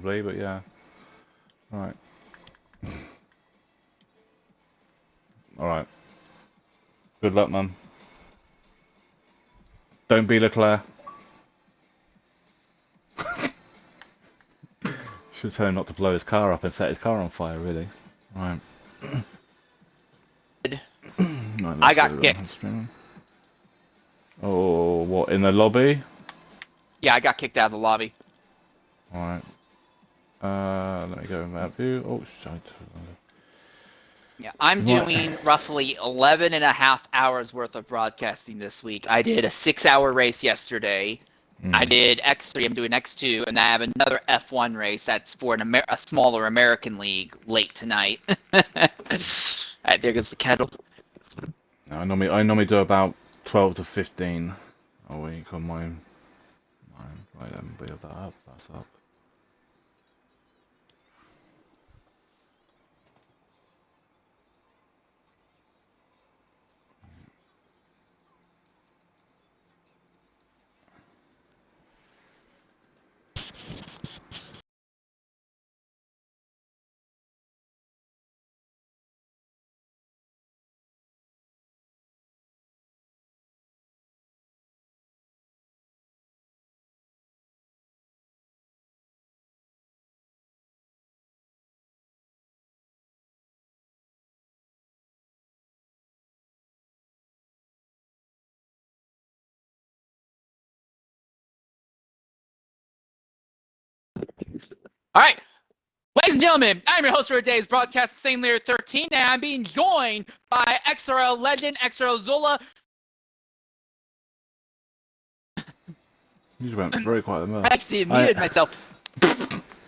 probably, but yeah. Right. Alright. Good luck, man. Don't be Leclerc. Should tell him not to blow his car up and set his car on fire, really. Right. Right, I got kicked. Oh, what, in the lobby? Yeah, I got kicked out of the lobby. Alright. Let me go in that view. Oh, shit. Yeah, I'm doing roughly 11 and a half hours worth of broadcasting this week. I did a 6-hour race yesterday. I did X3, I'm doing X2, and I have another F1 race that's for a smaller American league late tonight. Alright, there goes the kettle. I normally do about 12 to 15 a week on mine. Right, let me build that up. That's up. All right, ladies and gentlemen, I'm your host for today's broadcast, Same Layer 13, and I'm being joined by XRL legend, XRL Zola. You just went very quiet there. I actually muted myself.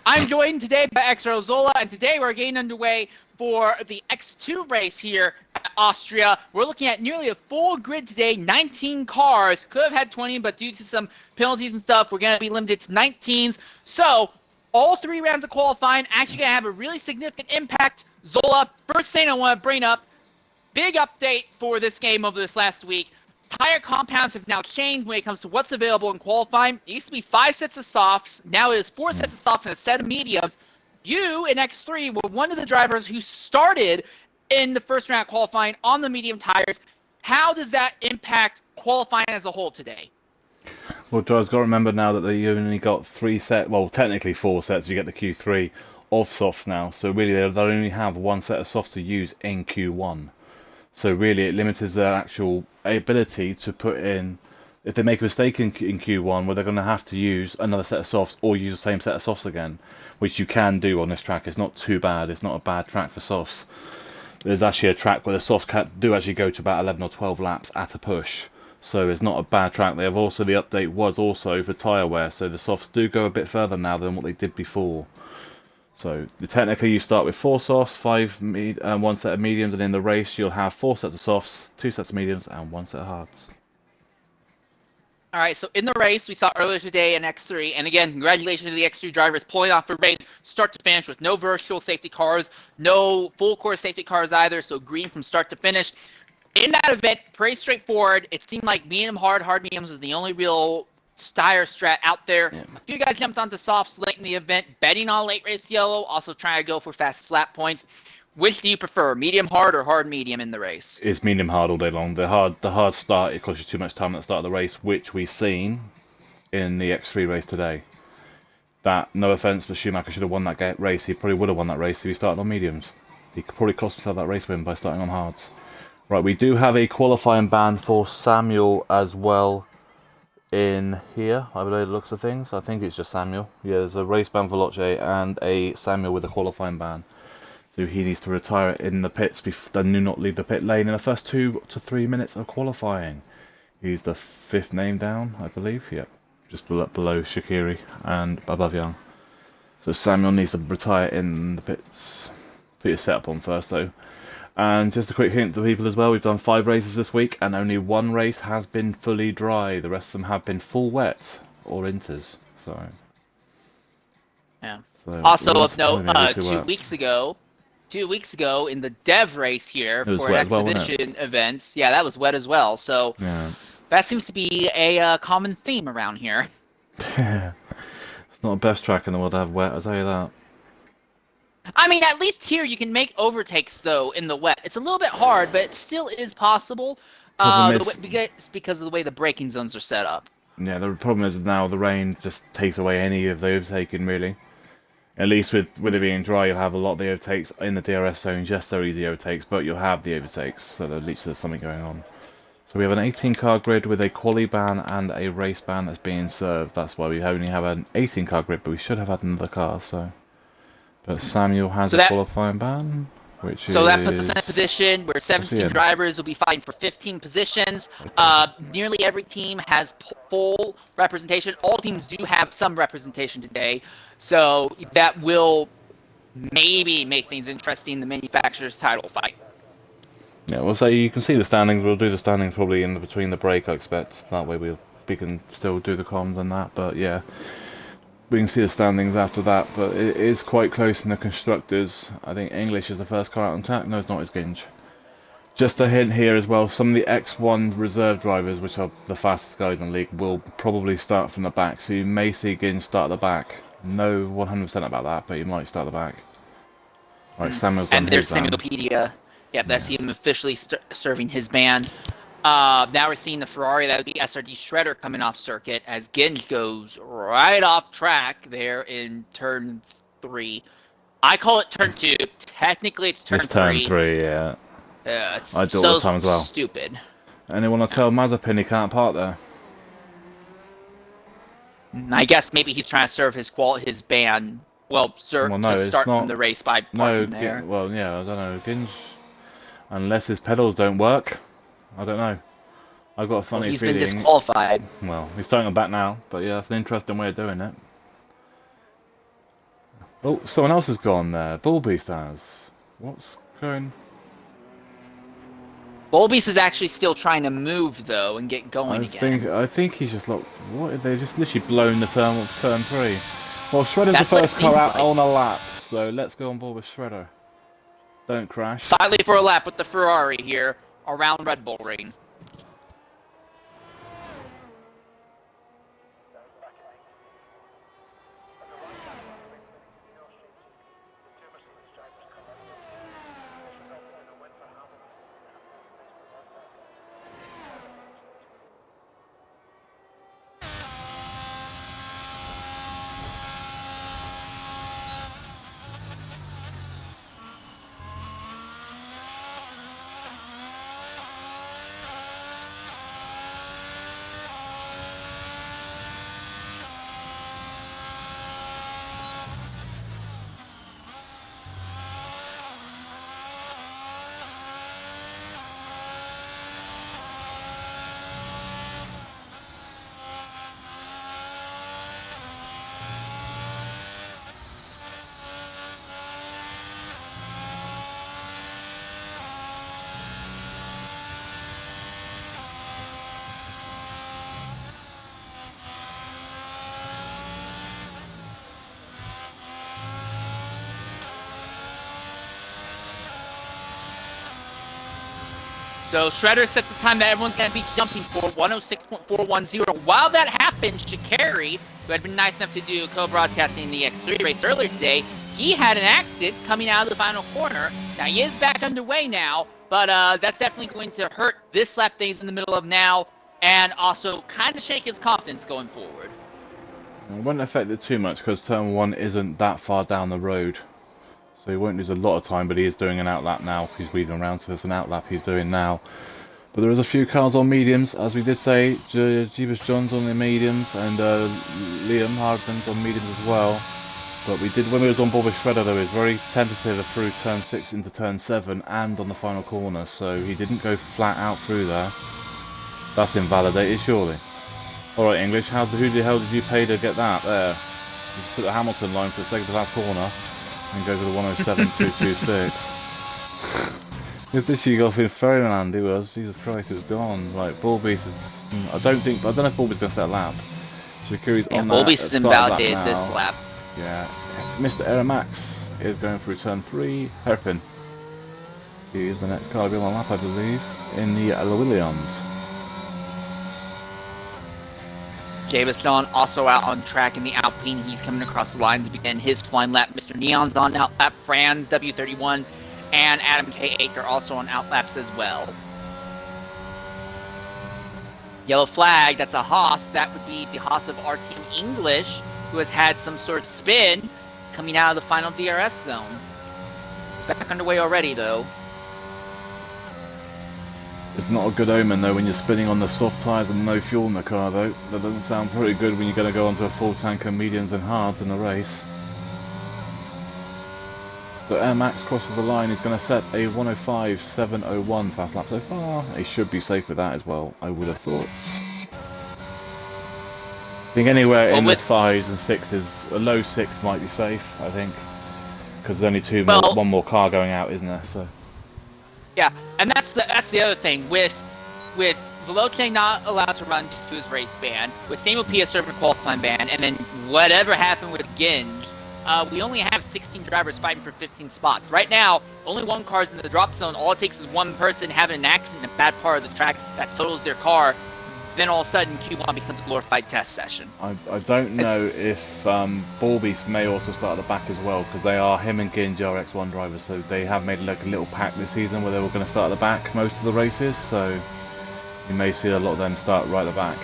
I'm joined today by XRL Zola, and today we're getting underway for the X2 race here at Austria. We're looking at nearly a full grid today, 19 cars. Could have had 20, but due to some penalties and stuff, we're going to be limited to 19s. So, all 3 rounds of qualifying actually going to have a really significant impact. Zola, first thing I want to bring up, big update for this game over this last week. Tire compounds have now changed when it comes to what's available in qualifying. It used to be 5 sets of softs. Now it is 4 sets of softs and a set of mediums. You in X3 were one of the drivers who started in the first round of qualifying on the medium tires. How does that impact qualifying as a whole today? Well, Joe, I've got to remember now that they only got 3 sets, well, technically 4 sets, you get the Q3 of softs now. So really, they'll only have 1 set of softs to use in Q1. So really, it limits their actual ability to put in. If they make a mistake in Q1, where they're going to have to use another set of softs or use the same set of softs again, which you can do on this track. It's not too bad. It's not a bad track for softs. There's actually a track where the softs do actually go to about 11 or 12 laps at a push. So it's not a bad track. They have also, the update was also for tyre wear, so the softs do go a bit further now than what they did before. So technically you start with 4 softs, 1 set of mediums, and in the race you'll have 4 sets of softs, 2 sets of mediums, and 1 set of hards. All right, so in the race we saw earlier today in X3, and again, congratulations to the X3 drivers pulling off the race start to finish with no virtual safety cars, no full course safety cars either, so green from start to finish. In that event, pretty straightforward. It seemed like medium hard mediums was the only real tire strat out there. Yeah. A few guys jumped onto softs late in the event, betting on late race yellow, also trying to go for fast slap points. Which do you prefer, medium hard or hard medium in the race? It's medium hard all day long. The hard start, it costs you too much time at the start of the race, which we've seen in the X3 race today. That, no offence, but Schumacher should have won that race. He probably would have won that race if he started on mediums. He could probably cost himself that race win by starting on hards. Right, we do have a qualifying ban for Samuel as well in here, I believe, the looks of things. I think it's just Samuel. Yeah, there's a race ban for Loche and a Samuel with a qualifying ban. So he needs to retire in the pits and do not leave the pit lane in the first 2 to 3 minutes of qualifying. He's the 5th name down, I believe. Yep, just below Shaqiri and above Young. So Samuel needs to retire in the pits. Put your setup on first, though. And just a quick hint to people as well, we've done 5 races this week, and only 1 race has been fully dry. The rest of them have been full wet or inters. So, yeah. Also of note, 2 weeks ago in the dev race here for exhibition events, yeah, that was wet as well. So yeah. That seems to be a common theme around here. It's not the best track in the world to have wet, I'll tell you that. I mean, at least here you can make overtakes though in the wet. It's a little bit hard, but it still is possible. Problem is, Because of the way the braking zones are set up. yeah, the problem is now the rain just takes away any of the overtaking, really. At least with it being dry, you'll have a lot of the overtakes in the DRS zone, just so easy overtakes, but you'll have the overtakes, so at least there's something going on. So we have an 18-car grid with a quali ban and a race ban that's being served. That's why we only have an 18-car grid, but we should have had another car, so... But Samuel has a qualifying ban, which so that puts us in a position where 17 drivers will be fighting for 15 positions. Nearly every team has full representation. All teams do have some representation today, so that will maybe make things interesting in the manufacturer's title fight. Yeah, we'll say you can see the standings. We'll do the standings probably in between the break, I expect. That way we can still do the comms and that, but yeah. We can see the standings after that, but it is quite close in the constructors. I think English is the first car out on track. No, it's not, it's Ginge. Just a hint here as well, some of the X1 reserve drivers, which are the fastest guys in the league, will probably start from the back, so you may see Ginge start at the back. No 100% about that, but you might start at the back. Right, Samuel's done and there's his ban. Samuelpedia. Yep, that's him officially serving his ban. Now we're seeing the Ferrari, that would be SRD Shredder coming off circuit as Ginge goes right off track there in turn 3. I call it turn 2. Technically, it's turn 3. It's turn 3, yeah. It's I do so all the time as well. Stupid. Anyone want to tell Mazepin he can't park there? I guess maybe he's trying to serve his ban. Well, to start from the race by parking there. Well, yeah, I don't know. Ginge, unless his pedals don't work, I don't know. I've got a funny feeling. He's been disqualified. Well, he's starting on back now, but yeah, that's an interesting way of doing it. Oh, someone else has gone there. Bullbeast has. What's going? Bullbeast is actually still trying to move though and get going again. I think he's just locked. What? They just literally blown the turn 3. Well, Shredder's the first car out on a lap, so let's go on board with Shredder. Don't crash. Slightly for a lap with the Ferrari here around Red Bull Ring. So Shredder sets the time that everyone's going to be jumping for, 106.410. While that happens, Shikari, who had been nice enough to do co-broadcasting the X3 race earlier today, he had an accident coming out of the final corner. Now, he is back underway now, but that's definitely going to hurt this lap that he's in the middle of now, and also kind of shake his confidence going forward. It won't affect it too much, because turn 1 isn't that far down the road. So he won't lose a lot of time, but he is doing an outlap now. He's weaving around, so it's an outlap he's doing now. But there is a few cars on mediums, as we did say. Jeebus John's on the mediums, and Liam Hardman's on mediums as well. But we did, when we was on board with Shredder, though, he was very tentative through turn 6 into turn 7 and on the final corner, so he didn't go flat out through there. That's invalidated, surely. Alright, English, who the hell did you pay to get that there? You just put the Hamilton line for the second to last corner. And go to the 107.226. If this year got in Fairyland, it was. Jesus Christ, it was gone. Like, Bullbeast is. I don't know if Bullbeast's going to set a lap. Shikari's on that. Bullbeast is invalidated this lap. Yeah. Mr. Eramax is going through turn 3. Hairpin. He is the next car to be on the lap, I believe, in the Williams. Jameson also out on track in the Alpine. He's coming across the line to begin his flying lap. Mr. Neon's on outlap. Franz W31 and Adam K8 are also on outlaps as well. Yellow flag, that's a Haas. That would be the Haas of our team English, who has had some sort of spin coming out of the final DRS zone. It's back underway already, though. It's not a good omen though when you're spinning on the soft tyres and no fuel in the car though. That doesn't sound pretty good when you're going to go onto a full tank of mediums and hards in the race. So Air Max crosses the line. He's going to set a 105.701 fast lap so far. He should be safe with that as well, I would have thought. I think anywhere in the 5s and 6s, a low 6 might be safe, I think. Because there's only one more car going out, isn't there? So. Yeah, and that's the other thing with Veloce not allowed to run due to his race ban, with Samuel Pia serving qualifying ban, and then whatever happened with Ginge, we only have 16 drivers fighting for 15 spots. Right now, only one car's in the drop zone. All it takes is one person having an accident in a bad part of the track that totals their car. Then all of a sudden, Q1 becomes a glorified test session. I don't know if Ballbeast may also start at the back as well, because they are him and Ginge are X1 drivers, so they have made like a little pack this season where they were going to start at the back most of the races, so you may see a lot of them start right at the back.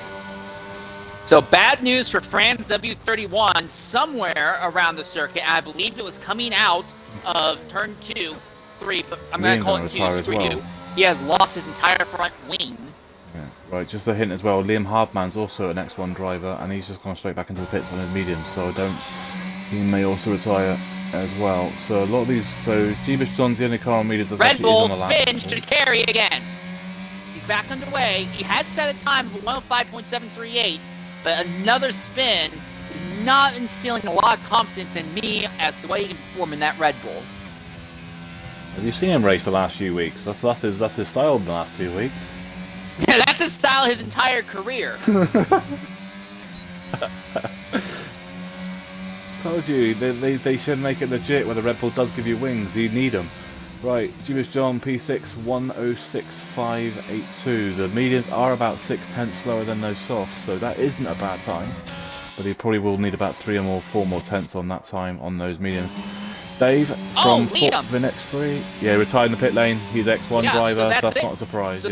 So bad news for Franz W31 somewhere around the circuit. I believe it was coming out of turn 2, 3, but I'm going to call it 2. Screw you. He has lost his entire front wing. Yeah, right, just a hint as well, Liam Hardman's also an X1 driver, and he's just gone straight back into the pits on his mediums, so he may also retire as well. So a lot of these, so Jeebus John's the only car on mediums that's Red actually Bull on the lap. spin should carry again. He's back underway. He has set a time of 105.738, but another spin is not instilling a lot of confidence in me as to the way he can perform in that Red Bull. Have you seen him race the last few weeks? That's his style in the last few weeks. Yeah, that's his style his entire career. Told you, they should make it legit where the Red Bull does give you wings. You need them. Right, Jeebus John P6 106.582. The mediums are about 6/10 slower than those softs, so that isn't a bad time. But he probably will need about 4 more tenths on that time on those mediums. Dave from Fort X 3. Yeah, retired in the pit lane. He's X1 driver, so that's not a surprise.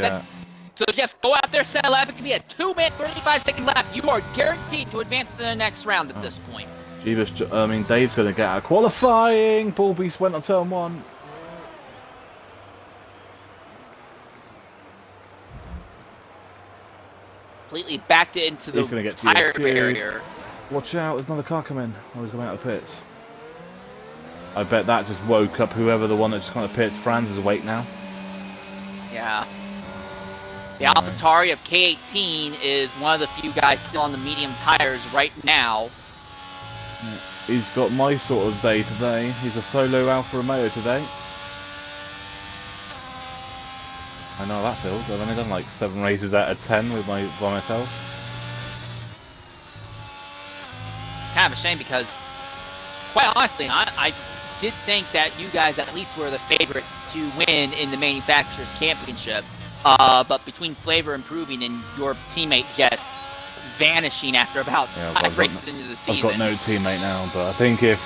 So just go out there, set a lap. It can be a 2-minute, 35-second lap. You are guaranteed to advance to the next round at this point. Dave's going to get out of qualifying. Ballbeast went on turn 1. Completely backed it into the tire barrier. Watch out, there's another car coming. Oh, he's going out of the pits. I bet that just woke up whoever the one that just kind of pits. Franz is awake now. Yeah. The AlphaTauri of K18 is one of the few guys still on the medium tires right now. Yeah. He's got my sort of day today. He's a solo Alfa Romeo today. I know how that feels. I've only done like 7 races out of 10 by myself. Kind of a shame because, quite honestly, I did think that you guys at least were the favorite to win in the Manufacturers' Championship. But between Flavor improving and your teammate just vanishing after about 5 races into the season. I've got no teammate now, but I think if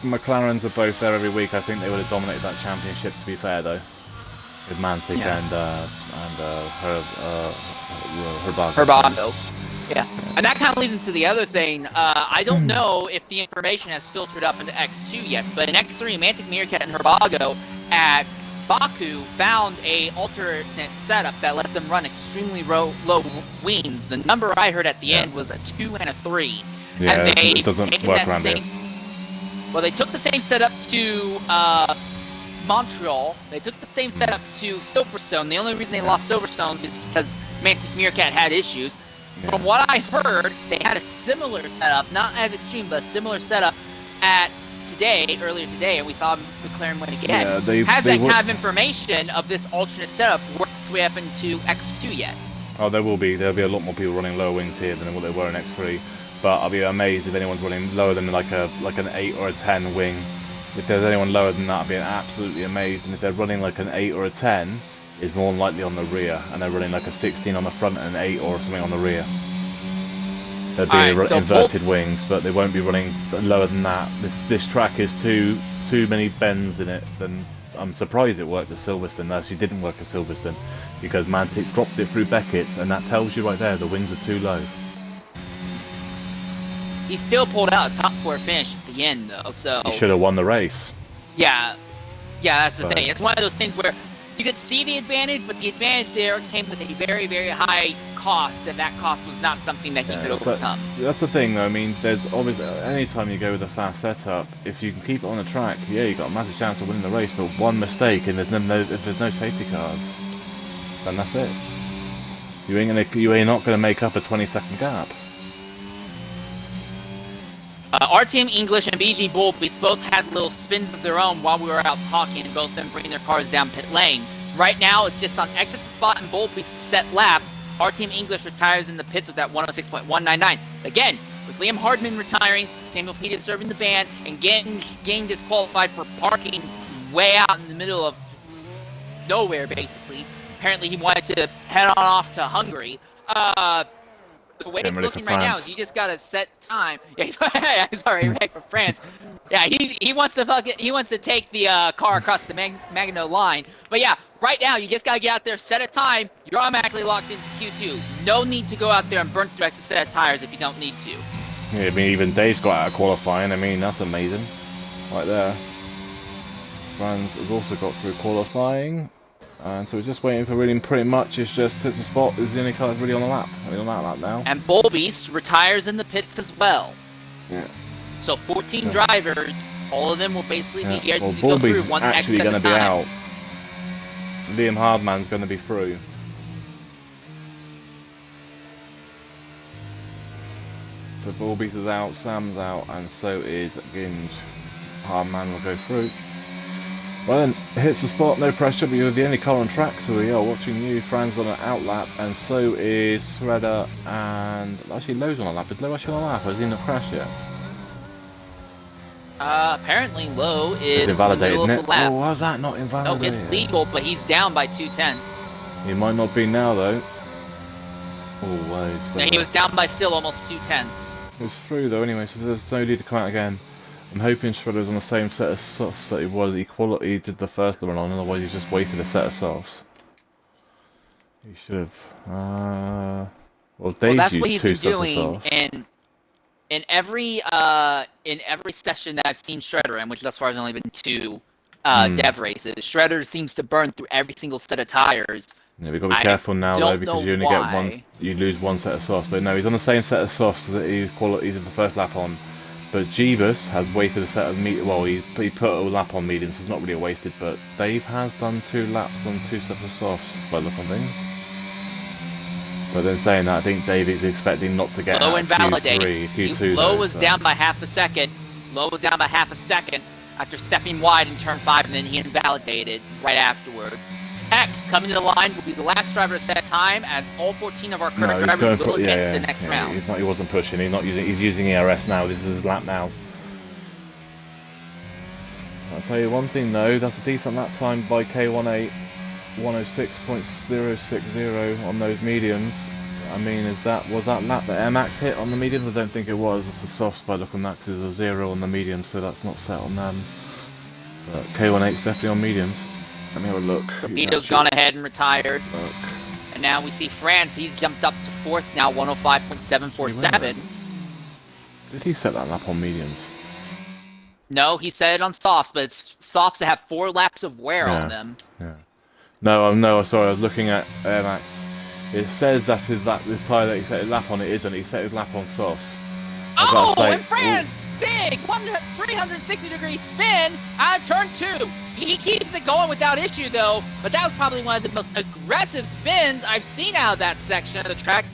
McLarens were both there every week, I think they would have dominated that championship, to be fair, though. With Mantic and Herbago. Yeah, and that kind of leads into the other thing. I don't know if the information has filtered up into X2 yet, but in X3, Mantic, Meerkat, and Herbago at Baku found a alternate setup that let them run extremely low wings. The number I heard at the end was a 2 and a 3. Yeah, and it doesn't work around here. Well, they took the same setup to Montreal. They took the same setup to Silverstone. The only reason they lost Silverstone is because Mantic Meerkat had issues. Yeah. From what I heard, they had a similar setup, not as extreme, but a similar setup earlier today, and we saw McLaren win again. Yeah, Has that kind of information of this alternate setup worked its way up into X2 yet? Oh, there'll be a lot more people running lower wings here than what they were in X3. But I'll be amazed if anyone's running lower than like an 8 or a 10 wing. If there's anyone lower than that, I'd be absolutely amazed. And if they're running like an 8 or a 10, it's more than likely on the rear, and they're running like a 16 on the front and an 8 or something on the rear. There'd be Alright, so inverted wings, but they won't be running lower than that. This track is too many bends in it. Then I'm surprised it worked at Silverstone. Actually, didn't work at Silverstone because Mantic dropped it through Beckett's, and that tells you right there the wings are too low. he still pulled out a top 4 finish at the end, though. So He should have won the race. yeah, that's the thing. It's one of those things where you could see the advantage, but the advantage there came with a very, very high cost, and that cost was not something that he could overcome. That's the thing, though. I mean, there's always anytime you go with a fast setup, if you can keep it on the track, yeah, you got a massive chance of winning the race. But one mistake, and there's no safety cars, then that's it. You ain't not gonna make up a 20-second gap. Our team English and BG Bullbeats both had little spins of their own while we were out talking, and both of them bringing their cars down pit lane. Right now, it's just on exit the spot and Bullbeats set laps. Our team English retires in the pits with that 106.199. Again, with Liam Hardman retiring, Samuel Peters serving the ban, and getting disqualified for parking way out in the middle of nowhere, basically. Apparently, he wanted to head on off to Hungary. The way it's looking right now is you just gotta set time. Yeah, sorry, right for France. Yeah, he wants to take the car across the Maginot line. But yeah, right now you just gotta get out there, set a time. You're automatically locked into Q2. No need to go out there and burn through extra set of tires if you don't need to. Yeah, I mean, even Dave's got out of qualifying. I mean, that's amazing, right there. Franz has also got through qualifying. And so we're just waiting for really pretty much it's just hits the spot is the only car that's really on the lap. I mean, on that lap now. And Bullbeast retires in the pits as well. Yeah. So 14 drivers, all of them will basically be here to Bullbeast go through once actually going to be out. Liam Hardman's going to be through. So Bullbeast is out, Sam's out, and so is Ginge. Hardman will go through. Well then, it hits the spot, no pressure, but you're the only car on track, so we are watching you. Fran's on an outlap, and so is Shredder, and actually Lowe's on a lap. Is Lowe actually on a lap, or has he not crashed yet? Apparently Lowe is invalidated, in the middle of the lap. Oh, how's that not invalidated? No, it's legal, but he's down by 2/10. He might not be now, though. Oh, wow. No, he was down by still almost 2/10. It was through, though, anyway, so there's no need to come out again. I'm hoping Shredder's on the same set of softs that he was. He did the first run on, otherwise he's just wasted a set of softs. He should have. Well, Dave's that's what used he's 2 been sets of doing softs. in every session that I've seen Shredder in, which thus far has only been 2 dev races. Shredder seems to burn through every single set of tires. Yeah, we've got to be careful now, though, because you only get one. You lose 1 set of softs. But no, he's on the same set of softs that he did the first lap on. But Jeebus has wasted a set of well, he put a lap on mediums, so it's not really a wasted, but Dave has done 2 laps on 2 sets of softs, by the look on things. But then saying that, I think Dave is expecting not to get Lowe out invalidates. Q2. Lowe was down by half a second. Lowe was down by half a second after stepping wide in turn 5, and then he invalidated right afterwards. X coming to the line will be the last driver to set time, as all 14 of our current drivers will advance to the next round. He wasn't pushing. He's using ERS now. This is his lap now. I'll tell you one thing though. That's a decent lap time by K18, 106.060 on those mediums. I mean, was that lap that Air Max hit on the mediums? I don't think it was. It's a soft by look on that, 'cause there's a 0 on the mediums, so that's not set on them. But K18's definitely on mediums. Let me have a look. Torpedo's gone ahead and retired. Look. And now we see France. He's jumped up to 4th now, 105.747. Did he set that lap on mediums? No, he set it on softs, but it's softs that have 4 laps of wear on them. Yeah. No, sorry. I was looking at Air Max. It says that's this tyre that he set his lap on. It isn't. He set his lap on softs. And France! Big 360-degree spin out of turn 2. He keeps it going without issue, though, but that was probably one of the most aggressive spins I've seen out of that section of the track.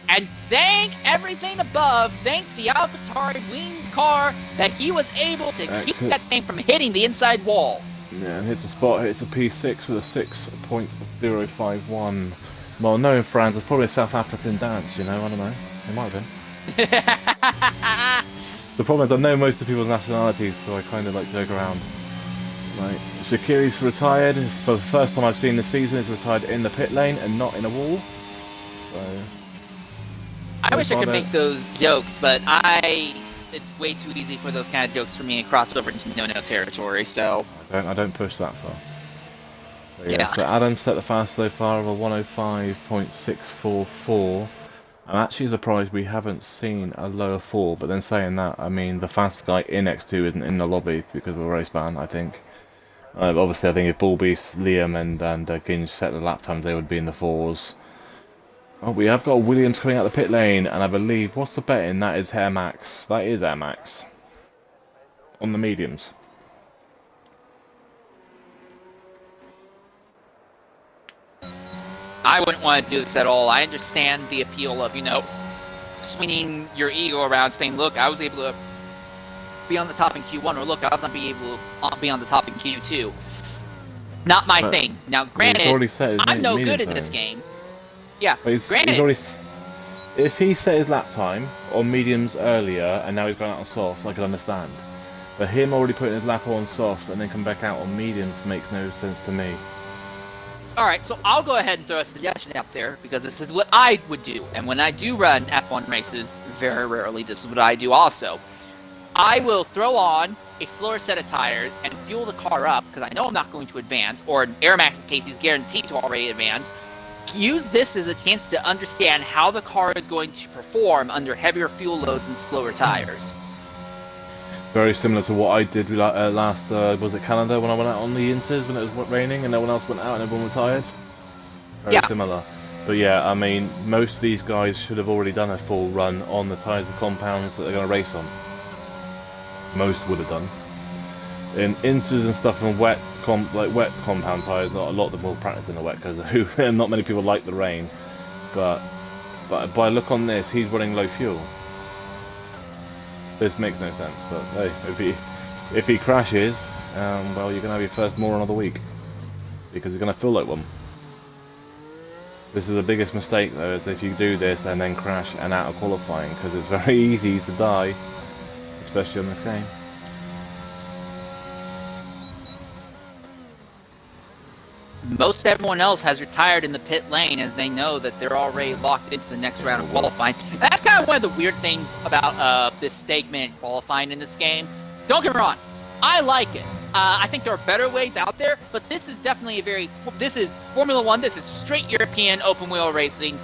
And thank everything above, thank the AlphaTauri winged car, that he was able to keep that thing from hitting the inside wall. Yeah, and hits a spot, hits a P6 with a 6.051. Well, knowing France, it's probably a South African dance, you know, I don't know. It might have been. The problem is I know most of people's nationalities, so I kind of like joke around. Right, Shaqiri's retired. For the first time I've seen this season, he's retired in the pit lane and not in a wall. So I wish I could make those jokes, but it's way too easy for those kind of jokes for me to cross over into no-no territory, so... I don't push that far. But Yeah. So Adam set the fast so far of a 105.644. I'm actually surprised we haven't seen a lower 4, but then saying that, I mean, the fastest guy in X2 isn't in the lobby because of a race ban, I think. Obviously, I think if Bullbeast, Liam, and Ginge set the lap times, they would be in the 4s. Oh, we have got Williams coming out the pit lane, and I believe, what's the betting? That is Air Max. That is Air Max. On the mediums. I wouldn't want to do this at all. I understand the appeal of, swinging your ego around, saying, look, I was able to be on the top in Q1, or look, I was not be able to be on the top in Q2. Not my thing. Now, granted, I'm no good at this game. Yeah, granted. He's already, if he set his lap time on mediums earlier, and now he's gone out on softs, I can understand. But him already putting his lap on softs and then come back out on mediums makes no sense to me. Alright, so I'll go ahead and throw a suggestion out there, because this is what I would do. And when I do run F1 races, very rarely, this is what I do also. I will throw on a slower set of tires and fuel the car up, because I know I'm not going to advance, or Air Max in case he's guaranteed to already advance. Use this as a chance to understand how the car is going to perform under heavier fuel loads and slower tires. Very similar to what I did last, was it Canada, when I went out on the Inters when it was raining and no one else went out and everyone was tired? Very similar. But yeah, I mean, most of these guys should have already done a full run on the tyres and compounds that they're going to race on. Most would have done. In Inters and stuff and wet compound tyres, not a lot of them will practice in the wet because not many people like the rain. But by look on this, he's running low fuel. This makes no sense, but hey, if he crashes, well, you're gonna have your first moron of the week because he's gonna feel like one. This is the biggest mistake though, is if you do this and then crash and out of qualifying, because it's very easy to die, especially on this game. Most everyone else has retired in the pit lane as they know that they're already locked into the next round of qualifying. That's kind of one of the weird things about this segment qualifying in this game. Don't get me wrong, I like it. I think there are better ways out there, but this is definitely this is Formula One, this is straight European open wheel racing.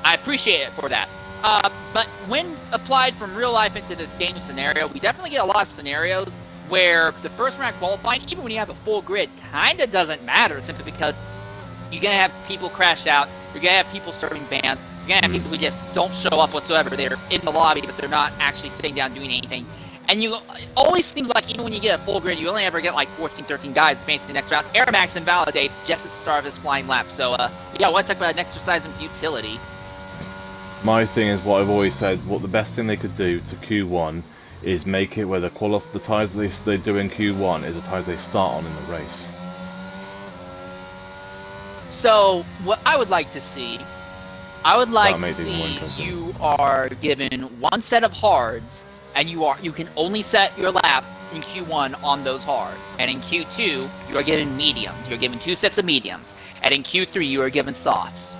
I appreciate it for that. But when applied from real life into this game scenario, we definitely get a lot of scenarios where the first round qualifying, even when you have a full grid, kind of doesn't matter, simply because you're going to have people crash out, you're going to have people serving bans, you're going to have people who just don't show up whatsoever. They're in the lobby, but they're not actually sitting down doing anything. And it always seems like even when you get a full grid, you only ever get like 14, 13 guys advancing to the next round. Air Max invalidates just at the start of this flying lap. So, yeah, I want to talk about an exercise in futility. My thing is what I've always said, what the best thing they could do to Q1 is make it where the tyres they do in Q1 is the tyres they start on in the race. So, what I would like to see, you are given one set of hards, and you can only set your lap in Q1 on those hards. And in Q2, you are given mediums. You're given 2 sets of mediums. And in Q3, you are given softs.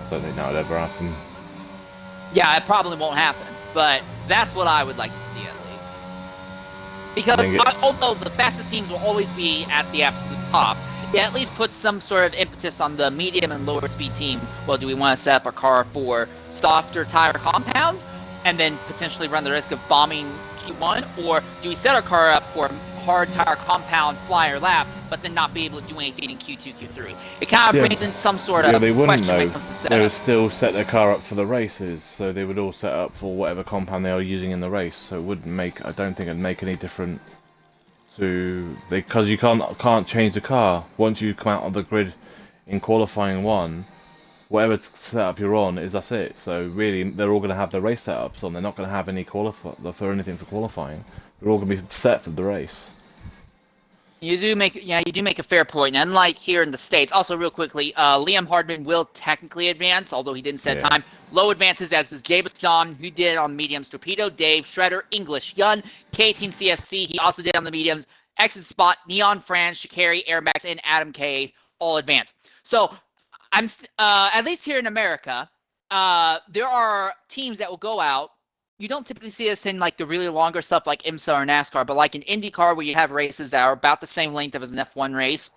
I don't think that would ever happen. Yeah, it probably won't happen. But that's what I would like to see, at least. Because although the fastest teams will always be at the absolute top, it at least puts some sort of impetus on the medium and lower speed teams. Well, do we want to set up a car for softer tire compounds and then potentially run the risk of bombing Q1? Or do we set our car up for hard tire compound flyer lap, but then not be able to do anything in Q2, Q3? It kind of brings in some sort of they wouldn't, question when it comes to setup. They would still set their car up for the races, so they would all set up for whatever compound they are using in the race. So it wouldn't make, I don't think it'd make any difference to, because you can't change the car once you come out of the grid in qualifying one. Whatever setup you're on that's it. So really, they're all going to have their race setups on. They're not going to have any anything for qualifying. They're all going to be set for the race. You do make a fair point. And unlike here in the States, also real quickly, Liam Hardman will technically advance, although he didn't set time. Low advances as is Davis John, who did on mediums. Torpedo, Dave, Shredder, English, Yun, K-Team CFC, he also did on the mediums. Exit Spot, Neon, Fran, Shikari, Airmax, and Adam K, all advanced. So I'm at least here in America, there are teams that will go out. You don't typically see this in like the really longer stuff like IMSA or NASCAR, but like in IndyCar where you have races that are about the same length as an F1 race,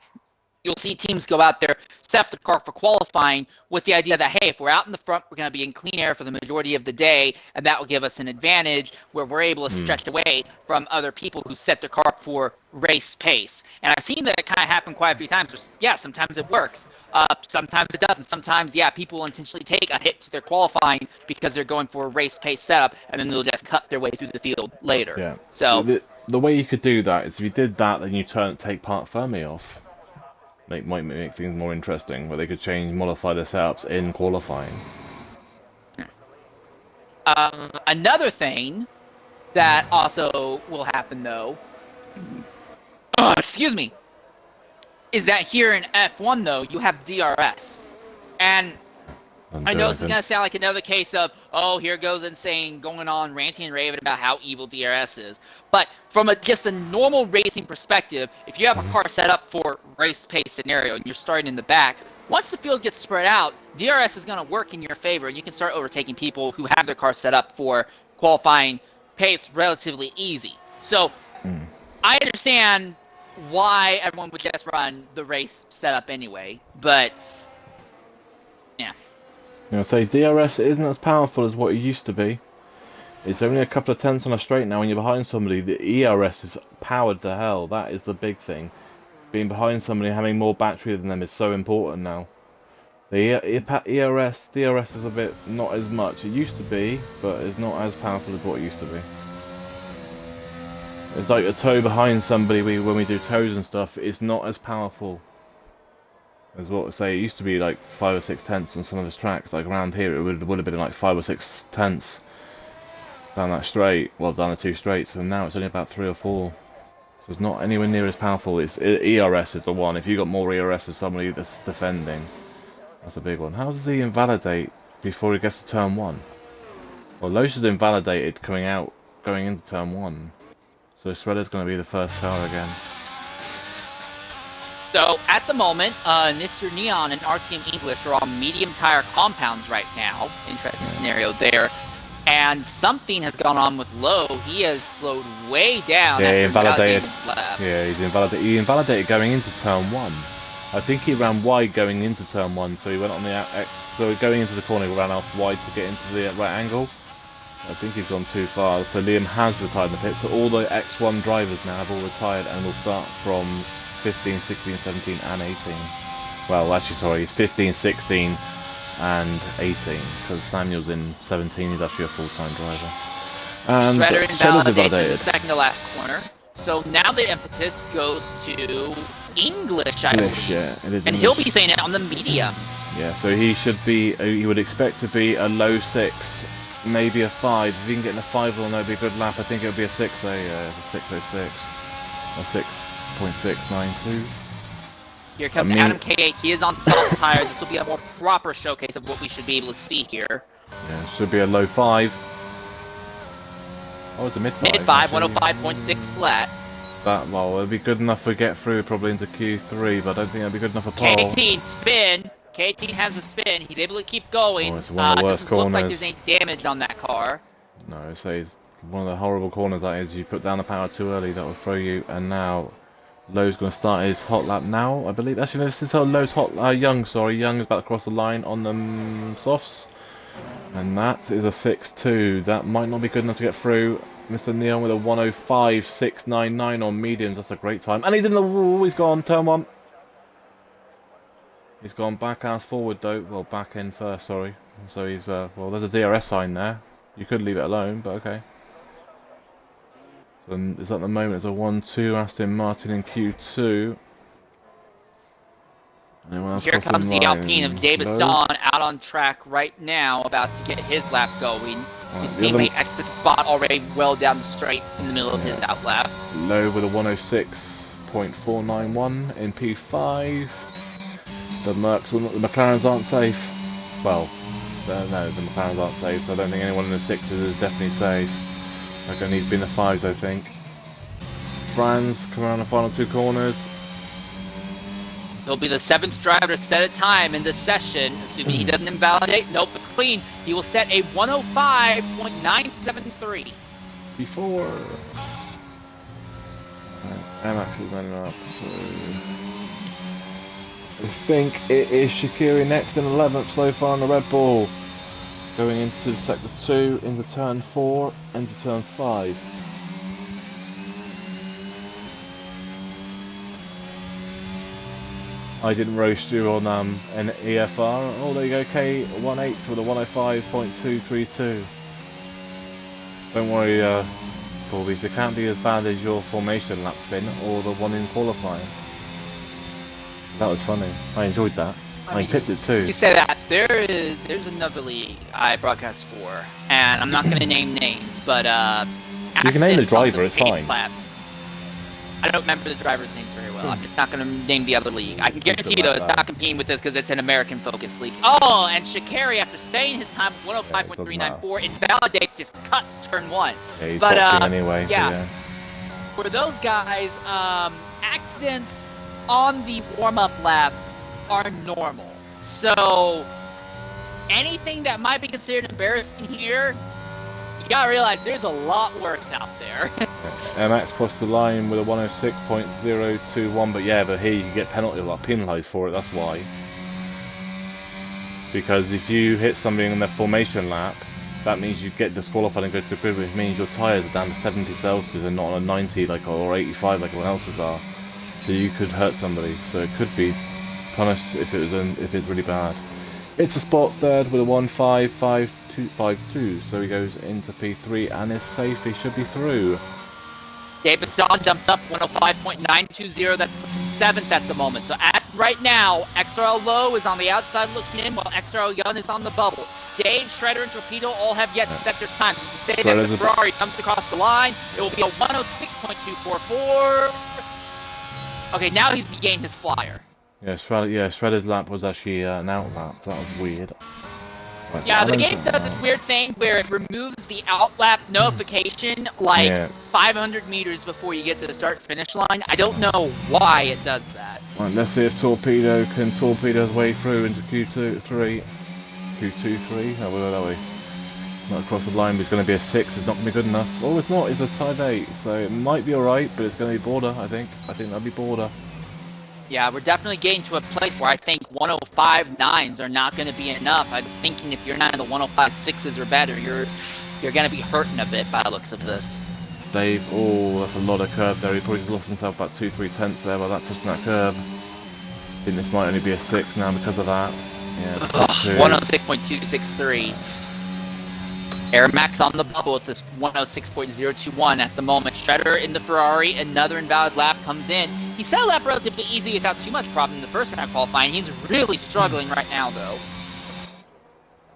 you'll see teams go out there, set up the car for qualifying with the idea that, hey, if we're out in the front, we're going to be in clean air for the majority of the day, and that will give us an advantage where we're able to stretch away from other people who set their car up for race pace. And I've seen that kind of happen quite a few times. Yeah, sometimes it works. Sometimes it doesn't. Sometimes, yeah, people will intentionally take a hit to their qualifying because they're going for a race pace setup, and then they'll just cut their way through the field later. Yeah. So the way you could do that is if you did that, then you take Parc Fermé off. Might make things more interesting, where they could modify their setups in qualifying. Another thing that also will happen, though, excuse me, is that here in F1, though, you have DRS. And I know this is going to sound like another case of, oh, here goes Insane going on ranting and raving about how evil DRS is. But from just a normal racing perspective, if you have a car set up for race pace scenario and you're starting in the back, once the field gets spread out, DRS is going to work in your favor, and you can start overtaking people who have their car set up for qualifying pace relatively easy. So I understand why everyone would just run the race setup anyway, but yeah. You know, say DRS isn't as powerful as what it used to be. It's only a couple of tenths on a straight now when you're behind somebody. The ERS is powered to hell. That is the big thing. Being behind somebody, having more battery than them is so important now. The DRS is a bit not as much. It used to be, but it's not as powerful as what it used to be. It's like a toe behind somebody when we do toes and stuff. It's not as powerful as what say it used to be, like 5 or 6 tenths on some of the tracks. Like around here, it would have been like 5 or 6 tenths down that straight. Well, down the 2 straights, and now it's only about 3 or 4. So it's not anywhere near as powerful. ERS is the one. If you got more ERS as somebody that's defending, that's a big one. How does he invalidate before he gets to turn 1? Well, Loesch is invalidated going into turn 1. So Shredder's going to be the first car again. So, at the moment, Mr. Neon and RTM English are on medium tire compounds right now. Interesting scenario there. And something has gone on with Lowe. He has slowed way down. Yeah, he invalidated. Yeah, he's invalidated. He invalidated going into turn 1. I think he ran wide going into turn 1, so he went on the X. So going into the corner, he ran off wide to get into the right angle. I think he's gone too far. So Liam has retired in the pit. So all the X1 drivers now have all retired and will start from 15, 16, 17 and 18. Well, actually, sorry, it's 15, 16 and 18, because Samuel's in 17, he's actually a full-time driver. And Shredder invalidates in the second to last corner. So now the impetus goes to English, I believe. Yeah, it is. And he'll be saying it on the mediums. Yeah, so he should be, he would expect to be a low 6, maybe a 5. If he can get in a 5, well, no, it'd be a good lap. I think it would be a 6, a 606, a 6.692. Here comes Adam K8. He is on soft tires. This will be a more proper showcase of what we should be able to see here. Yeah, should be a low 5. Oh, it's a mid 5. Mid 5, 105.6 flat. That, well, it'll be good enough to get through probably into Q3, but I don't think it'll be good enough for pole. K18 spin. K18 has a spin. He's able to keep going. Oh, it's one of the worst corners. Doesn't look like there's any damage on that car. No, so it's one of the horrible corners that is. You put down the power too early, that will throw you. And now Lowe's going to start his hot lap now, I believe. Actually, no, this is Lowe's Young is about to cross the line on the softs. And that is a 6.2. That might not be good enough to get through. Mr. Neon with a 105.699 on mediums. That's a great time. And he's in the wall. He's gone. Turn 1. He's gone back ass forward though. Well, back in first, sorry. So he's, well, there's a DRS sign there. You could leave it alone, but okay. So it's at the moment it's a 1-2 Aston Martin in Q2. Here comes the Alpine of David Stawn out on track right now, about to get his lap going. His teammate exits the spot already well down the straight in the middle of his out lap. Low with a 106.491 in P5. The McLarens aren't safe. Well, no, the McLarens aren't safe. I don't think anyone in the 6s is definitely safe. They're going to need to be in the 5s, I think. Franz come around the final 2 corners. He'll be the 7th driver to set a time in this session, assuming he doesn't invalidate. Nope, it's clean. He will set a 105.973. Before. Max is running up. So I think it is Shaqiri next in 11th so far on the Red Bull. Going into sector 2, into turn 4, into turn 5. I didn't roast you on an EFR. Oh, there you go, K18 with a 105.232. Don't worry, Corbies, it can't be as bad as your formation lap spin or the one in qualifying. That was funny. I enjoyed that. I picked it too. You say that. There's another league I broadcast for, and I'm not going to name names, but you can name the driver, it's fine. Lap. I don't remember the driver's names very well. I'm just not going to name the other league. I can guarantee you, though, it's not competing with this because it's an American-focused league. Oh, and Shaqiri, after saying his time 105.394, invalidates, just cuts turn 1. Yeah, he's boxing anyway. Yeah. For those guys, accidents on the warm-up lap are normal. So, anything that might be considered embarrassing here, you gotta realize there's a lot worse out there. MX crossed the line with a 106.021, but here you get penalised for it, that's why. Because if you hit something in the formation lap, that means you get disqualified and go to the grid, which means your tyres are down to 70 Celsius and not on a 90 or 85 like everyone else's are. So you could hurt somebody, so it could be punished if it's really bad. It's a spot third with a 155.252, so he goes into P3 and is safe. He should be through. Davidson jumps up 105.920. That puts him 7th at the moment. So right now, XRL Low is on the outside looking in, while XRL Young is on the bubble. Dave, Shredder, and Torpedo all have yet to set their time. To say that if Ferrari comes across the line, it will be a 106.244. Okay, now he's gained his flyer. Yeah, Shredder's lap was actually an out lap. That was weird. Right, yeah, the game does this weird thing where it removes the out lap notification 500 meters before you get to the start-finish line. I don't know why it does that. Right, let's see if Torpedo can torpedo his way through into Q2-3. Oh, we'll go that way. Not across the line, but it's going to be a 6. It's not going to be good enough. Oh, it's not. It's a tied 8, so it might be alright, but it's going to be border, I think. I think that'll be border. Yeah, we're definitely getting to a place where I think 105.9s are not going to be enough. I'm thinking if you're not in the 105.6s or better, you're going to be hurting a bit by the looks of this. Dave, oh, that's a lot of curb there. He probably lost himself about 2-3 tenths there by that touching that curb. I think this might only be a 6 now because of that. Yeah, 106.263. Air Max on the bubble with the 106.021 at the moment. Shredder in the Ferrari, another invalid lap comes in. He set a lap relatively easy without too much problem in the first round of qualifying. He's really struggling right now, though.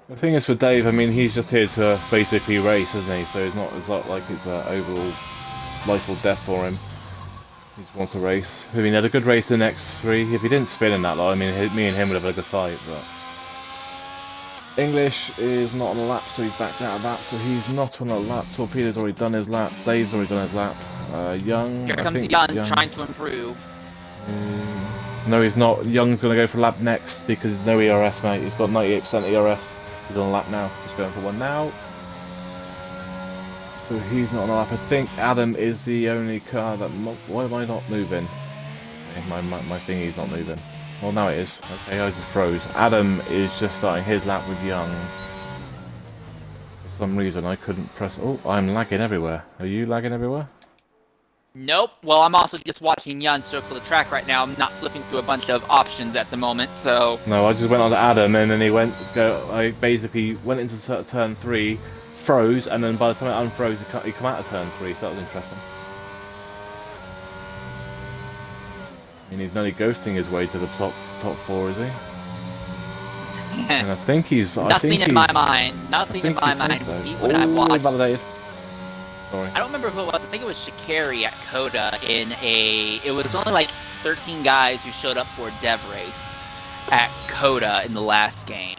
The thing is for Dave, I mean, he's just here to basically race, isn't he? So it's not like it's overall life or death for him. He just wants to race. I mean, he had a good race in X3. If he didn't spin in that lot, I mean, me and him would have had a good fight, but... English is not on a lap, so he's backed out of that, so he's not on a lap. Torpedo's already done his lap. Dave's already done his lap. Young... Here comes Young trying to improve. No, he's not. Young's going to go for a lap next because there's no ERS, mate. He's got 98% ERS. He's on a lap now. He's going for one now. So he's not on a lap. I think Adam is the only car that... Why am I not moving? Okay, my thingy's not moving. Well, now it is. Okay, I just froze. Adam is just starting his lap with Young. For some reason, I couldn't press... Oh, I'm lagging everywhere. Are you lagging everywhere? Nope. Well, I'm also just watching Young circle the track right now. I'm not flipping through a bunch of options at the moment, so... No, I just went on to Adam, and then I basically went into turn 3, froze, and then by the time I unfroze, he come out of turn 3, so that was interesting. I mean, he's nearly ghosting his way to the top 4, is he? And I think he's... Nothing in my mind. Nothing in my mind. When I watched... Validated. Sorry. I don't remember who it was. I think it was Shaqiri at Coda in a... It was only like 13 guys who showed up for a dev race at Coda in the last game.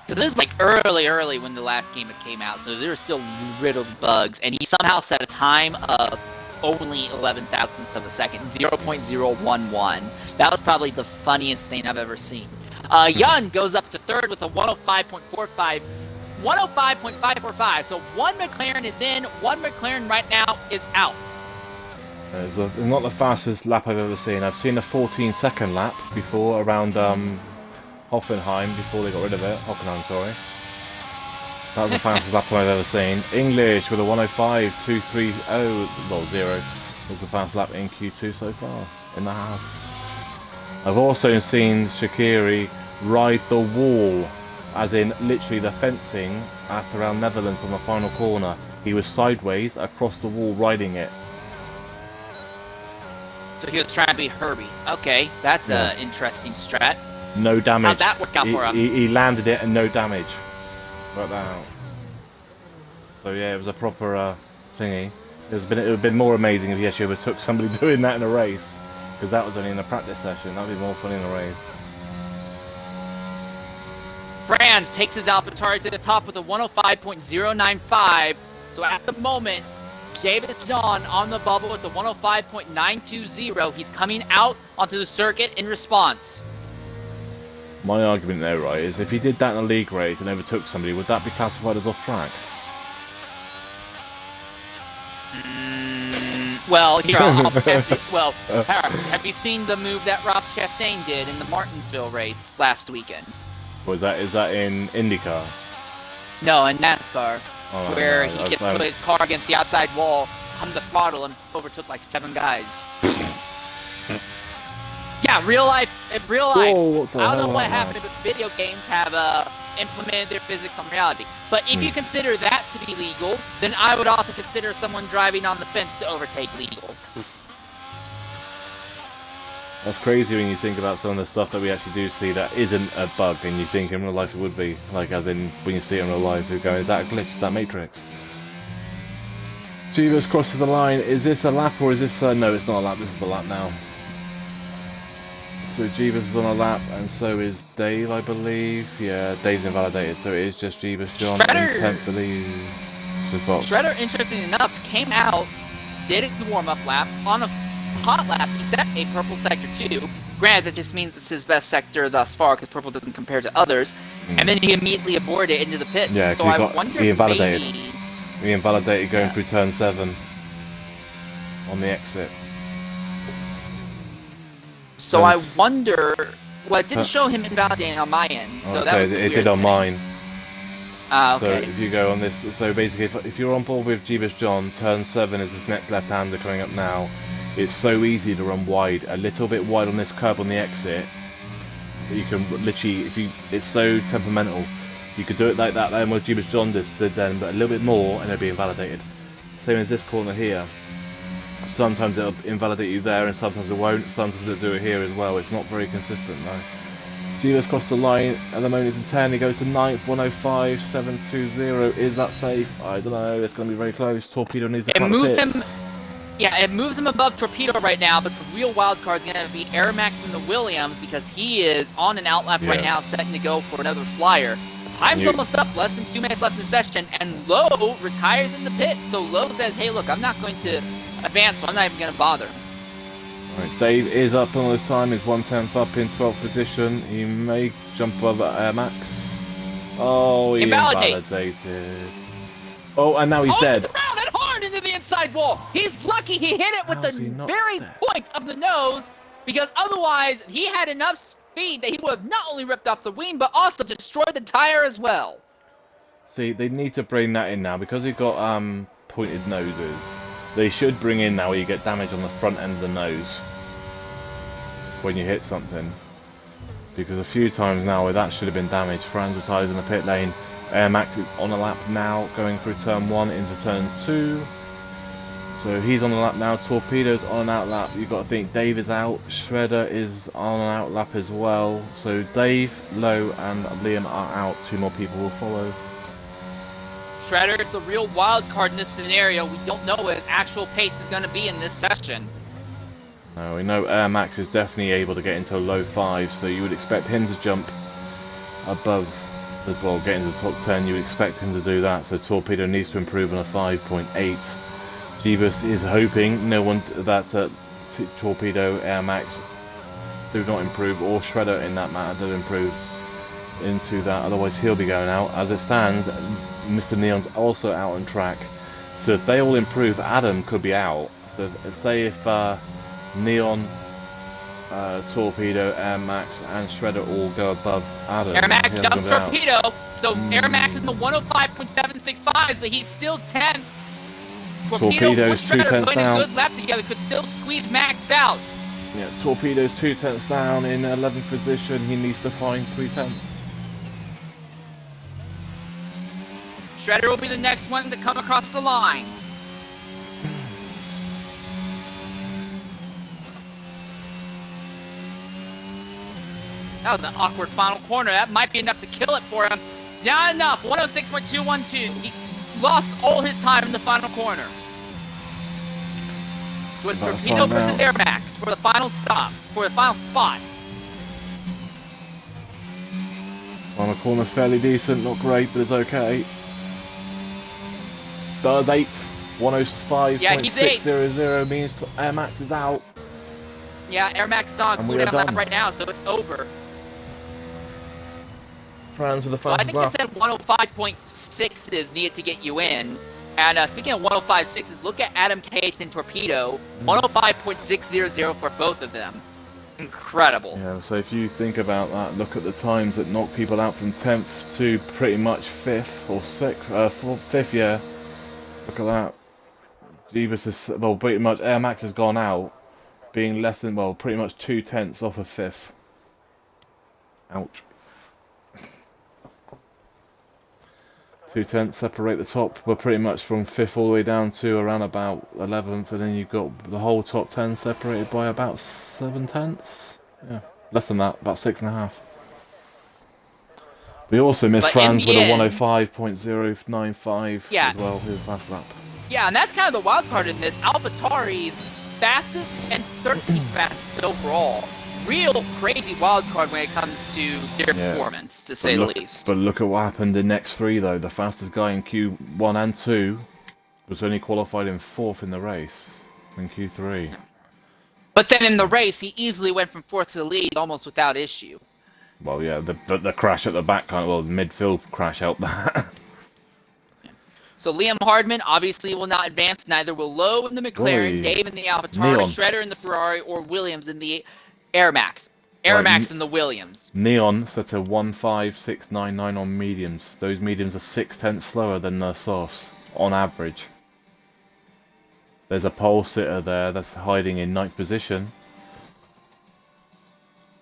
So this was like early when the last game came out, so they were still riddled bugs, and he somehow set a time of only 11 thousandths of a second, 0.011. That was probably the funniest thing I've ever seen. Yun goes up to third with a 105.45. 105.545. So one McLaren is in, one McLaren right now is out. It's not the fastest lap I've ever seen. I've seen a 14-second lap before around Hoffenheim before they got rid of it. Hockenheim, sorry. That was the fastest lap time I've ever seen. English with a 105.230, well, 0 is the fastest lap in Q2 so far in the house. I've also seen Shaqiri ride the wall, as in literally the fencing at around Netherlands on the final corner. He was sideways across the wall riding it. So he was trying to be Herbie. Okay, that's an interesting strat. No damage. How'd that work out for him? He landed it and no damage. Work that out. So yeah, it was a proper thingy. It would have been more amazing if he actually overtook somebody doing that in a race, because that was only in a practice session. That would be more fun in a race. Franz takes his AlphaTauri to the top with a 105.095. So at the moment, Davis John on the bubble with the 105.920. He's coming out onto the circuit in response. My argument there, right, is if he did that in a league race and overtook somebody, would that be classified as off track? Well, here, have you seen the move that Ross Chastain did in the Martinsville race last weekend? Is that in IndyCar? No, in NASCAR, where he gets put his car against the outside wall, hung the throttle, and overtook like 7 guys. Yeah, real life. Whoa, I don't know what happened, but video games have implemented their physics on reality. But if you consider that to be legal, then I would also consider someone driving on the fence to overtake legal. That's crazy when you think about some of the stuff that we actually do see that isn't a bug, and you think in real life it would be. Like, as in, when you see it in real life, you go, is that a glitch? Is that Matrix? Jeebus crosses the line. Is this a lap or is this... no, it's not a lap. This is the lap now. So Jeebus is on a lap, and so is Dave, I believe. Yeah, Dave's invalidated, so it is just Jeebus John in 10th, believe. Shredder, interesting enough, came out, did the warm-up lap. On a hot lap, he set a purple sector 2. Granted, that just means it's his best sector thus far, because purple doesn't compare to others. And then he immediately aborted into the pits. Yeah, so I wonder he if invalidated. maybe... He invalidated going through turn 7 on the exit. So I wonder... Well, it didn't show him invalidating on my end. So that was it did on mine. Ah, okay. So if you go on this... So basically, if you're on board with Jeebus John, turn 7 is this next left-hander coming up now. It's so easy to run wide. A little bit wide on this curb on the exit. You can literally... it's so temperamental. You could do it like that then what Jeebus John did then, but a little bit more and it'll be invalidated. Same as this corner here. Sometimes it'll invalidate you there and sometimes it won't. Sometimes it'll do it here as well. It's not very consistent though. Jeebus crossed the line. At the moment he's in 10. He goes to 9th. 105.720. Is that safe? I don't know. It's going to be very close. Torpedo needs to cut the pits. Yeah, it moves him above Torpedo right now, but the real wild card is going to be Air Max in the Williams because he is on an outlap right now, setting to go for another flyer. Time's almost up, less than 2 minutes left in the session, and Lowe retires in the pit. So Lowe says, hey, look, I'm not going to advance, so I'm not even going to bother. Right, Dave is up on this time. He's 1/10 up in 12th position. He may jump above Air Max. Oh, he invalidated. Oh, and now he's dead. Around and hard into the inside wall. He's lucky he hit it with the very point of the nose, because otherwise he had enough speed that he would have not only ripped off the wing, but also destroyed the tire as well. See, they need to bring that in now because you've got pointed noses. They should bring in now where you get damage on the front end of the nose when you hit something. Because a few times now where that should have been damaged. Franz retires in the pit lane. Air Max is on a lap now, going through turn 1 into turn 2. So he's on the lap now. Torpedo's on an out lap. You've got to think Dave is out. Shredder is on an out lap as well. So Dave, Lowe, and Liam are out. 2 more people will follow. Shredder is the real wild card in this scenario. We don't know what his actual pace is going to be in this session. No, we know Air Max is definitely able to get into a low 5, so you would expect him to jump above, well, get into the top 10. You would expect him to do that. So Torpedo needs to improve on a 5.8. Jeebus is hoping no one that Torpedo, Air Max do not improve, or Shredder in that matter do improve into that, otherwise he'll be going out. As it stands, Mr. Neon's also out on track, so if they all improve, Adam could be out. So say if Neon, Torpedo, Air Max and Shredder all go above Adam, Air Max jumps Torpedo, so Air Max in the 105.765s, but he's still 10th. Torpedo's 2 tenths down. A good lap together could still squeeze Max out. Yeah, Torpedo's 2 tenths down in 11th position. He needs to find 3 tenths. Shredder will be the next one to come across the line. That was an awkward final corner. That might be enough to kill it for him. Not enough. 106.212. He lost all his time in the final corner. So it's Torpedo versus Air Max for the final stop, for the final spot. Final corner's fairly decent, not great, but it's okay. Does 8th. 105.600 means Air Max is out. Yeah, Air Max is on cooldown lap right now, so it's over. Franz with the fastest lap. So I think it said 105.6 is needed to get you in. And speaking of 105.6s, look at Adam K and Torpedo. 105.600 for both of them. Incredible. Yeah, so if you think about that, look at the times that knock people out from 10th to pretty much 5th or 6th, 5th, yeah. Look at that. Jeebus is, well, pretty much Air Max has gone out, being less than, well, pretty much 2 tenths off of 5th. Ouch. 2 tenths separate the top, but pretty much from 5th all the way down to around about 11th, and then you've got the whole top 10 separated by about 7 tenths. Yeah, less than that, about 6.5. We also missed Franz with a 105.095 as well, who was fast lap. Yeah, and that's kind of the wild card in this. AlphaTauri's fastest and 13th fastest overall. Real crazy wild card when it comes to their performance, to say the least. But look at what happened in X3 though. The fastest guy in Q1 and 2 was only qualified in 4th in the race in Q3. But then in the race, he easily went from 4th to the lead almost without issue. Well, yeah, the crash at the back, midfield crash helped that. So Liam Hardman obviously will not advance. Neither will Lowe in the McLaren, Dave in the AlphaTauri, Shredder in the Ferrari, or Williams in the Air Max. Air Max in the Williams. Neon set a 15699 on mediums. Those mediums are 6 tenths slower than the softs on average. There's a pole sitter there that's hiding in 9th position.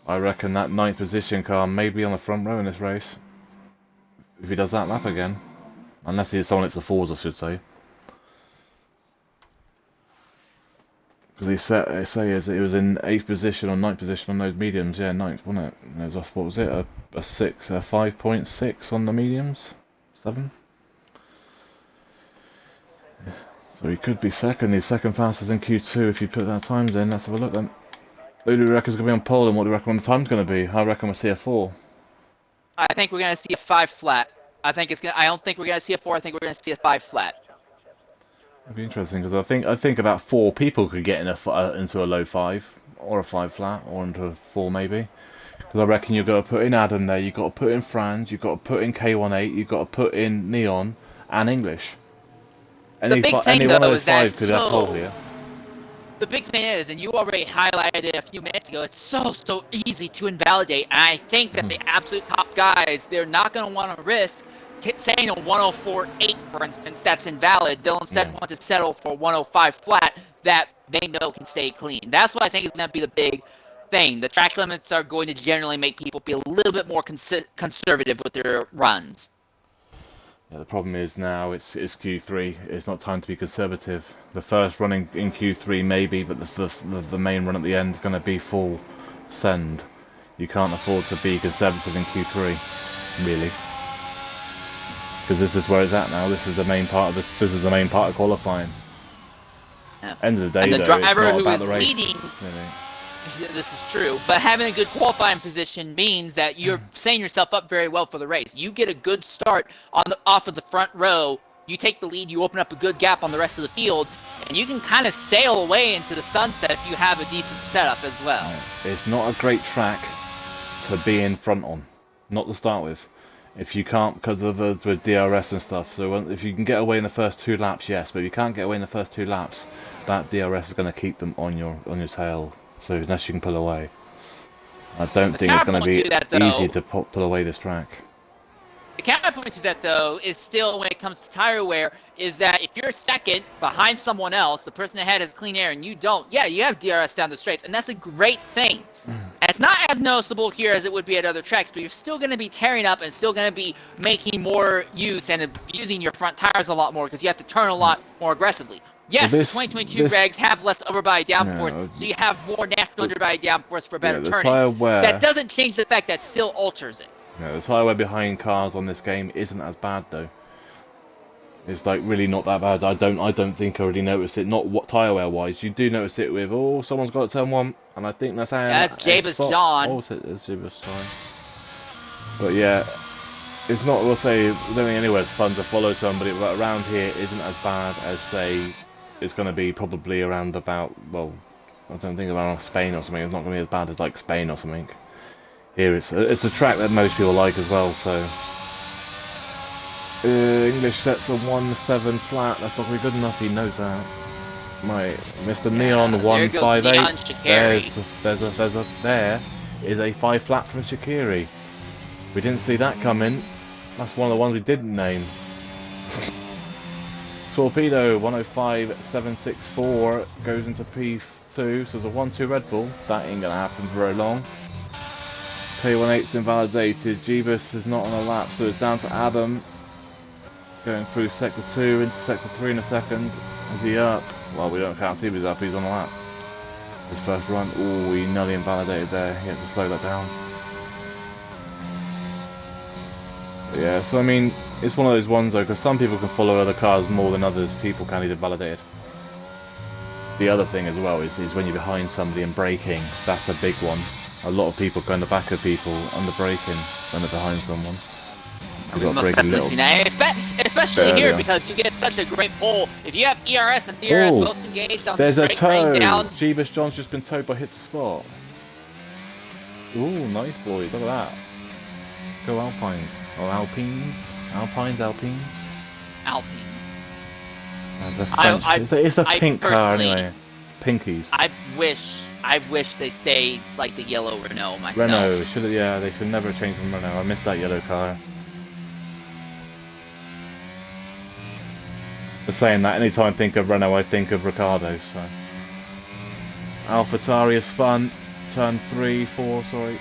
I reckon that 9th position car may be on the front row in this race. If he does that lap again. Unless someone hits the fours, I should say. Because he it was in 8th position or 9th position on those mediums. Yeah, 9th, wasn't it? It was, what was it? A 5.6 on the mediums? 7? So he could be second. He's second fastest in Q2 if you put that times in. Let's have a look then. Who do we reckon is going to be on pole, and what do we reckon the time's going to be? I reckon we'll see a 4. I think we're going to see a 5 flat. I don't think we're going to see a 4. I think we're going to see a 5 flat. It'd be interesting because I think about 4 people could get in into a low 5 or a 5 flat or into a 4 maybe. Because I reckon you've got to put in Adam there, you've got to put in Franz, you've got to put in K18, you've got to put in Neon and English. Any one of those 5 could have pole here. The big thing is, and you already highlighted it a few minutes ago, it's so easy to invalidate. And I think that the absolute top guys, they're not going to want to risk saying a 104.8, for instance, that's invalid. They'll instead want to settle for 105 flat that they know can stay clean. That's what I think is going to be the big thing. The track limits are going to generally make people be a little bit more conservative with their runs. Yeah, the problem is now it's Q3. It's not time to be conservative. The first run in Q3 maybe, but the main run at the end is going to be full send. You can't afford to be conservative in Q3, really, because this is where it's at now. This is the main part of qualifying. Yeah. End of the day, and the though, driver it's not who about is the race. leading. This is true, but having a good qualifying position means that you're setting yourself up very well for the race. You get a good start off of the front row, you take the lead, you open up a good gap on the rest of the field, and you can kind of sail away into the sunset if you have a decent setup as well. It's not a great track to be in front on, not to start with. If you can't, because of the DRS and stuff. So if you can get away in the first 2 laps, yes. But if you can't get away in the first 2 laps, that DRS is going to keep them on your tail. So unless you can pull away, I don't think it's going to be easy to pull away this track. The counterpoint to that, though, is still when it comes to tire wear, is that if you're second behind someone else, the person ahead has clean air and you don't, yeah, you have DRS down the straights, and that's a great thing. And it's not as noticeable here as it would be at other tracks, but you're still going to be tearing up and still going to be making more use and abusing your front tires a lot more because you have to turn a lot more aggressively. Yes, the 2022 regs have less overbody downforce, so you have more natural underbody downforce for better turning. That doesn't change the fact that still alters it. Yeah, the tyre wear behind cars on this game isn't as bad though. It's like really not that bad. I don't think I already noticed it. Not what tyre wear wise. You do notice it with someone's got turn 1, and I think that's how. That's Javis John. Oh, it's Javis, sorry. But yeah, it's not. We'll say I don't think anywhere it's fun to follow somebody, but around here isn't as bad as say it's going to be probably around about. Well, I don't think around Spain or something. It's not going to be as bad as like Spain or something. Here it's a track that most people like as well, so English sets a 1.7 flat. That's not going to be good enough. He knows that. Right, Mr. Neon 158. There is a 5 flat from Shaqiri. We didn't see that coming. That's one of the ones we didn't name. Torpedo 105.764 goes into P2, so there's a 1-2 Red Bull. That ain't gonna happen for very long. P18's invalidated. Jeebus is not on a lap, so it's down to Adam. Going through sector 2 into sector 3 in a second. Is he up? Well, can't see if he's up. He's on a lap. His first run. Oh, he nearly invalidated there. He had to slow that down. But yeah, so I mean, it's one of those ones though, because some people can follow other cars more than others. People can't get invalidated. The other thing as well is when you're behind somebody and braking. That's a big one. A lot of people go in the back of people under braking when they're behind someone. We must definitely see that, especially here because you get such a great pull. If you have ERS and DRS both engaged on the straight rain down. Jeebus John's just been towed by hits the spot. Ooh, nice boys, look at that. Go Alpines. Or Alpines. Alpines. Alpines. It's a pink car anyway. Pinkies. I wish they stayed like the yellow Renault myself. Renault, they should never change from Renault. I miss that yellow car. But saying that, anytime I think of Renault, I think of Ricciardo. So, AlphaTauri has spun, turn 4, sorry,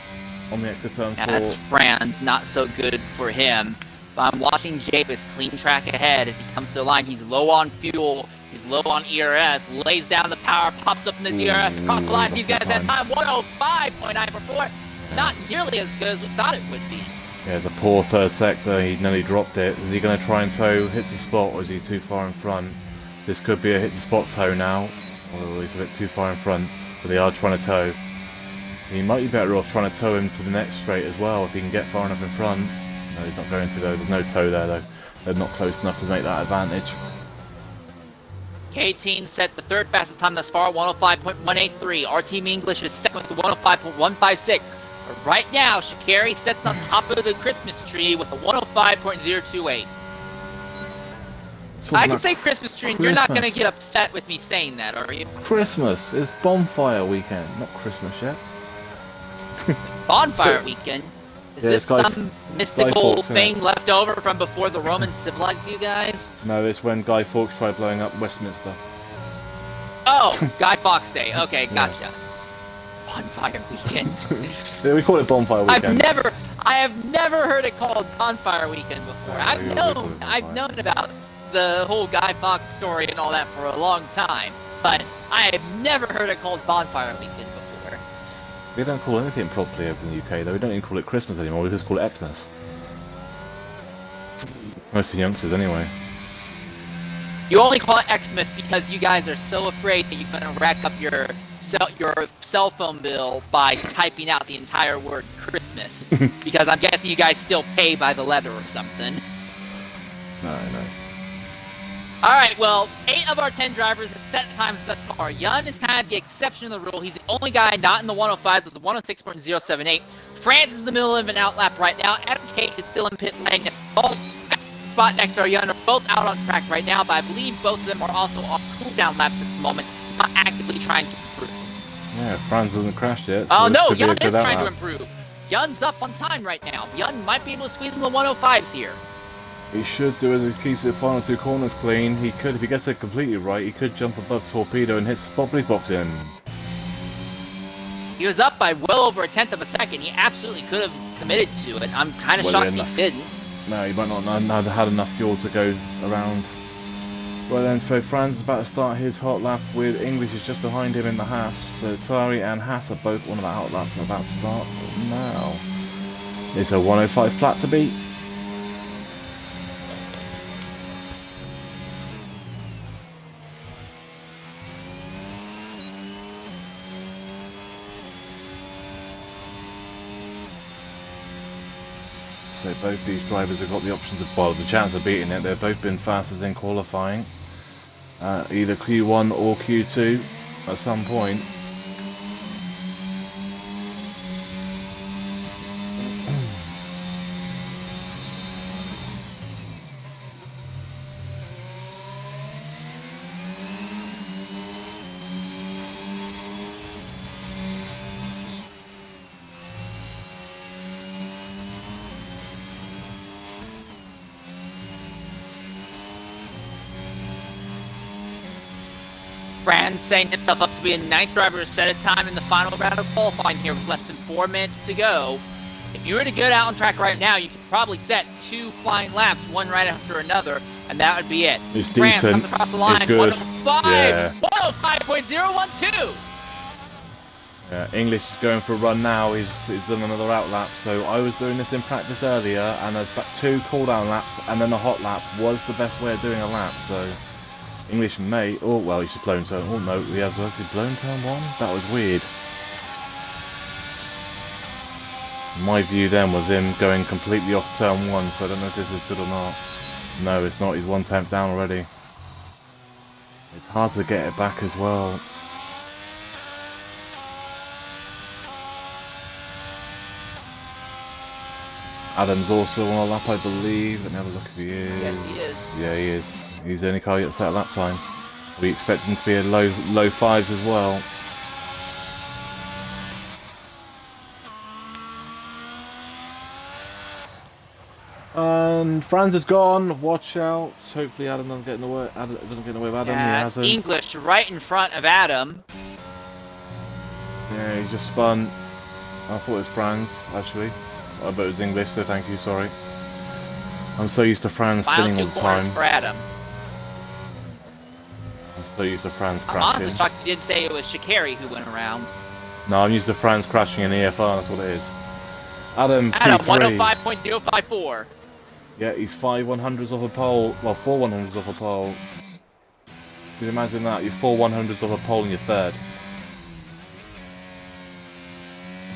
on the extra turn 4. That's Franz, not so good for him. But I'm watching Javis clean track ahead as he comes to the line. He's low on fuel. He's low on ERS, lays down the power, pops up in the DRS across the line. These guys had time 105.944. Not nearly as good as we thought it would be. Yeah, it's a poor third sector. He nearly dropped it. Is he going to try and tow, hits the spot, or is he too far in front? This could be a hits the spot tow now. Or he's a bit too far in front, but they are trying to tow. He might be better off trying to tow him for the next straight as well if he can get far enough in front. No, he's not going to though. There's no tow there though. They're not close enough to make that advantage. K-Teen set the third fastest time thus far, 105.183. Our team English is second with 105.156. But right now, Shaqiri sits on top of the Christmas tree with a 105.028. I can say Christmas tree, and you're not going to get upset with me saying that, are you? Christmas. It's bonfire weekend, not Christmas yet. Bonfire weekend? Is this some mystical thing left over from before the Romans civilized you guys? No, it's when Guy Fawkes tried blowing up Westminster. Oh, Guy Fawkes Day. Okay, gotcha. Yeah. Bonfire weekend. Yeah, we call it bonfire weekend. I have never heard it called bonfire weekend before. I've known about the whole Guy Fawkes story and all that for a long time, but I have never heard it called bonfire weekend before. We don't call anything properly over in the UK though. We don't even call it Christmas anymore. We just call it Xmas. Most of the youngsters anyway. You only call it Xmas because you guys are so afraid that you're going to rack up your cell phone bill by typing out the entire word Christmas. Because I'm guessing you guys still pay by the letter or something. No. All right, well, 8 of our 10 drivers have set times thus far. Yun is kind of the exception to the rule. He's the only guy not in the 105s with the 106.078. France is in the middle of an outlap right now. Adam Cage is still in pit lane. Both spot next to Yun are both out on track right now, but I believe both of them are also off cooldown laps at the moment, not actively trying to improve. Yeah, Franz hasn't crashed yet. Oh, no, Yun is trying to improve. Yun's up on time right now. Yun might be able to squeeze in the 105s here. He should do as he keeps the final 2 corners clean. He could, if he gets it completely right, he could jump above Torpedo and hit the spot police box in. He was up by well over 1/10 of a second. He absolutely could have committed to it. I'm kind of shocked he didn't. No, he might not have had enough fuel to go around. Well then, so Franz is about to start his hot lap with English is just behind him in the Haas. So Tari and Haas are both one of the hot laps are about to start now. It's a 105 flat to beat. So both these drivers have got the options of, well, the chance of beating it. They've both been fastest in qualifying, either Q1 or Q2 at some point. Franz setting himself up to be a 9th driver to set a time in the final round of qualifying here with less than 4 minutes to go. If you were to get out on track right now, you could probably set 2 flying laps, one right after another, and that would be it. It's Franz decent. comes across the line, It's good. 105, Yeah. 105.012. Yeah, English is going for a run now. He's done another out lap. So I was doing this in practice earlier, and 2 cooldown laps and then a hot lap was the best way of doing a lap. So English may. Oh well, he's just blown turn. Oh no, he has blown turn 1. That was weird. My view then was him going completely off turn 1. So I don't know if this is good or not. No, it's not. He's 1/10 down already. It's hard to get it back as well. Adam's also on a lap, I believe. Let me have a look if he is. Yes, he is. Yeah, he is. He's the only car yet to set a lap time. We expect him to be at low 5s as well. And Franz is gone. Watch out. Hopefully Adam doesn't get in the way. Adam doesn't get in the way of Adam. Yeah, it's English right in front of Adam. Yeah, he just spun. I thought it was Franz, actually. But it was English, so thank you, sorry. I'm so used to Franz spinning all the time. For Adam. I'm so used to Franz crashing. I'm honestly shocked you didn't say it was Shikari who went around. No, I'm used to Franz crashing in EFR, that's what it is. Adam, Adam, P3. 105.054. Yeah, he's 5 100s off a pole. Well, 4 100s off a pole. Can you imagine that? You're 4 100s off a pole and you're 3rd.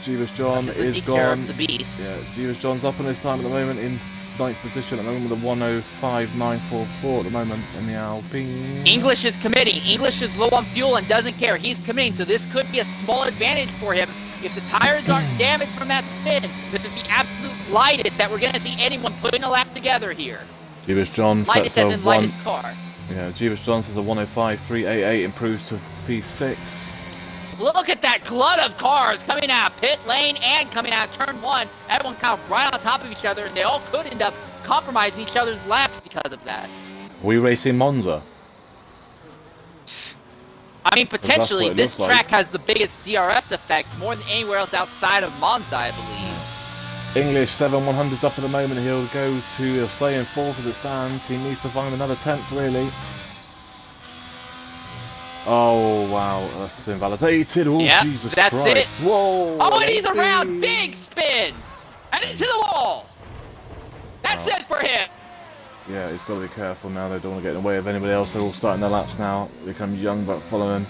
Jeebus John is gone. The beast. Yeah, Jeebus John's up on his time at the moment in 9th position at the moment with a 105.944 at the moment in the Alpine. English is committing. English is low on fuel and doesn't care. He's committing, so this could be a small advantage for him. If the tires aren't damaged from that spin, this is the absolute lightest that we're going to see anyone putting a lap together here. Jeebus John lightest as in lightest car. Yeah, Jeebus John says a 105.388 improves to P6. Look at that glut of cars coming out of pit lane and coming out of turn 1. Everyone kind of right on top of each other, and they all could end up compromising each other's laps because of that. We racing Monza? I mean, potentially, this track has the biggest DRS effect more than anywhere else outside of Monza, I believe. English 7 100s up at the moment. He'll stay in 4th as it stands. He needs to find another 10th, really. Oh, wow. That's invalidated. Oh, yep, Jesus that's Christ. It. Whoa. Oh, and he's around. Big spin. And into the wall. That's it for him. Yeah, he's got to be careful now. They don't want to get in the way of anybody else. They're all starting their laps now. They become young but following.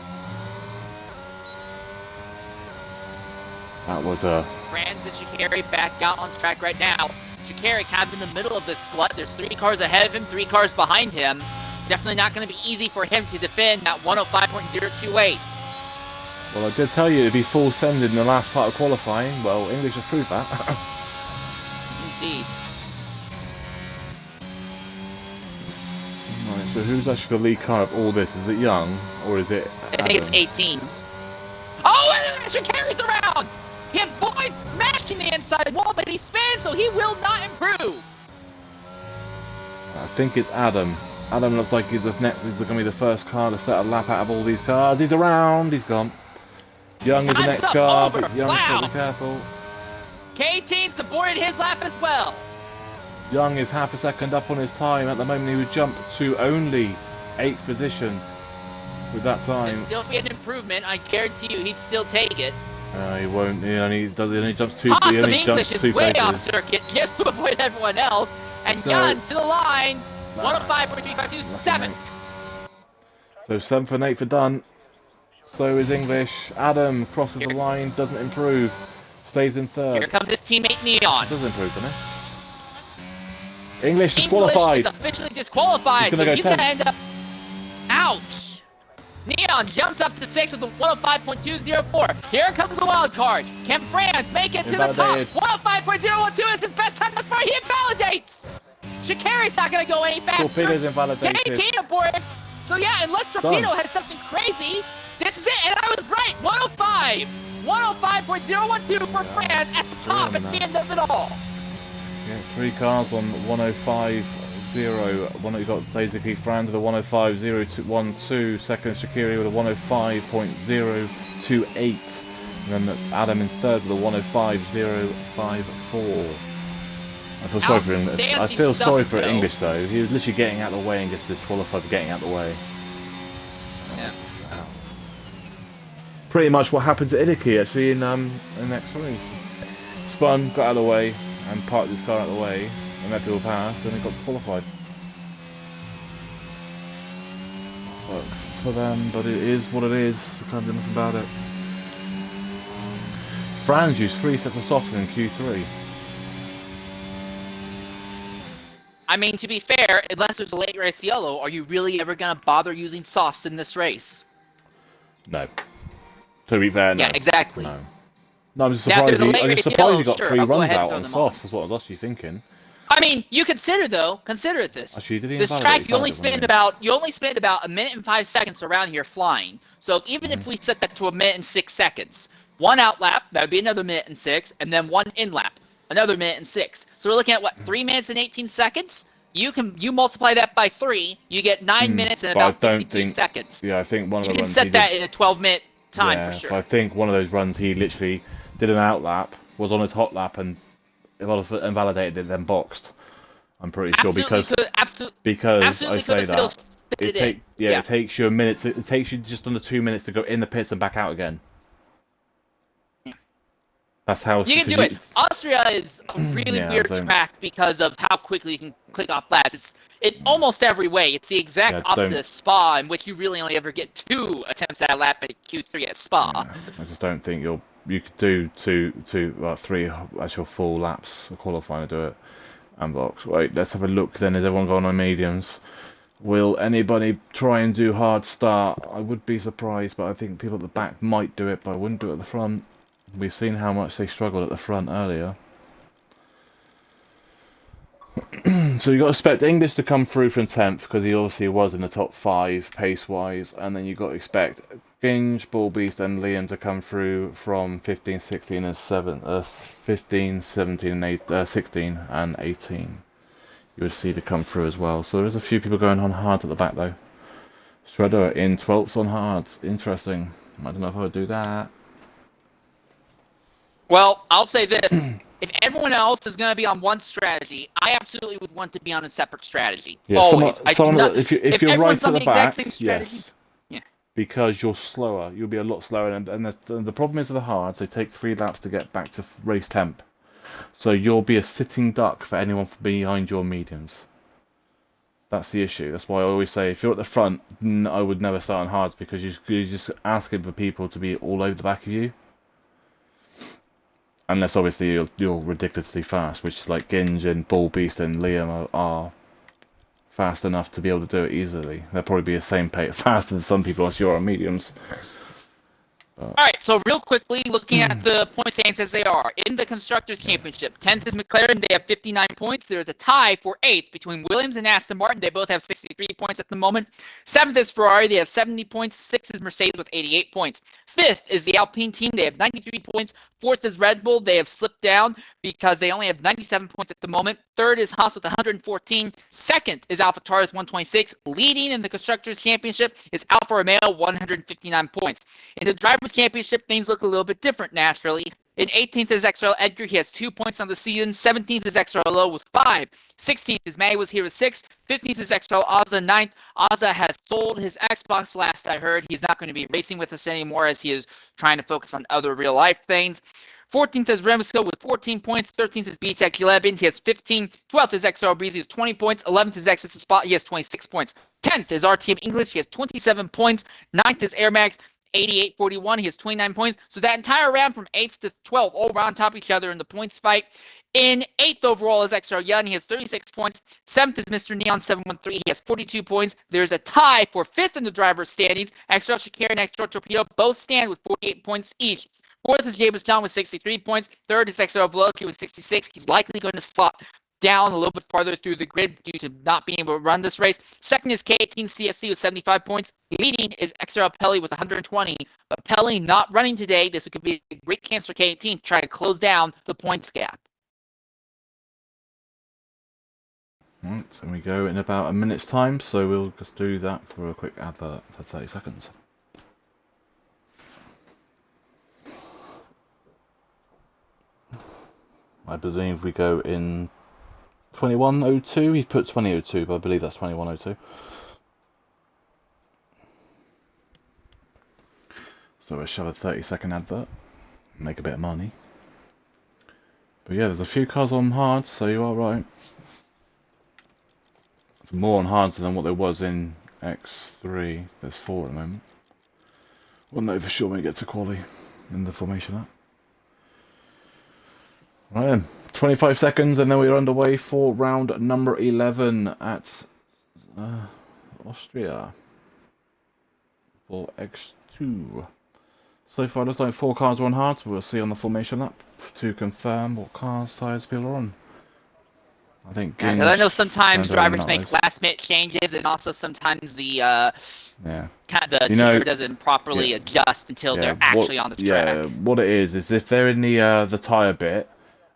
That was a... Franz and Shikari back out on track right now. Shikari kind of in the middle of this glut. There's 3 cars ahead of him, 3 cars behind him. Definitely not going to be easy for him to defend that 105.028. Well, I did tell you it'd be full send in the last part of qualifying. Well, English has proved that. Indeed. Right, so who's actually the lead car of all this? Is it Young, or is it I think it's 18. Oh, and Asher carries around! He avoids smashing the inside wall, but he spins, so he will not improve. I think it's Adam. Adam looks like he's going to be the first car to set a lap out of all these cars. He's around. He's gone. Young is the next car, but Young's got to be careful. K-Team's aborted his lap as well. Young is half a second up on his time. At the moment, he would jump to only 8th position with that time. It'd still be an improvement. I guarantee you he'd still take it. He won't. He only jumps two. Haas He of only English jumps is 2 way places. off circuit just to avoid everyone else. And Jan to the line. 105.352, 7th. So 7th and 8th are done. So is English. Adam crosses the line, doesn't improve. Stays in 3rd. Here comes his teammate Neon. Doesn't improve, doesn't it? English disqualified. English is officially disqualified, He's gonna so he's go going to end up... Ouch! Neon jumps up to 6th with a 105.204. Here comes the wild card. Can France make it to the top? 105.012 is his best time thus far. He invalidates! Shikari's not going to go any faster. Torpedo's invalidated. K-Team aboard. So yeah, unless Torpedo has something crazy, this is it. And I was right. 105s. 105.012 for France at the top at the end of it all. Yeah, 3 cars on 105.0. One you got basically France with a 105.012. Second Shakiri with a 105.028. And then Adam in 3rd with a 105.054. I feel sorry for English. I feel sorry for English though. He was literally getting out of the way and gets disqualified for getting out of the way. Yeah. Wow. Pretty much what happened to Idiki actually in X3. Spun, got out of the way, and parked his car out of the way, and let people pass, and he got disqualified. Sucks for them, but it is what it is. We can't do nothing about it. Franz used 3 sets of softs in Q3. I mean, to be fair, unless there's a late race yellow, are you really ever going to bother using softs in this race? No. To be fair, no. Yeah, exactly. No. No, I'm just surprised. I'm just surprised he got sure, 3 I'll go runs ahead out and on throw them softs. That's what I was actually thinking. I mean, you consider it this. Actually, did he This invalidate? track, you only spend about a minute and 5 seconds around here flying. So even if we set that to a minute and 6 seconds, 1 out lap, that would be another minute and 6, and then 1 in lap, another minute and 6. So we're looking at what, 3 minutes and 18 seconds? You multiply that by 3, you get 9 minutes and about 52 seconds. Yeah, I think one of the runs. You can set that in a 12-minute time for sure. But I think one of those runs he literally did an out lap, was on his hot lap, and invalidated it, then boxed. I'm pretty sure because I say that it takes you a minute. It takes you just under 2 minutes to go in the pits and back out again. That's how you can do it. Austria is a really weird track because of how quickly you can click off laps. It's in almost every way. It's the exact opposite of Spa, in which you really only ever get 2 attempts at a lap at Q3 at Spa. I just don't think you could do 3 actual full laps of qualifying to do it. And box. Wait, let's have a look then. Is everyone going on mediums? Will anybody try and do hard start? I would be surprised, but I think people at the back might do it, but I wouldn't do it at the front. We've seen how much they struggled at the front earlier. So you've got to expect English to come through from 10th, because he obviously was in the top 5 pace-wise, and then you've got to expect Ginge, Bullbeast and Liam to come through from 15, 16 and 15, 17 and 16 and 18. You would see to come through as well. So there's a few people going on hard at the back though. Shredder in 12th on hards. Interesting. I don't know if I would do that. Well, I'll say this. If everyone else is going to be on one strategy, I absolutely would want to be on a separate strategy. Yeah, always. if you're right at the back, yes. Yeah. Because you're slower. You'll be a lot slower. And the problem is with the hards, they take 3 laps to get back to race temp. So you'll be a sitting duck for anyone from behind your mediums. That's the issue. That's why I always say, if you're at the front, I would never start on hards, because you're just asking for people to be all over the back of you. Unless obviously you're ridiculously fast, which is like Ginge and Bullbeast and Liam are fast enough to be able to do it easily. They'll probably be the same pace, faster than some people unless you're on mediums. All right, so real quickly, looking at the point standings as they are. In the Constructors' Championship, 10th is McLaren. They have 59 points. There's a tie for 8th between Williams and Aston Martin. They both have 63 points at the moment. 7th is Ferrari. They have 70 points. 6th is Mercedes with 88 points. 5th is the Alpine team. They have 93 points. 4th is Red Bull. They have slipped down because they only have 97 points at the moment. 3rd is Haas with 114. 2nd is AlphaTauri with 126. Leading in the Constructors' Championship is Alfa Romeo, 159 points. In the Drivers' Championship, things look a little bit different naturally. In 18th is XRL Edgar. He has 2 points on the season. 17th is XRL Low with 5. 16th is May was here with 6. 15th is XRL Ozza 9th. Ozza has sold his Xbox last I heard. He's not going to be racing with us anymore as he is trying to focus on other real life things. 14th is Remsco with 14 points. 13th is BTEC 11. He has 15. 12th is XRL Breezy with 20 points. 11th is Exit Spot. He has 26 points. 10th is RTM English. He has 27 points. 9th is Air Max. 88-41. He has 29 points. So that entire round from 8th to 12th, all on top of each other in the points fight. In 8th overall is XR Young. He has 36 points. 7th is Mr. Neon 713. He has 42 points. There's a tie for 5th in the driver's standings. XR Shakir and XR Torpedo both stand with 48 points each. 4th is James Town with 63 points. 3rd is XR Vloki with 66. He's likely going to slot down a little bit farther through the grid due to not being able to run this race. 2nd is K18 CSC with 75 points. Leading is XR Pelli with 120. But Pelli not running today. This could be a great chance for K18 to try to close down the points gap. Right, and we go in about a minute's time, so we'll just do that for a quick advert for 30 seconds. I believe we go in 21:02. He's put 20:02, but I believe that's 21:02. So we'll shove a 30-second advert, make a bit of money. But yeah, there's a few cars on hards, so you are right. There's more on hards than what there was in X3. There's 4 at the moment. We'll know for sure when we get to quali in the formation lap. Right then, 25 seconds and then we're underway for round number 11 at Austria for X2. So far there's like 4 cars on hard, so we'll see on the formation lap to confirm what cars, tyres people are on. I think. I know sometimes drivers make last-minute changes, and also sometimes the tuner doesn't properly adjust until they're actually on the track. Yeah, what it is if they're in the tyre bit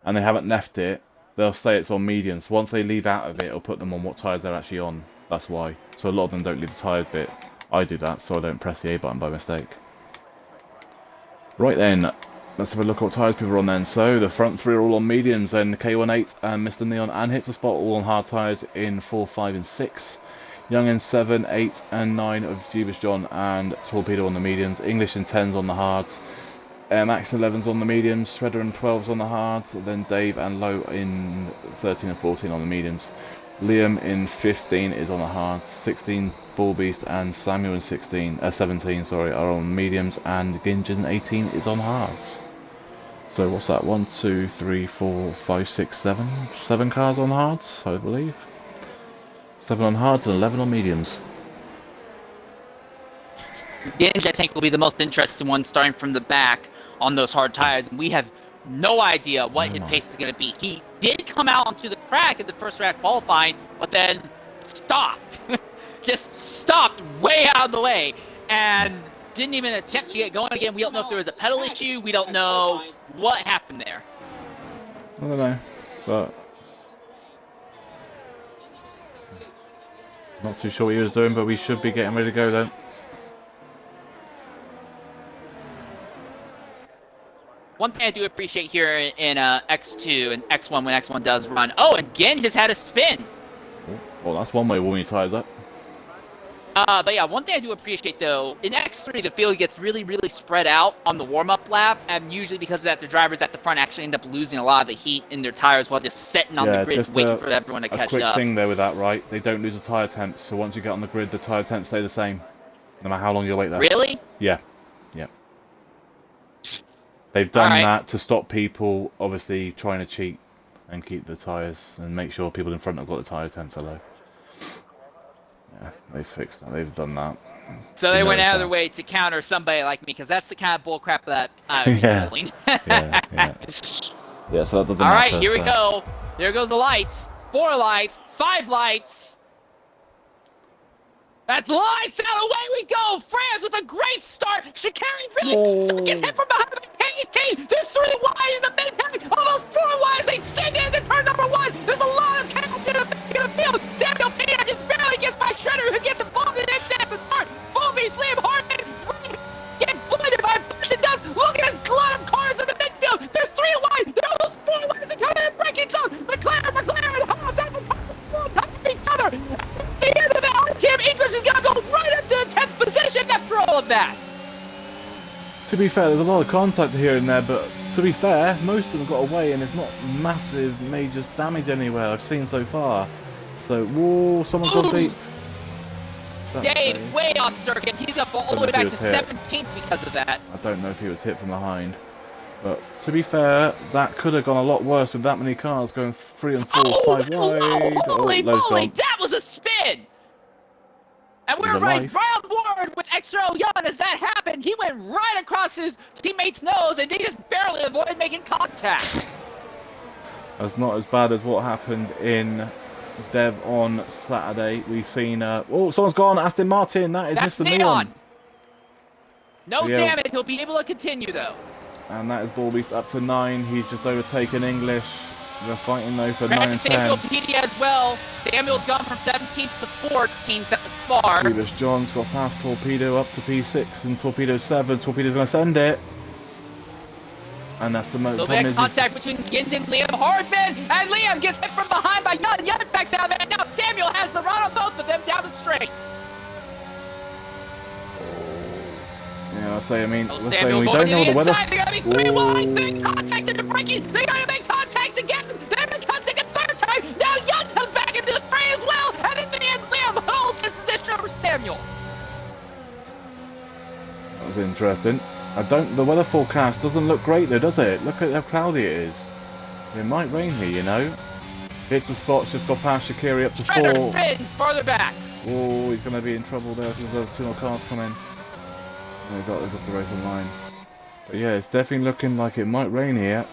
and they haven't left it, they'll say it's on mediums. So once they leave out of it, it'll put them on what tyres they're actually on. That's why. So a lot of them don't leave the tyre bit. I do that, so I don't press the A button by mistake. Right then, let's have a look at what tyres people are on then. So the front 3 are all on mediums, and K18 and Mr. Neon and Hits a Spot all on hard tyres in 4, 5 and 6. Young in 7, 8 and 9 of Jeebus John and Torpedo on the mediums. English in 10s on the hards. Max 11s on the mediums. Shredder and 12s on the hards. Then Dave and Low in 13 and 14 on the mediums. Liam in 15 is on the hards. 16 Bull Beast and Samuel in 17 are on mediums, and Ginge in 18 is on hards. So what's that? 1, 2, 3, 4, 5, 6, 7. 7 cars on hards, I believe. 7 on hards and 11 on mediums. Ginge, I think, will be the most interesting one, starting from the back on those hard tires. We have no idea what his pace is going to be. He did come out onto the track in the first rack qualifying, but then stopped. Just stopped way out of the way and didn't even attempt to get going again. We don't know if there was a pedal issue. We don't know what happened there. I don't know, but not too sure what he was doing, but we should be getting ready to go then. One thing I do appreciate here in X2 and X1 when X1 does run. Oh, and Gin just had a spin. Well, that's one way to warm your tyres up. But yeah, one thing I do appreciate though, in X3 the field gets really, really spread out on the warm-up lap, and usually because of that, the drivers at the front actually end up losing a lot of the heat in their tires while just sitting on the grid waiting for everyone to catch up. A quick thing there with that, right? They don't lose the tyre temps, so once you get on the grid, the tyre temps stay the same, no matter how long you wait there. Really? Yeah. They've done that to stop people, obviously, trying to cheat and keep the tyres and make sure people in front have got the tyre temps low. They fixed that. They've done that. So they You went noticed out of their that. way to counter somebody like me, because that's the kind of bullcrap that I would be Yeah. pulling. Yeah. Yeah, so that doesn't All matter. right, here we so. go. There goes the lights. 4 lights, 5 lights. That's lights out. Away we go. France with a great start. Sha'Carri really gets hit from behind by KT. There's 3 wide in the mid-pack. Almost 4 wide. They send it into turn number 1. There's a lot of chaos in the back of the field. Samuel Pena just barely gets by Shredder, who gets involved in it at the start. Bobby, Slim, Hartman, get blinded by Bush Dust. Look at his glut of cars in the midfield. They're 3 wide. They're almost 4 wide as they come in the braking zone. McLaren, Haas out on top of each other. At the end of it, our team English is going to go right up to the 10th position after all of that. To be fair, there's a lot of contact here and there, but to be fair, most of them got away and it's not massive, major damage anywhere I've seen so far. So, whoa, someone's gone deep. Dave, way off circuit. He's going to fall all the way back to 17th because of that. I don't know if he was hit from behind. But to be fair, that could have gone a lot worse with that many cars going 3 and 4, 5 wide. Holy moly, that was a spin! And we were right on board with XRL Young as that happened. He went right across his teammate's nose and they just barely avoided making contact. That's not as bad as what happened in Dev on Saturday. We've seen... oh, someone's gone. Aston Martin. That's Mr. Neon. No damage. He'll be able to continue, though. And that is Ballbeast up to 9. He's just overtaken English. They're fighting, though, for 9 and 10. Samuel Pedia as well. Samuel's gone from 17th to 14th at the spar. Phoebus John's got past Torpedo up to P6 and Torpedo 7. Torpedo's going to send it. And that's the most problem. Contact between Ginge and Liam Hardman. And Liam gets hit from behind by Young. Young backs out of it. And now Samuel has the run on both of them down the straight. Yeah, I mean, we're saying we don't know the weather. They're going to be 3 wide. They contacted the braking. They're going to make contact again. They're going to contact a 3rd time. Now Young comes back into the fray as well. And in the end, Liam holds his position over Samuel. That was interesting. The weather forecast doesn't look great though, does it? Look at how cloudy it is. It might rain here, you know. Hits the spots, just got past Sha'Carri up to 4. Shredder spins farther back. Oh, he's going to be in trouble there because there's 2 more cars coming. He's off the racing line. But yeah, it's definitely looking like it might rain here.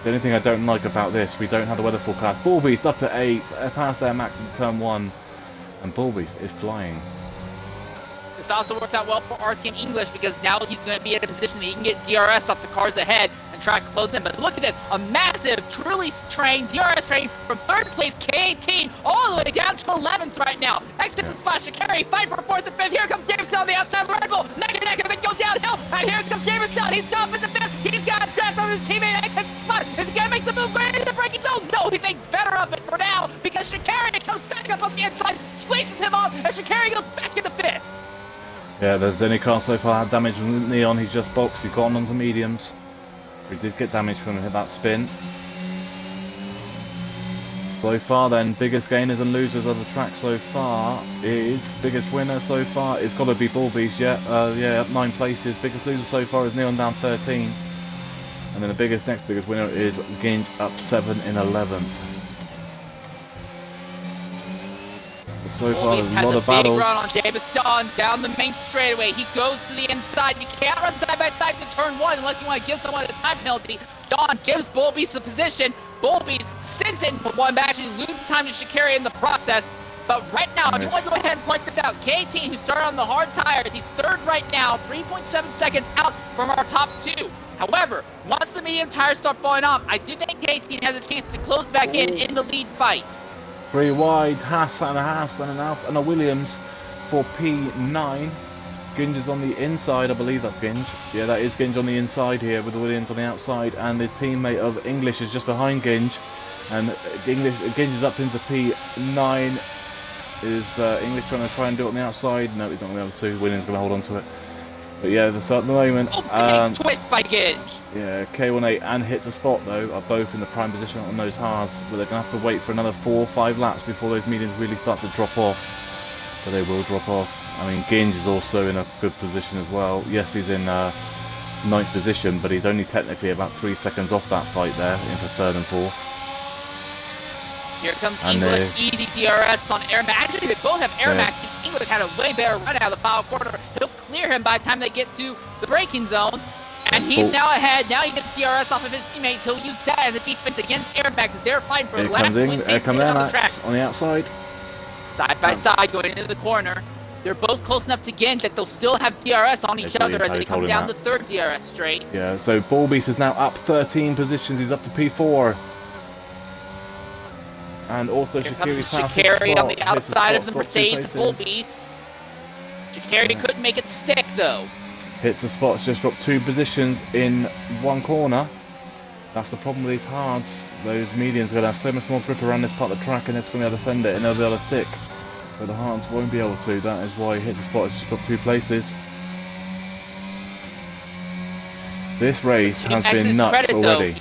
The only thing I don't like about this, we don't have the weather forecast. Ballbeast up to 8, past their max in turn 1. And Ballbeast is flying. This also works out well for RTM English because now he's going to be in a position that he can get DRS off the cars ahead and try to close them. But look at this, a massive, truly trained DRS train from 3rd place K18 all the way down to 11th right now. Next is Splash Sha'Carri, fight for 4th and 5th. Here comes Jameson on the outside of the Red Bull. Neck and neck, and then goes downhill. And here comes Jameson. He's off in the 5th. He's got a draft on his teammate. Next hits the spot. Is he going to make the move going into the braking zone? No, he thinks better of it for now because Sha'Carri comes back up on the inside, squeezes him off, and Sha'Carri goes back in the 5th. Yeah, there's any car so far had damage from Neon. He's just boxed. He's gone onto mediums. We did get damage from him, hit that spin. So far then, biggest gainers and losers of the track so far is, biggest winner so far, it's got to be Ballbeast, yeah, up 9 places. Biggest loser so far is Neon down 13. And then the next biggest winner is Ginge up 7 in 11th. So far, there's a lot of battles. Big run on Jameson down the main straightaway. He goes to the inside. You can't run side by side to turn 1 unless you want to give someone a time penalty. Don gives Ballbeast the position. Ballbeast sends in for 1, but actually loses time to Sha'Carri in the process. But right now, I do want to go ahead and point this out. K18, who started on the hard tires, he's 3rd right now, 3.7 seconds out from our top 2. However, once the medium tires start falling off, I do think K18 has a chance to close back in the lead fight. 3 wide, Haas and an Alfa and a Williams for P9. Ginge is on the inside, I believe that's Ginge. Yeah, that is Ginge on the inside here with the Williams on the outside, and his teammate of English is just behind Ginge. And Ginge is up into P9. Is English trying to do it on the outside? No, he's not going to be able to. Williams going to hold on to it. But yeah, that's at the moment. Twitch by Ginge. Yeah, K18 and Hits a Spot though are both in the prime position on those halves, but they're going to have to wait for another 4 or 5 laps before those mediums really start to drop off. But they will drop off. I mean, Ginge is also in a good position as well. Yes, he's in 9th position, but he's only technically about 3 seconds off that fight there, in for 3rd and 4th. Here comes And English, easy DRS on Air Max. Actually, they both have Air Max. English had a way better run out of the final quarter. He'll clear him by the time they get to the braking zone. And he's now ahead. Now he gets DRS off of his teammates. He'll use that as a defense against Air Max as they're fighting for the last place on the track. On the outside. Side by side going into the corner. They're both close enough to gain that they'll still have DRS on each other as they come down the third DRS straight. Yeah, so Bullbeast is now up 13 positions. He's up to P4. And also Shaqiri on the outside of the Mercedes Bullbeast. Shaqiri couldn't make it stick though. Hits the spots, just dropped 2 positions in one corner. That's the problem with these hards. Those mediums are going to have so much more grip around this part of the track and it's going to be able to send it and they'll be able to stick. But the hards won't be able to. That is why he hits the spot, just dropped 2 places. This race has been nuts already.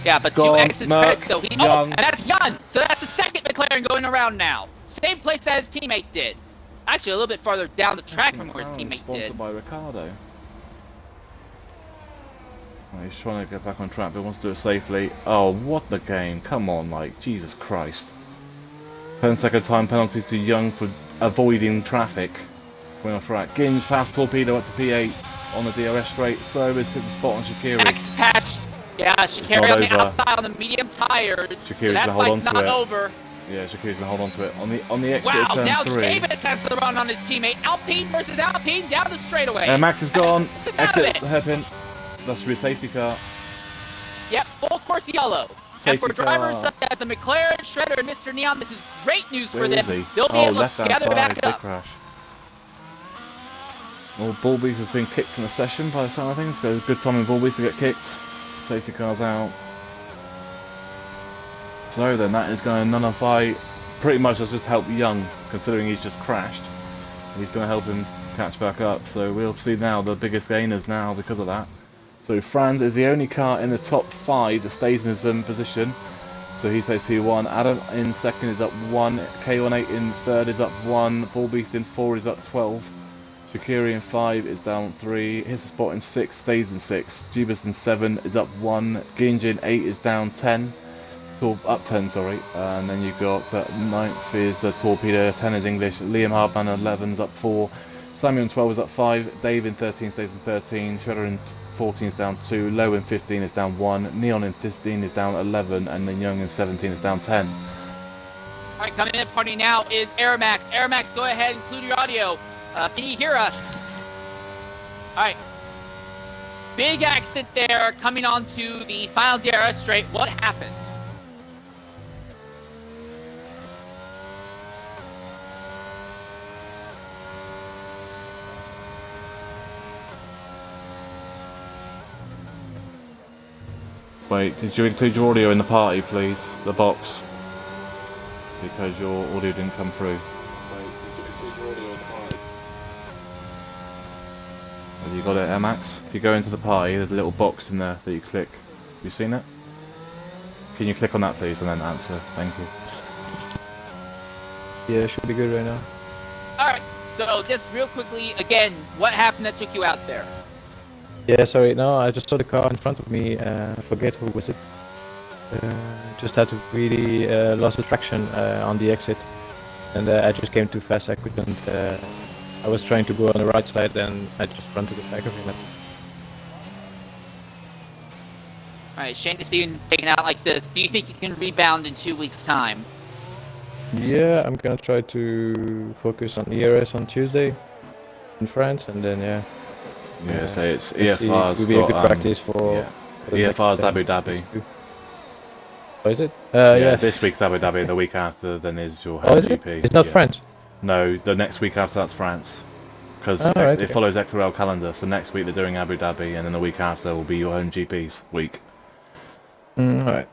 Yeah, but 2x's credit though. And that's Jan! So that's the second McLaren going around now. Same place that his teammate did. Actually, a little bit farther down the track from where his teammate did. Sponsored by Ricardo. Oh, he's trying to get back on track, but wants to do it safely. Oh, what the game. Come on, like, Jesus Christ. 10-second time penalties to Young for avoiding traffic. Going off track. Ginge past Torpedo up to P8 on the DRS straight. Service hits the spot on Shaqiri. X-Patch. Yeah, Shaqiri on the outside on the medium tires. Shaqiri's gonna hold on to it. Over. Yeah, Shaqiri's gonna hold on to it. On the exit wow, turn now 3. Davis has the run on his teammate. Alpine versus Alpine down the straightaway. And Max is gone. Exit the hairpin. That should be a safety car. Yep, full course yellow. Safety and for drivers such as the McLaren, Shredder, and Mr. Neon, this is great news for them. They'll be able to gather back up. Crash. Well, Bullbeast has been kicked from the session by the sound of things. So good timing Bullbeast to get kicked. Safety car's out. So then that is going to nullify. Pretty much has just helped Young, considering he's just crashed. He's going to help him catch back up. So we'll see now the biggest gainers now because of that. So Franz is the only car in the top 5 that stays in his position. So he stays P1. Adam in second is up 1. K18 in third is up 1. Bullbeast in 4 is up 12. Shaqiri in 5 is down 3. Hits the spot in 6, stays in 6. Jubis in 7 is up 1. Ginge in 8 is down 10. Up 10, sorry. And then you've got 9th is Torpedo, 10 is English. Liam Hardman 11 is up 4. Samuel in 12 is up 5. Dave in 13 stays in 13. Shredder in 14 is down 2. Low in 15 is down 1. Neon in 15 is down 11. And then Young in 17 is down 10. Alright, coming in party now is Airmax. Airmax, go ahead and include your audio. Can you hear us? Alright. Big accident there coming on to the final DRS straight. What happened? Wait, did you include your audio in the party, please? The box. Because your audio didn't come through. Have you got it, Max? If you go into the party, there's a little box in there that you click. Have you seen it? Can you click on that, please, and then answer? Thank you. Yeah, it should be good right now. Alright, so just real quickly, again, what happened that took you out there? Yeah, sorry, no, I just saw the car in front of me, I forget who was it. Just had to really lost the traction on the exit. And I just came too fast, I couldn't, I was trying to go on the right side and I just ran to the back of him. Alright, shame to see you taken out like this. Do you think you can rebound in 2 weeks' time? Yeah, I'm gonna try to focus on ERS on Tuesday in France, and then Yeah, so it's EFR's will be a good practice for. Yeah. EFR's Abu Dhabi. What is it? Yeah, this week's Abu Dhabi. The week after then is your home GP. It's not France. No, the next week after that's France, because it follows XRL calendar. So next week they're doing Abu Dhabi, and then the week after will be your home GP's week. Alright.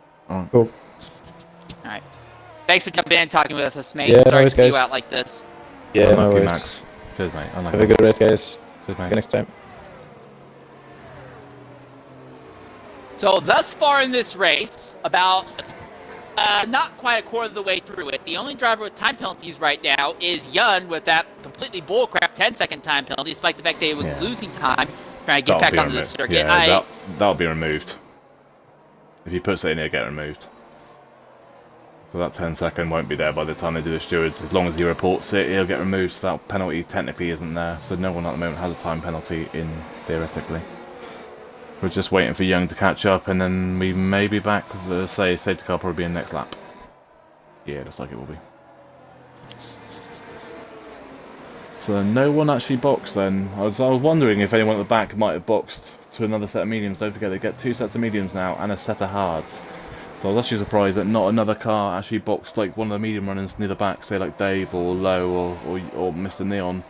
Cool. Alright. Thanks for jumping in and talking with us, mate. Yeah, sorry to see you out like this. Yeah, no worries. Max. Cheers, mate. Have a good race, guys. Cheers, mate. See you next time. So thus far in this race, about not quite a quarter of the way through it, the only driver with time penalties right now is Yun with that completely bullcrap 10-second time penalty, despite the fact that he was losing time trying to get back onto the circuit. Yeah, that'll be removed. If he puts it in, it'll get removed. So that 10-second won't be there by the time they do the stewards. As long as he reports it, he'll get removed. So that penalty technically isn't there. So no one at the moment has a time penalty in, theoretically. We're just waiting for Young to catch up, and then we may be back. Say safety car probably be in next lap. Yeah, looks like it will be. So no one actually boxed then. I was wondering if anyone at the back might have boxed to another set of mediums. Don't forget they get 2 sets of mediums now and a set of hards. So I was actually surprised that not another car actually boxed like one of the medium runners near the back, say like Dave or Lowe or Mr. Neon.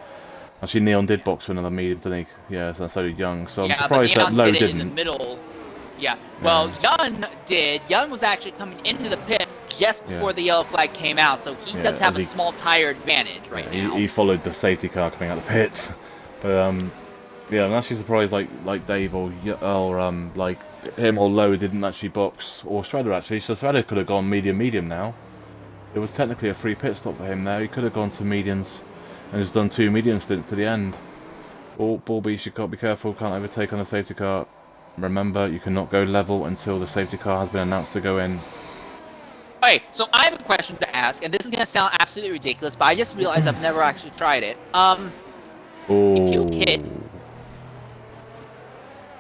Actually, Neon did box for another medium, didn't he? Yeah, so did Young. So I'm surprised that Lowe didn't. In the middle. Yeah. Well, Young did. Young was actually coming into the pits just before the yellow flag came out, so he does have a small tire advantage right now. He followed the safety car coming out of the pits, but yeah, I'm actually surprised like Dave or like him or Lowe didn't actually box, or Shredder actually. So Shredder could have gone medium now. It was technically a free pit stop for him there. He could have gone to mediums and just done 2 medium stints to the end. Ballbeast, you've got to be careful, can't overtake on the safety car. Remember, you cannot go level until the safety car has been announced to go in. Okay, so I have a question to ask, and this is going to sound absolutely ridiculous, but I just realized I've never actually tried it. If you hit...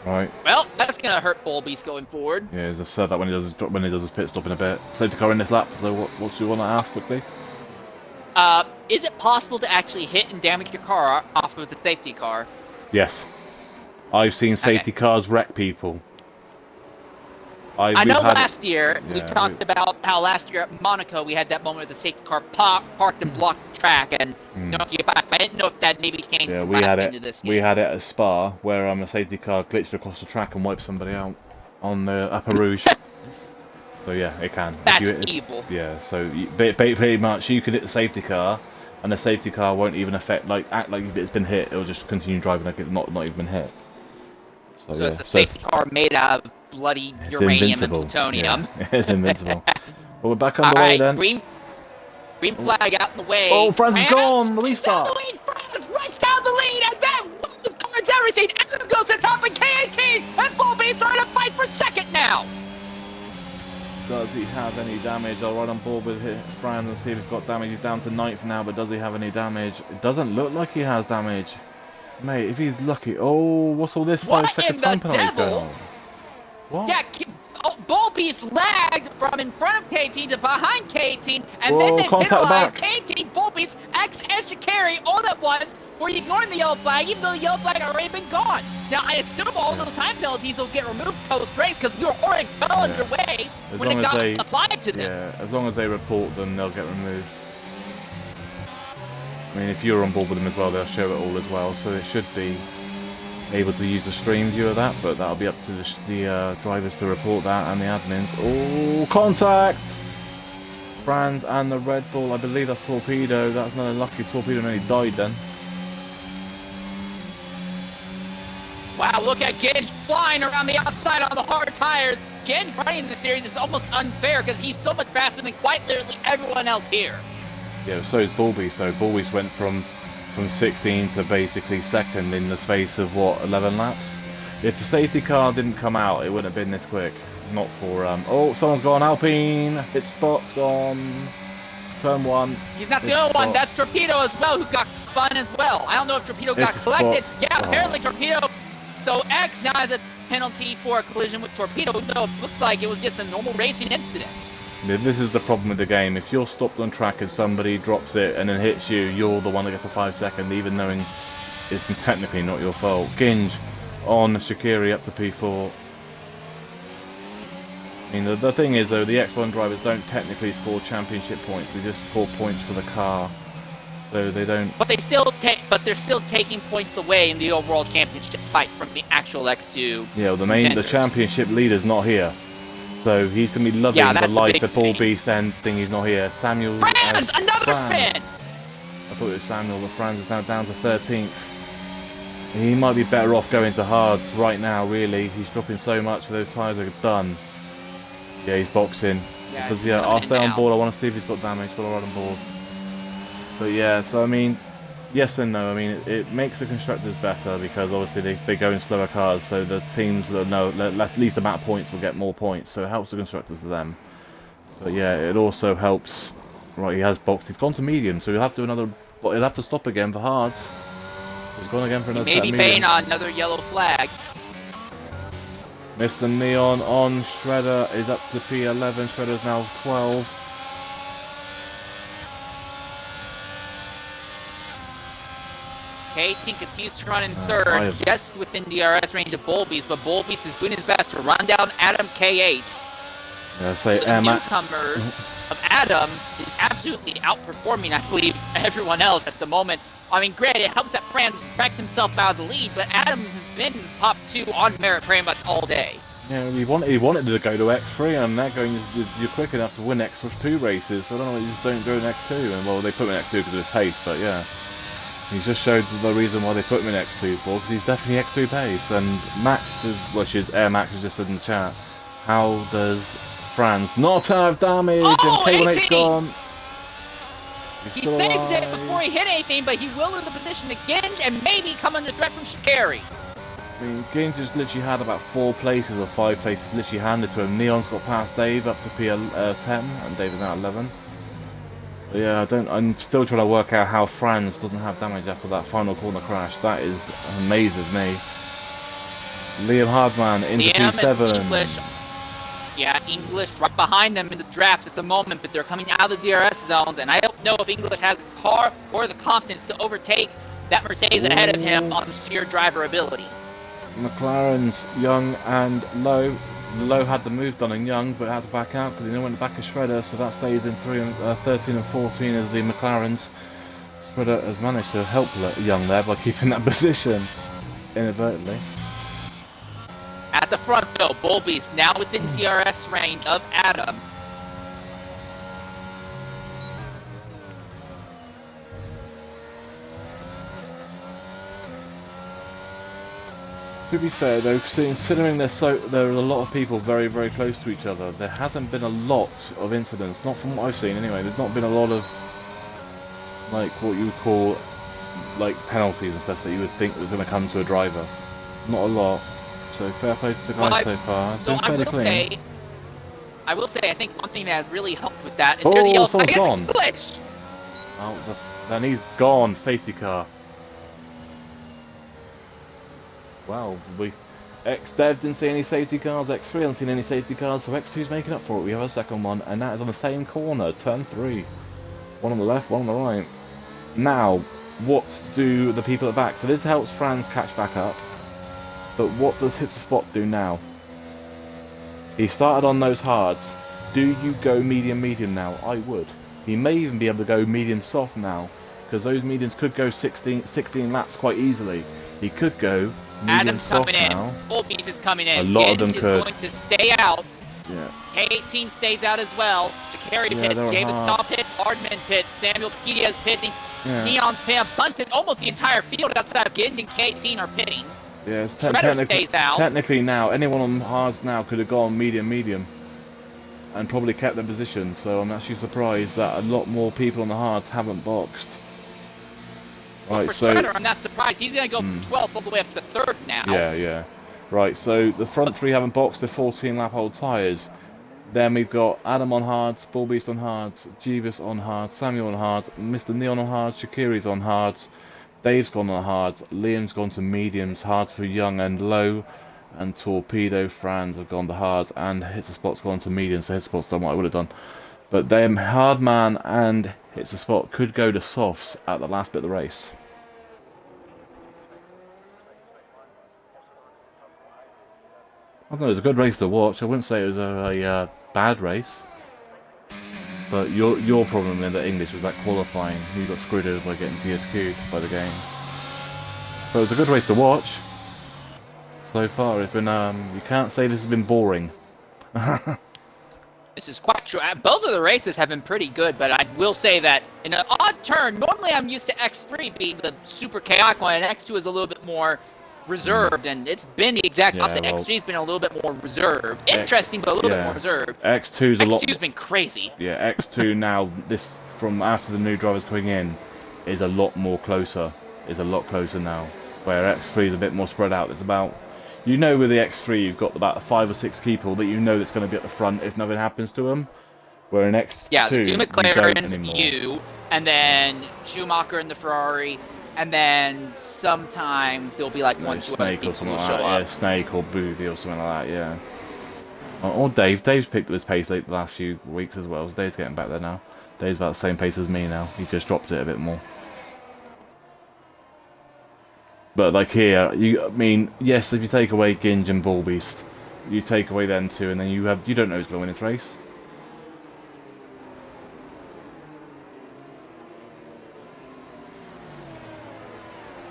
Right. Well, that's going to hurt Ballbeast going forward. Yeah, as I've said that when he does his pit stop in a bit. Safety car in this lap, so what do you want to ask quickly? Is it possible to actually hit and damage your car off of the safety car? Yes. I've seen safety cars wreck people. I know last year we talked about how last year at Monaco we had that moment where the safety car parked and blocked the track, and you back. I didn't know if that maybe changed into this game. We had it at Spa where a safety car glitched across the track and wiped somebody out on the Upper Rouge. So yeah, it can. That's evil. Yeah, so pretty much you could hit the safety car, and the safety car won't even act like it's been hit. It'll just continue driving like it's not even been hit. So it's a safety car made out of bloody uranium and plutonium. Yeah, it's invincible. Well, we're back on the way then. Green flag out in the way. Oh, Franz is gone. The restart. Down the lead. Franz runs down the lead, and then guards everything. And goes to top of K18, and Ballbeast are in a fight for second now. Does he have any damage? I'll run on board with Franz and see if he's got damage. He's down to 9th now, but does he have any damage? It doesn't look like he has damage. Mate, if he's lucky... Oh, what's all this 5-second time penalties going on? What? Yeah, Ballbeast lagged from in front of K18 to behind K18, and then they penalized K18, Ballbeast, X, and Shikari all at once for ignoring the yellow flag, even though the yellow flag had already been gone. Now, I assume all those time penalties will get removed post-race because we were already well underway when it got applied to them. Yeah, as long as they report them, they'll get removed. I mean, if you're on board with them as well, they'll show it all as well, so it should be able to use the stream view of that, but that'll be up to the drivers to report that and the admins. Oh, contact! Franz and the Red Bull, I believe that's Torpedo. That's another lucky Torpedo, and he died then. Wow, look at Gidge flying around the outside on the hard tires. Gidge running in the series is almost unfair because he's so much faster than quite literally everyone else here. Yeah, so is Ballbeast though. Ballbeast went from 16 to basically second in the space of, what, 11 laps? If the safety car didn't come out, it wouldn't have been this quick. Not for... Oh, someone's gone. Alpine! Its spot's gone. Turn 1. He's not the only one. That's Torpedo as well, who got spun as well. I don't know if Torpedo got collected. Yeah, apparently Torpedo... So X now has a penalty for a collision with Torpedo, though it looks like it was just a normal racing incident. Yeah, this is the problem with the game. If you're stopped on track and somebody drops it and then hits you, you're the one that gets a 5-second, even knowing it's technically not your fault. Ginge on Shikari up to P4. I mean, the thing is, though, the X1 drivers don't technically score championship points. They just score points for the car. So they don't... But they're still taking points away in the overall championship fight from the actual X2 Yeah, well, the championship leader's not here. So he's going to be loving the life of Ballbeast and thing he's not here. Samuel... Franz! Another spin! I thought it was Samuel, but Franz is now down to 13th. He might be better off going to hards right now, really. He's dropping so much, those tyres are done. Yeah, he's boxing. Yeah, I'll stay on board. I want to see if he's got damage, but I'll ride on board. But yeah, so I mean, yes and no. I mean, it makes the constructors better because obviously they go in slower cars, so the teams that know least amount of points will get more points, so it helps the constructors to them. But yeah, it also helps. Right, he has boxed. He's gone to medium, so he'll have to do another. But he'll have to stop again for hards. He's gone again for He another may set be of paying mediums. on another yellow flag. Mr. Neon on Shredder is up to P11. Shredder's now 12. K18 continues to run in third, just within DRS range of Bolbies, but Bolbies is doing his best to run down Adam K8. Yeah, say The newcomers of Adam is absolutely outperforming, I believe, everyone else at the moment. I mean, granted, it helps that Franz backed himself out of the lead, but Adam has been top 2 on merit pretty much all day. Yeah, he wanted to go to X3, and that going, you're quick enough to win X2 races, so I don't know why you just don't go in X2. And well, they put him in X2 because of his pace, but yeah. He just showed the reason why they put him in X2 for, because he's definitely X2 pace. And Max, which is Air Max, has just said in the chat, how does Franz not have damage? Oh, and K18's gone. He saved it before he hit anything, but he will lose the position to Ginge and maybe come under threat from Shikari. I mean, Ginge has literally had about 4 places or 5 places literally handed to him. Neon's got past Dave up to P10, and Dave is now 11. But yeah, I'm still trying to work out how Franz doesn't have damage after that final corner crash. That is amazes me. Liam Hardman into P7. English, yeah, English right behind them in the draft at the moment, but they're coming out of the DRS zones, and I don't know if English has the car or the confidence to overtake that Mercedes ahead of him on sheer driver ability. McLaren's Young and Low. Low had the move done in Young, but had to back out because he went back a Shredder, so that stays in 13 and 14 as the McLarens. Shredder has managed to help Young there by keeping that position inadvertently. At the front though, Bolbies now within DRS range of Adam. To be fair though, considering there are a lot of people very, very close to each other, there hasn't been a lot of incidents, not from what I've seen anyway. There's not been a lot of, like, what you would call, like, penalties and stuff that you would think was going to come to a driver. Not a lot. So fair play to the guys so far. It's been fairly clean. I will say, I think one thing that has really helped with that, and oh, there's the yellow someone's flag, gone. glitch. Oh, then he's gone. Safety car. Wow, X-Dev didn't see any safety cars, X3 hasn't seen any safety cars, so X2's making up for it. We have a second one, and that is on the same corner, turn 3. One on the left, one on the right. Now, what do the people at the back? So this helps Franz catch back up, but what does Hit the Spot do now? He started on those hards. Do you go medium now? I would. He may even be able to go medium soft now, because those mediums could go 16 laps quite easily. He could go medium Adam's coming in. now. Bolbies is coming in. A lot of them is could. going to stay out. Yeah. K18 stays out as well. Shikari pits, Davis Top pits, Hardman pits, Samuel Pedia's pitting, Neon's pitting, a bunch of almost the entire field outside of Gind and K18 are pitting. Yeah, it's stays out. Technically now, anyone on hards now could have gone medium, and probably kept their position. So I'm actually surprised that a lot more people on the hards haven't boxed. Well, for Shredder, I'm not surprised. He's going to go from 12th all the way up to 3rd now. Yeah. Right, so the front 3 haven't boxed their 14-lap old tyres. Then we've got Adam on hards, Bullbeast on hards, Jeebus on hards, Samuel on hards, Mr. Neon on hards, Shakiri's on hards, Dave's gone on hards, Liam's gone to mediums, hards for Young and Low, and Torpedo, Franz have gone to hards, and Hits a Spot's gone to mediums, so Hits a Spot's done what I would have done. But then Hardman and Hits a Spot could go to softs at the last bit of the race. I don't know, it was a good race to watch. I wouldn't say it was a bad race. But your problem in the English was that qualifying. You got screwed over by getting DSQ'd by the game. But it was a good race to watch. So far, it's been, you can't say this has been boring. This is quite true. Both of the races have been pretty good, but I will say that in an odd turn, normally I'm used to X3 being the super chaotic one, and X2 is a little bit more reserved, and it's been the exact opposite. Well, X3's been a little bit more reserved. Interesting, but a little bit more reserved. X2's been crazy. Yeah, X2 now, this from after the new drivers coming in, is a lot more closer. Is a lot closer now. Where X3 is a bit more spread out. It's about, you know, with the X3 you've got about 5 or 6 people that you know that's going to be at the front if nothing happens to them. Where in X2, Yeah, the two you don't McLarens, anymore. you, and then Schumacher in the Ferrari, and then sometimes there'll be like No, one, two other Snake or people something who'll like show that. up. Yeah, Snake or Boothie or something like that. Yeah. Or Dave. Dave's picked up his pace late the last few weeks as well. So Dave's getting back there now. Dave's about the same pace as me now. He just dropped it a bit more. But like here, I mean, yes, if you take away Ginge and Bullbeast, you take away them two, and then you don't know who's going to win this race.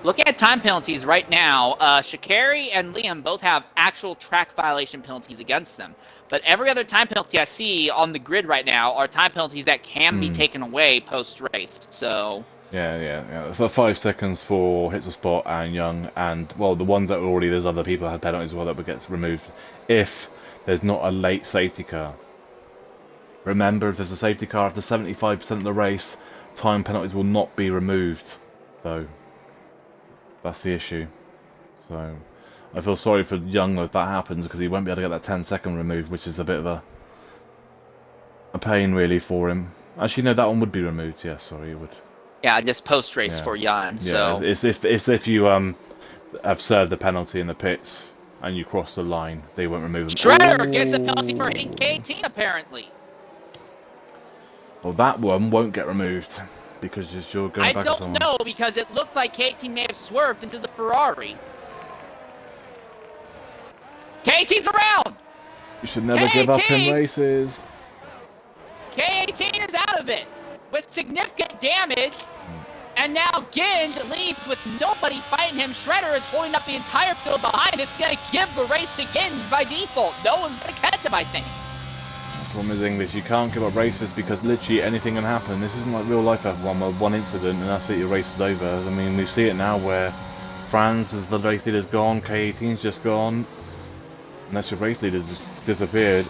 Looking at time penalties right now, Sha'Carri and Liam both have actual track violation penalties against them. But every other time penalty I see on the grid right now are time penalties that can be taken away post-race. So Yeah. For 5 seconds for hits a spot and Young, and well, the ones that were already, there's other people that had penalties as well that would get removed if there's not a late safety car. Remember, if there's a safety car after 75% of the race, time penalties will not be removed, though. That's the issue. So I feel sorry for Young if that happens, because he won't be able to get that 10-second removed, which is a bit of a pain really for him. Actually, no, that one would be removed. Yeah, sorry, it would. yeah, just post-race for Jan. So Yeah, it's if you have served the penalty in the pits and you cross the line, they won't remove them. Shredder gets a penalty for hitting K18 apparently. Well, that one won't get removed because you're going I back. don't know, because it looked like K18 may have swerved into the Ferrari. K18's around! You should never give up in races. K18 is out of it with significant damage. And now Ginge leads with nobody fighting him. Shredder is holding up the entire field behind. It's going to give the race to Ginge by default. No one's going to catch him, I think. The problem is English. You can't give up races because literally anything can happen. This isn't like real life F1 where one incident and that's it, your race is over. I mean, we see it now where Franz, as the race leader's gone, K18's just gone. Unless your race leader's just disappeared.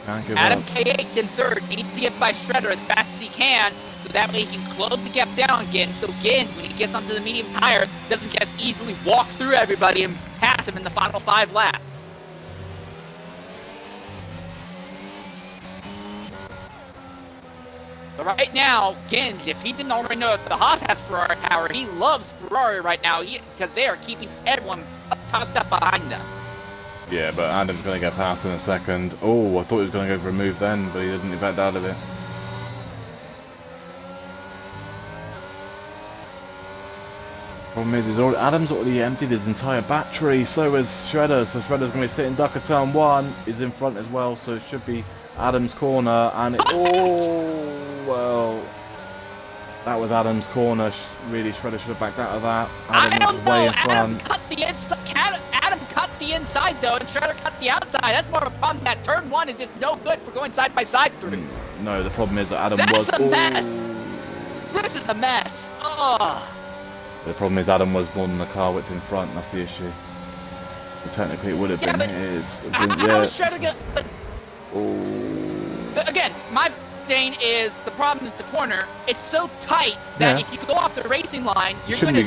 Can't give Adam up. K8 in third needs to get by Shredder as fast as he can, so that way he can close the gap down again. So Ginge, when he gets onto the medium tires, doesn't just easily walk through everybody and pass him in the final 5 laps. But right now, Ginge, if he didn't already know that the Haas has Ferrari power, he loves Ferrari right now because they are keeping everyone tucked up behind them. Yeah, but Adam's going to get past in a second. Oh, I thought he was going to go for a move then, but he didn't. He backed out of it. Problem is, Adam's already emptied his entire battery. So is Shredder. So Shredder's going to be sitting duck at turn 1. He's in front as well, so it should be Adam's corner. And oh, well, that was Adam's corner. Really, Shredder should have backed out of that. Adam was way in front. Adam cut the inside though, and Shredder cut the outside. That's more of a problem. That turn 1 is just no good for going side by side through. No, the problem is that Adam That's was. a mess. This is a mess. Ugh. The problem is Adam was more than the car width in front. That's the issue. So technically, it would have been his. How is Shredder get? Oh. Again, my thing is the problem is the corner. It's so tight that if you go off the racing line, you're going to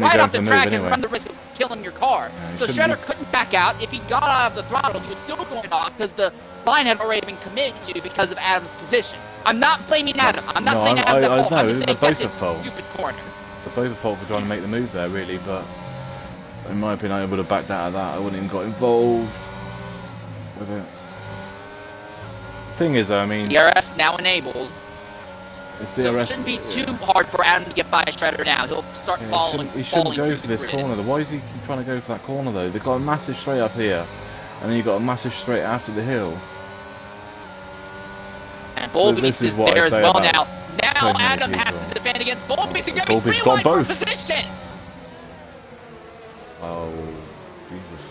right off the track and run the risk of killing your car. So Shredder couldn't back out. If he got out of the throttle, he was still going off because the line had already been committed to because of Adam's position. I'm not blaming Adam. I'm not saying Adam's at fault. I'm just saying that's his stupid corner. They're both at fault for trying to make the move there, really. But in my opinion, I would have backed out of that. I wouldn't even got involved with it. Thing is, though, I mean, DRS now enabled. So it shouldn't be too hard for Adam to get by Shredder now. He'll start falling. He shouldn't go for this corner. Why is he keep trying to go for that corner though? They've got a massive straight up here, and then you've got a massive straight after the hill. And Bullbeast is there as well now. Now Adam has to defend against Bullbeast and get me free line for position. Oh, Jesus.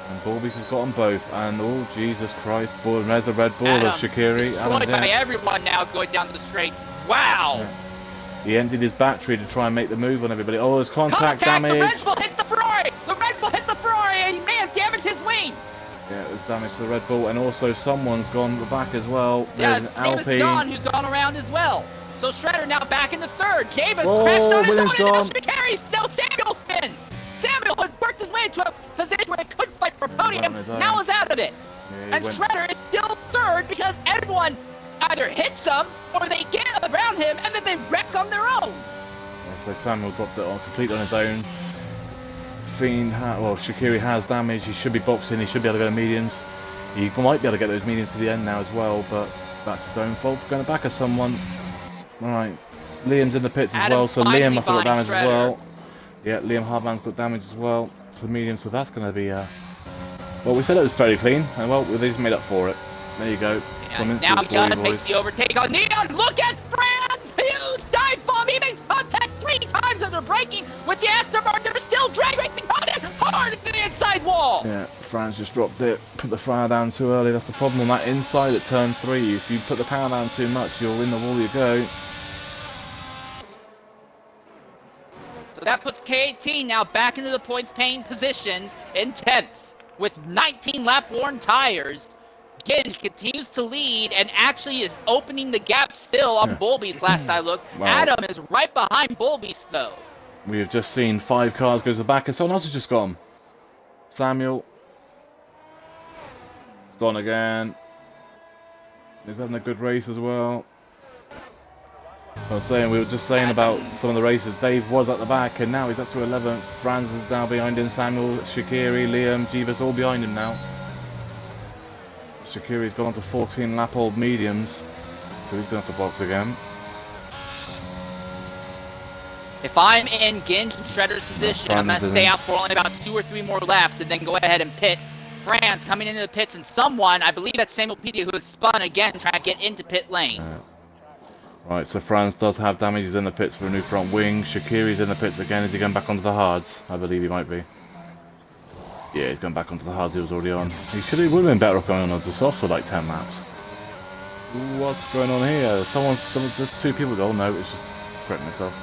And Bullbeast has got them both, and oh Jesus Christ, boy, there's a Red Bull of Sha'Carri. Destroyed by everyone now going down the straights. Wow! Yeah. He emptied his battery to try and make the move on everybody. Oh, there's contact damage. The Red Bull hit the Ferrari! The Red Bull hit the Ferrari and he may have damaged his wing! Yeah, there's damage to the Red Bull, and also someone's gone back as well. Yeah, it's Davis John who's gone around as well. So Shredder now back in the third. Davis crashed on his own, and now Sha'Carri, no, Samuel spins! Samuel had worked his way into a position where he couldn't fight fight for podium, now is out of it. Yeah, And Shredder is still third because everyone either hits him or they get around him and then they wreck on their own. Yeah, so Samuel dropped it on complete on his own. Shaqiri has damage. He should be boxing. He should be able to go to mediums. He might be able to get those mediums to the end now as well, but that's his own fault for going back at someone. Alright, Liam's in the pits as well, so Liam must have got damage as well. Yeah, Liam Hardman's got damage as well to the medium, so that's going to be well, we said it was very clean, and well, they just made up for it. There you go. Now Gunn makes the overtake on Neon. Look at Franz! Huge dive bomb! He makes contact 3 times under braking with the aftermarket. They're still drag racing hard into the inside wall! Yeah, Franz just dropped it. Put the fire down too early. That's the problem on that inside at turn 3. If you put the power down too much, you're in the wall you go. So that puts K18 now back into the points paying positions in 10th with 19 lap worn tires. Ginge continues to lead and actually is opening the gap still on Bulbies last I looked. Wow. Adam is right behind Bulbies though. We have just seen 5 cars go to the back and someone else has just gone. Samuel. It's gone again. He's having a good race as well. I was saying, we were just saying about some of the races. Dave was at the back and now he's up to 11th. Franz is now behind him. Samuel, Shaqiri, Liam, Jeeves all behind him now. Shaqiri's gone on to 14 lap old mediums. So he's going to have to box again. If I'm in Ginge and Shredder's position, I'm going to stay out for only about 2 or 3 more laps and then go ahead and pit. Franz coming into the pits and someone, I believe that's Samuel Pedia, who has spun again trying to get into pit lane. Right, so Franz does have damage. He's in the pits for a new front wing. Shaqiri's in the pits again. Is he going back onto the hards? I believe he might be. Yeah, he's going back onto the hards he was already on. He would have been better off going on to soft for like 10 laps. What's going on here? There's 2 people. Oh no, it's just correct myself.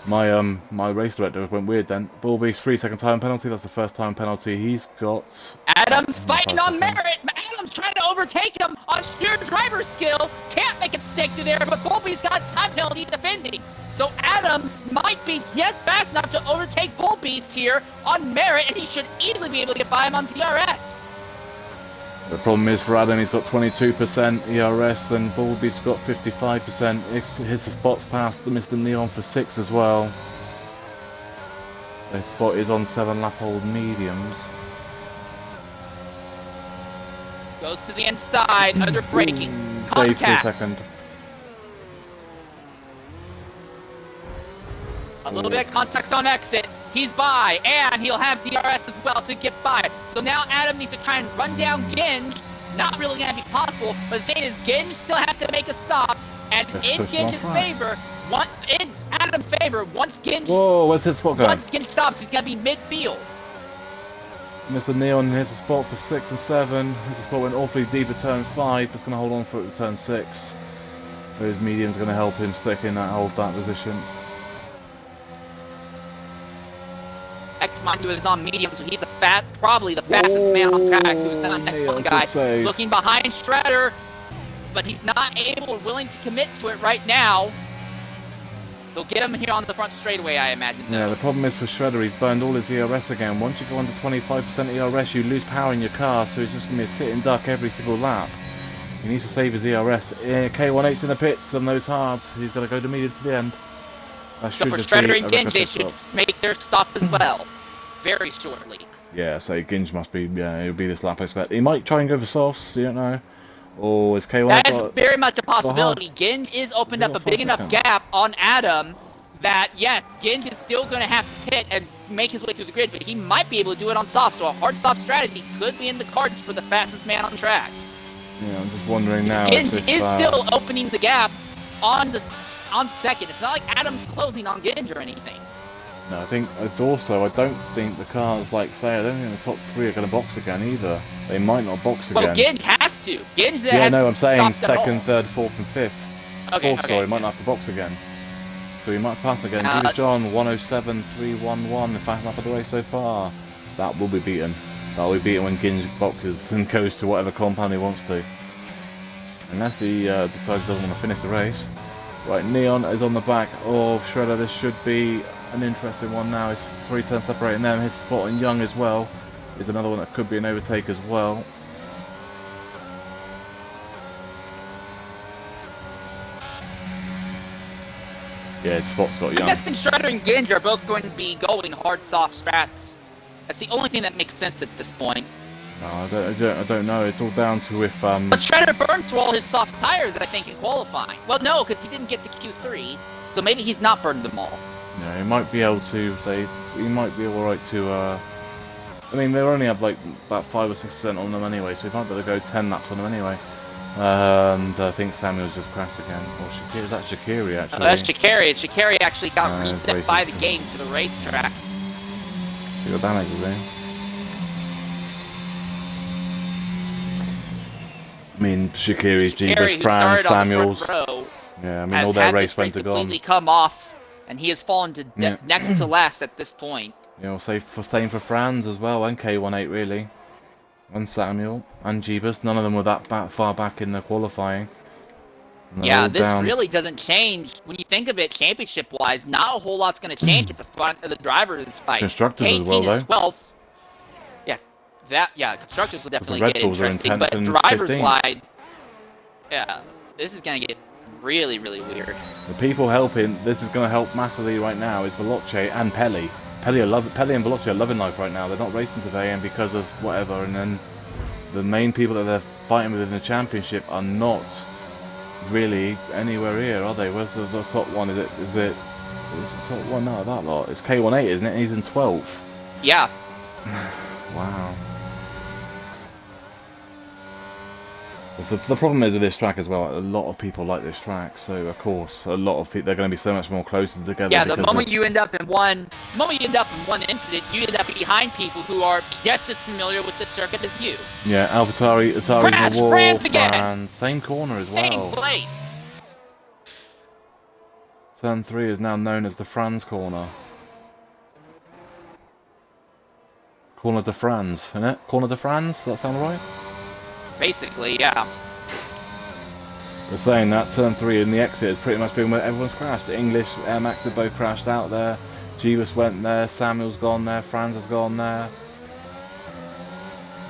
My race director went weird then. Bulby's 3-second time penalty. That's the first time penalty he's got. Adams fighting on merit. Adams trying to overtake him on sheer driver skill. Can't make it stick through there, but Bulby's got time penalty defending. So Adams might be just fast enough to overtake Bullbeast here on merit, and he should easily be able to get by him on DRS. The problem is for Adam, he's got 22% ERS and Bulby's got 55%. His spot's past Mr. Neon for 6 as well. His spot is on 7 lap old mediums. Goes to the inside, under braking. Dave for a Contact. second. A little bit of contact on exit. He's by, and he'll have DRS as well to get by. So now Adam needs to try and run down Ginge. Not really going to be possible, but the thing is, Ginge still has to make a stop. And in Ginge's favor, in Adam's favor, once Ginge, Whoa, where's his spot going? once Ginge stops, he's going to be midfield. Mr. Neon has a spot for 6 and 7. His spot went awfully deep at turn 5. It's going to hold on for it at turn 6. Those mediums are going to help him stick in that position. Mind you, is on medium, so he's probably the fastest man on track. Who's the next one guy looking behind Shredder, but he's not able or willing to commit to it right now. They'll get him here on the front straightaway, I imagine. Yeah, the problem is for Shredder, he's burned all his ERS again. Once you go under 25% ERS, you lose power in your car, so he's just going to be a sitting duck every single lap. He needs to save his ERS. K18's in the pits on those hards. He's going to go to medium to the end. So for Shredder and Ginge, they should make their stop as well. Very shortly. Yeah, so Ginge must be, it'll be this lap I expect. He might try and go for softs, you don't know. Or is K1 That is very much a possibility. Ginge is opened up a big enough gap on Adam that, yes, Ginge is still going to have to pit and make his way through the grid, but he might be able to do it on soft, so a hard-soft strategy could be in the cards for the fastest man on track. Yeah, I'm just wondering now Ginge is still opening the gap on second. It's not like Adam's closing on Ginge or anything. No, I think also I don't think the cars I don't think the top 3 are going to box again either. They might not box again. Well, Ginge has to. Ginge yeah, no, I'm saying second, 3rd, 4th, and 5th. Okay, 4th, sorry, might not have to box again. So he might pass again. Judas John 107.311. In fact, lap of the race so far. That will be beaten. That will be beaten when Ginge boxes and goes to whatever compound he wants to. Unless he decides he doesn't want to finish the race. Right, Neon is on the back of Shredder. This should be an interesting one now. It's 3 turns separating them. His spot in Young as well. is another one that could be an overtake as well. Yeah, Spot's got I'm young. guessing Shredder and Ginge are both going to be going hard soft strats. That's the only thing that makes sense at this point. No, I don't know. It's all down to if But Shredder burned through all his soft tires, I think, in qualifying. Well, no, because he didn't get to Q3, so maybe he's not burned them all. Yeah, he might be able to. He might be all right to. I mean, they only have like about 5 or 6% on them anyway, so he might be able to go 10 laps on them anyway. And I think Samuel's just crashed again. Or Shakiri, that's Shakiri actually. Oh, that's Shakiri. Shakiri actually got reset by the racist. game to the racetrack. He got damage, was he? I mean, Shakiri's, Jeebus, who Fran, started on the Samuels. front row, Yeah, I mean, has all their had race this race went to gone. completely come off, and he has fallen to Yeah. next to last at this point. You know, same for Franz as well, and K18 really. And Samuel, and Jeebus. None of them were that far back in the qualifying. And they're Yeah, all this down. really doesn't change. When you think of it championship-wise, not a whole lot's going to change at the front of the drivers' fight. Constructors as K18 well, is 12th. Yeah, constructors will definitely Red get Bulls are in interesting, 10th but and drivers-wide, yeah, this is going to get really, really weird. The people helping, this is going to help massively right now, is Veloce and Pelli. Pelli and Veloce are loving life right now. They're not racing today, and because of whatever, and then the main people that they're fighting with in the championship are not really anywhere here, are they? Where's the top one? Is it who's the top one out of that lot? It's K18, isn't it? He's in 12th. Yeah. Wow. So the problem is with this track as well, a lot of people like this track, so of course a lot of people, they're going to be so much more closer together. Yeah, the moment you end up in one incident, you end up behind people who are just as familiar with the circuit as you. Yeah, Atari's Crash, the wall, France again! and same corner as Same well. place. Turn 3 is now known as the Franz corner. Corner de Franz, isn't it? Corner de Franz, does that sound right? Basically, yeah. They're saying that turn 3 in the exit has pretty much been where everyone's crashed. English, Air Max have both crashed out there. Jeebus went there, Samuel's gone there, Franz has gone there.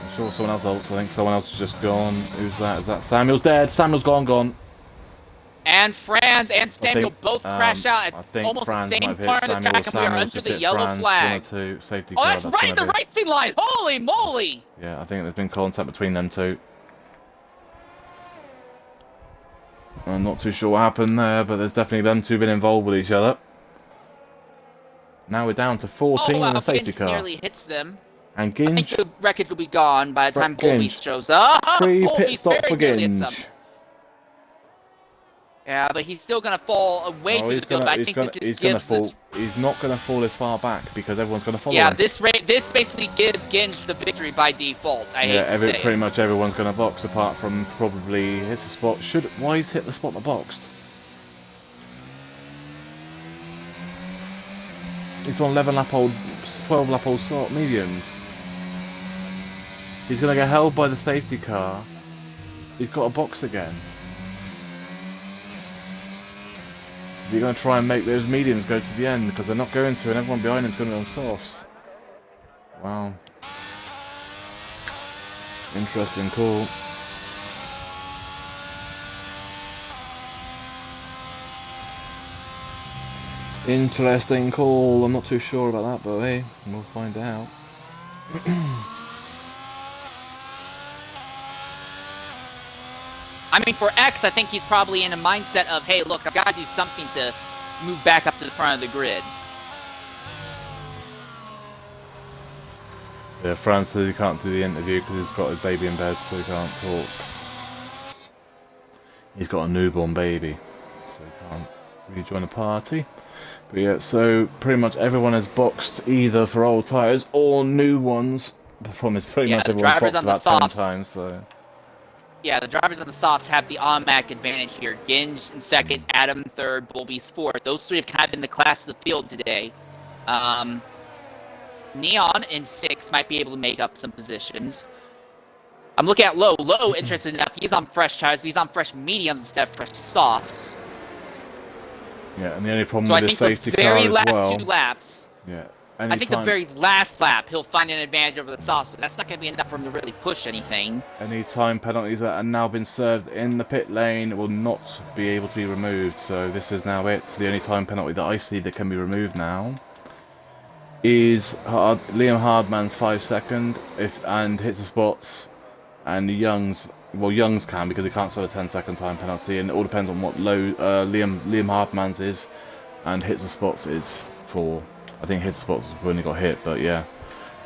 I'm sure someone else ults, I think someone else has just gone. Who's that? Is that Samuel's dead? Samuel's gone. And Franz and Samuel both crash out I at think almost Franz the same might have part hit of the Samuel. track, and we are Samuel's under just the hit yellow Franz. flag. 1 or 2 safety Oh, car. that's right, the gonna be- racing line! Holy moly! Yeah, I think there's been contact between them two. I'm not too sure what happened there, but there's definitely them two been involved with each other. Now we're down to 14 Oh, wow, in the safety Ginge car. nearly hits them. And I think Ginge, the wreckage will be gone by the time Ginge. Volbeat shows up. free Volbeat pit stop very for nearly hits them. Ginge. Yeah, but he's still gonna fall way Oh, through the field. But I think this he's just gonna gives fall. this. He's not gonna fall as far back because everyone's gonna follow Yeah, him. this basically gives Ginge the victory by default. I hate to say. Pretty much everyone's gonna box apart from probably hits the spot. Why he's hit the spot that boxed? It's on 11 lap old, 12 lap old slot mediums. He's gonna get held by the safety car. He's got a box again. You're going to try and make those mediums go to the end because they're not going to, and everyone behind him's going to be on softs. Wow. Interesting call. Interesting call. I'm not too sure about that, but hey, we'll find out. I mean, for X, I think he's probably in a mindset of, hey, look, I've got to do something to move back up to the front of the grid. Yeah, Franz says he can't do the interview because he's got his baby in bed, so he can't talk. He's got a newborn baby, so he can't rejoin the party. But yeah, so pretty much everyone has boxed either for old tyres or new ones. The problem is pretty much everyone's boxed about 10 times, so... Yeah, the drivers on the softs have the automatic advantage here. Ginge in second, Adam third, Volbeat's fourth. Those three have kind of been the class of the field today. Neon in sixth might be able to make up some positions. I'm looking at Low. Low, interested enough, he's on fresh tires, but he's on fresh mediums instead of fresh softs. Yeah, and the only problem So I with this think safety the car very as last well... 2 laps... Yeah, I think the very last lap he'll find an advantage over the softs, but that's not going to be enough for him to really push anything. Any time penalties that are now been served in the pit lane will not be able to be removed. So this is now it. The only time penalty that I see that can be removed now is Liam Hardman's 5 second and hits the spots, and Young's can because he can't serve a 10-second time penalty, and it all depends on what low Liam Hardman's is, and hits the spots is for. I think his spots when he got hit, but yeah,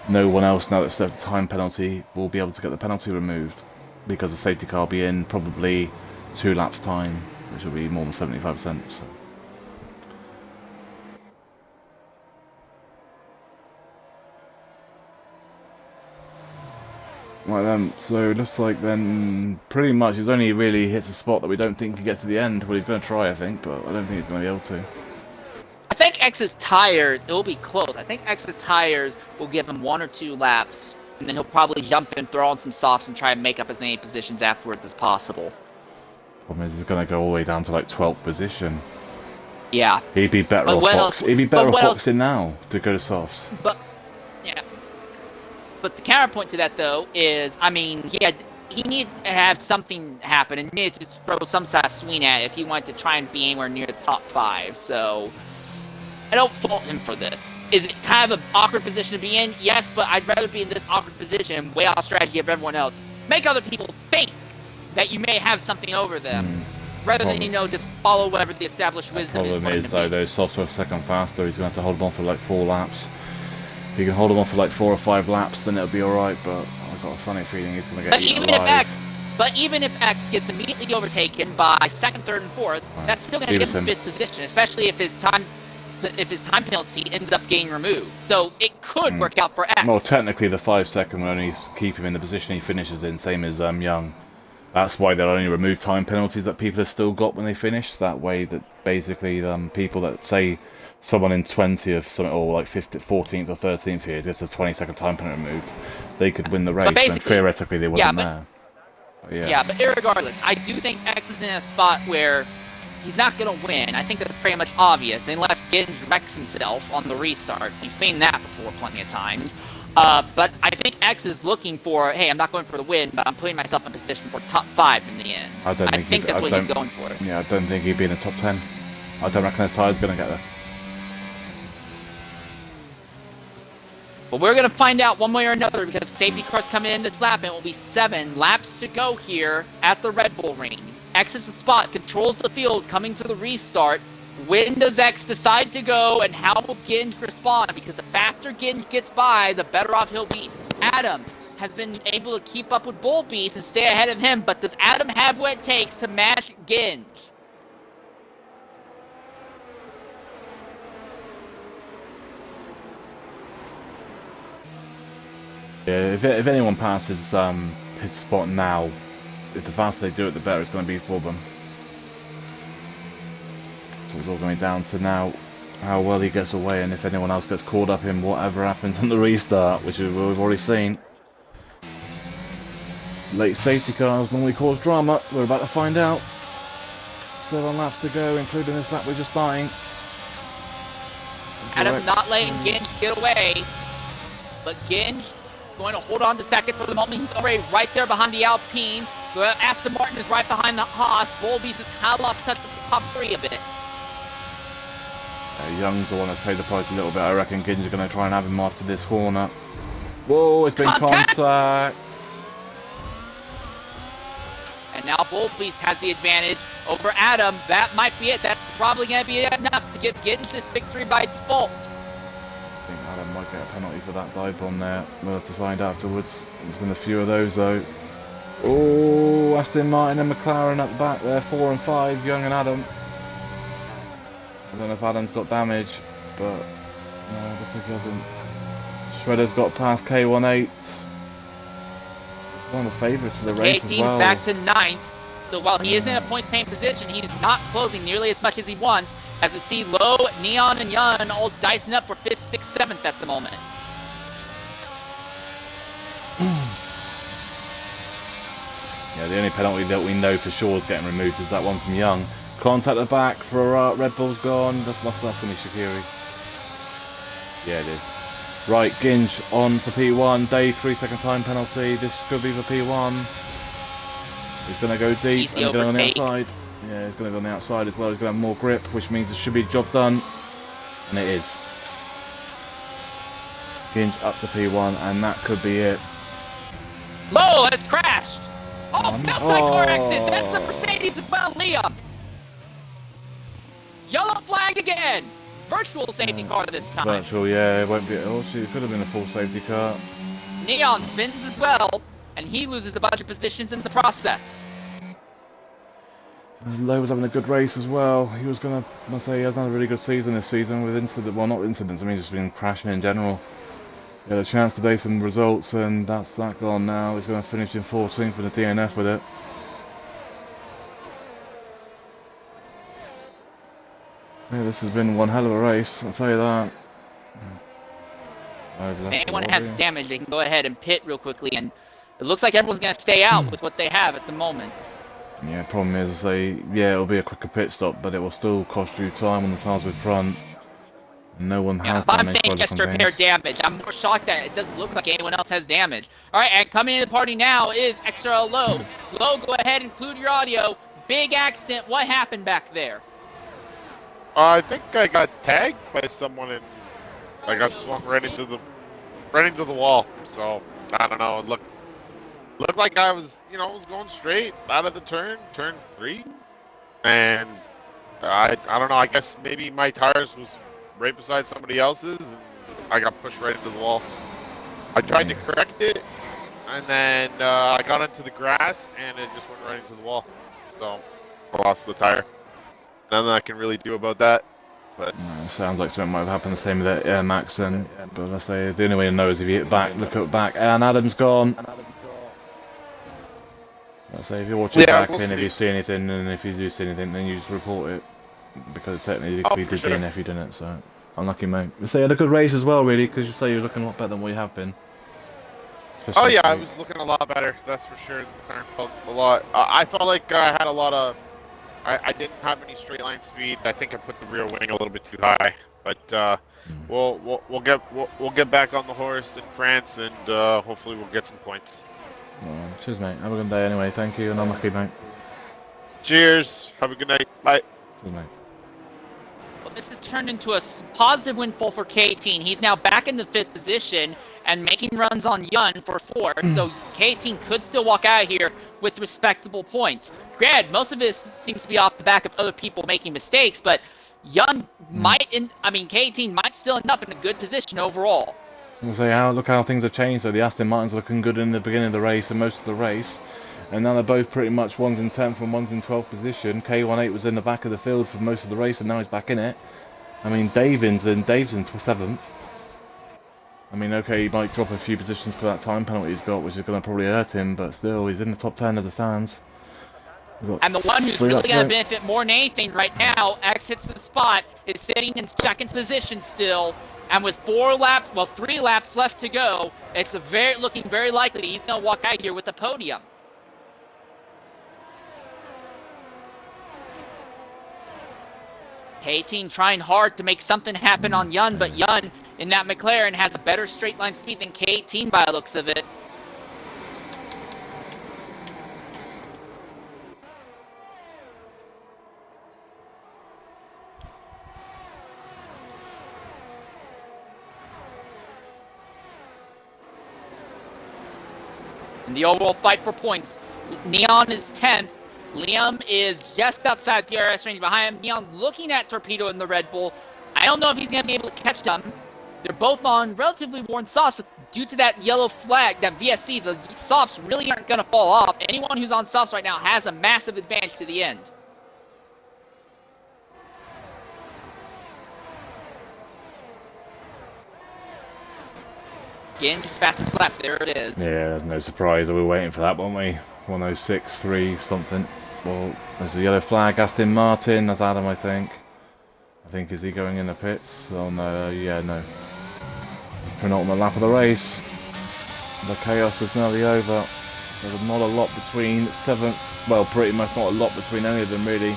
no one else now that's served the time penalty will be able to get the penalty removed because the safety car will be in probably 2 laps time, which will be more than 75%. So. Right then, so it looks like then pretty much he's only really hits a spot that we don't think can get to the end. Well, he's going to try, I think, but I don't think he's going to be able to. I think X's tires, it will be close. I think X's tires will give him 1 or 2 laps, and then he'll probably jump in, throw on some softs, and try and make up as many positions afterwards as possible. Problem is he's going to go all the way down to like 12th position. Yeah. He'd be better off boxing now to go to softs. But yeah. But the counterpoint to that though is, I mean, he needed to have something happen and needed to throw some sort of swing at it if he wanted to try and be anywhere near the top 5. So I don't fault him for this. Is it kind of an awkward position to be in? Yes, but I'd rather be in this awkward position, way off strategy of everyone else. Make other people think that you may have something over them, rather than, just follow whatever the established wisdom is. Problem is, though, those softs are a second faster. He's going to have to hold them on for like 4 laps. If he can hold them on for like 4 or 5 laps, then it'll be alright, but I've got a funny feeling he's going to get eaten alive. But even if X gets immediately overtaken by 2nd, 3rd, and 4th, that's still going to give him 5th position, especially if his time penalty ends up getting removed. So it could work out for X. Well, technically the 5 second will only keep him in the position he finishes in, same as Young. That's why they'll only remove time penalties that people have still got when they finish. That way that basically people that say someone in 20th or like 14th or 13th here gets a 20-second time penalty removed, they could win the race, and theoretically they wasn't there. Yeah, but irregardless, I do think X is in a spot where he's not going to win. I think that's pretty much obvious, unless Ginge wrecks himself on the restart. We've seen that before plenty of times. But I think X is looking for, hey, I'm not going for the win, but I'm putting myself in position for top 5 in the end. I think that's what he's going for. Yeah, I don't think he'd be in the top 10. I don't reckon his tire's going to get there. But we're going to find out one way or another, because safety car's coming in this lap, and it will be 7 laps to go here at the Red Bull Ring. X is the spot, controls the field coming to the restart. When does X decide to go, and how will Ginge respond? Because the faster Ginge gets by, the better off he'll be. Adam has been able to keep up with Bull Beast and stay ahead of him, but does Adam have what it takes to match Ginge? Yeah, if anyone passes his spot now, if the faster they do it, the better it's going to be for them. So it's all going down to now how well he gets away, and if anyone else gets caught up in whatever happens on the restart, which we've already seen. Late safety cars normally cause drama. We're about to find out. 7 laps to go, including this lap we're just starting. Adam not letting Ginge get away, but Ginge going to hold on to 2nd for the moment. He's already right there behind the Alpine. The Aston Martin is right behind the Haas. Volbeast has kind of lost touch with the top 3 a bit. Young's the one that's paid the price a little bit. I reckon Ginge is going to try and have him after this corner. Whoa, it's been contact. And now Volbeast has the advantage over Adam. That might be it. That's probably going to be enough to give Ginge this victory by default. I think Adam might get a penalty for that dive bomb there. We'll have to find afterwards. There's been a few of those though. Oh, Aston Martin and McLaren at the back there, 4 and 5, Young and Adam. I don't know if Adam's got damage, but no, I looks like he hasn't. Shredder's got past K18. One of the favourites for the race as well. K-Team's back to 9th, so while he is in a points-paying position, he's not closing nearly as much as he wants, as we see Low, Neon, and Yun all dicing up for 5th, 6th, 7th at the moment. Yeah, the only penalty that we know for sure is getting removed is that one from Young. Contact at the back for Red Bull's gone. That's going to be Shaqiri. Yeah, it is. Right, Ginge on for P1. Dave, 3-second time penalty. This could be for P1. He's going to go deep Easy and go on the overtake. outside. Yeah, he's going to go on the outside as well. He's going to have more grip, which means it should be the job done. And it is. Ginge up to P1, and that could be it. Low has crashed. Oh, outside car exit. Oh. That's a Mercedes as well, Liam. Yellow flag again. Virtual safety car this time. Virtual, yeah, it won't be. Oh, see, it could have been a full safety car. Neon spins as well, and he loses a bunch of positions in the process. Lowe was having a good race as well. He was going to say he has done a really good season this season with incident. Well, not incidents. I mean, just been crashing in general. He had a chance today, some results, and that's that gone now. He's going to finish in 14th for the DNF with it. Yeah, this has been one hell of a race, I'll tell you that. If anyone has damage, they can go ahead and pit real quickly, and it looks like everyone's going to stay out with what they have at the moment. Yeah, problem is, yeah, it'll be a quicker pit stop, but it will still cost you time on the tyres with front. No one has but I'm damage. saying just to repair damage. I'm more shocked that it doesn't look like anyone else has damage. All right, and coming into the party now is XRL Low. Low, go ahead and include your audio. Big accident. What happened back there? I think I got tagged by someone and I got swung right into the wall. So I don't know. It looked like I was, was going straight out of the turn 3, and I don't know. I guess maybe my tires was right beside somebody else's, and I got pushed right into the wall. I tried to correct it, and then I got into the grass, and it just went right into the wall. So I lost the tire. Nothing I can really do about that. But sounds like something might have happened the same with the Air Max then. But I say the only way to know is if you hit back, look up back, and Adam's gone. I say if you're watching back and if you see anything, and if you do see anything, then you just report it because technically we did DNF you didn't. So unlucky, mate. You say you had a good race as well, really, because you say you're looking a lot better than what you have been. Oh yeah, I was looking a lot better. That's for sure. The time felt a lot. I felt like I had a lot of. I didn't have any straight line speed. I think I put the rear wing a little bit too high. But we'll get back on the horse in France, and hopefully we'll get some points. Cheers, mate. Have a good day anyway. Thank you, and unlucky, mate. Cheers. Have a good night. Bye. Cheers, mate. Well, this has turned into a positive windfall for K18. He's now back in the 5th position and making runs on Yun for 4th. So K18 could still walk out of here with respectable points. Granted, most of this seems to be off the back of other people making mistakes, but Yun K18 might still end up in a good position overall. We'll say look how things have changed. So the Aston Martin's looking good in the beginning of the race and most of the race, and now they're both pretty much one's in 10th and one's in 12th position. K18 was in the back of the field for most of the race, and now he's back in it. I mean, Dave's in 7th. I mean, okay, he might drop a few positions for that time penalty he's got, which is going to probably hurt him, but still, he's in the top 10 as it stands. And the one who's really going to benefit more than anything right now, exits the spot, is sitting in 2nd position still, and with 3 laps left to go, it's looking very likely he's going to walk out here with the podium. K18 trying hard to make something happen on Yun, but Yun in that McLaren has a better straight line speed than K18 by the looks of it. In the overall fight for points, Neon is 10th. Liam is just outside DRS range behind him. Neon looking at Torpedo in the Red Bull. I don't know if he's going to be able to catch them. They're both on relatively worn softs. Due to that yellow flag, that VSC, the softs really aren't going to fall off. Anyone who's on softs right now has a massive advantage to the end. Again, fastest lap, there it is. Yeah, there's no surprise. We were waiting for that, weren't we? 106.3 something. Well, there's a yellow flag. Aston Martin. That's Adam, I think. Is he going in the pits? Oh no, yeah, no. It's the penultimate lap of the race. The chaos is nearly over. There's not a lot between 7th. Well, pretty much not a lot between any of them really.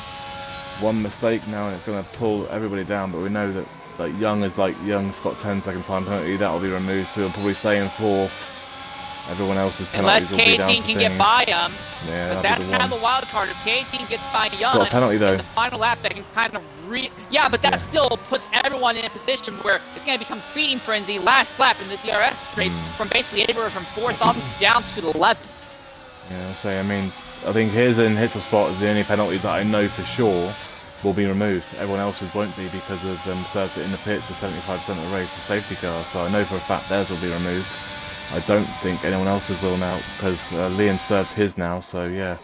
One mistake now, and it's going to pull everybody down. But we know that Like Young's got 10-second time penalty. That'll be removed, so he'll probably stay in 4th. Everyone else's penalties Unless will be down to K18 can get things. by him. Yeah, Because that'll that's be the kind of one. the wild card. If K18 gets by Young Got a penalty though. in the final lap, they can kind of yeah, but that still puts everyone in a position where it's going to become feeding frenzy last lap in the DRS straight from basically anywhere from 4th up down to the 11th. Yeah, so I mean, I think his and hits a spot is the only penalties that I know for sure will be removed. Everyone else's won't be because of them served it in the pits for 75% of the race for safety cars. So I know for a fact theirs will be removed. I don't think anyone else's will now because Liam served his now. So yeah,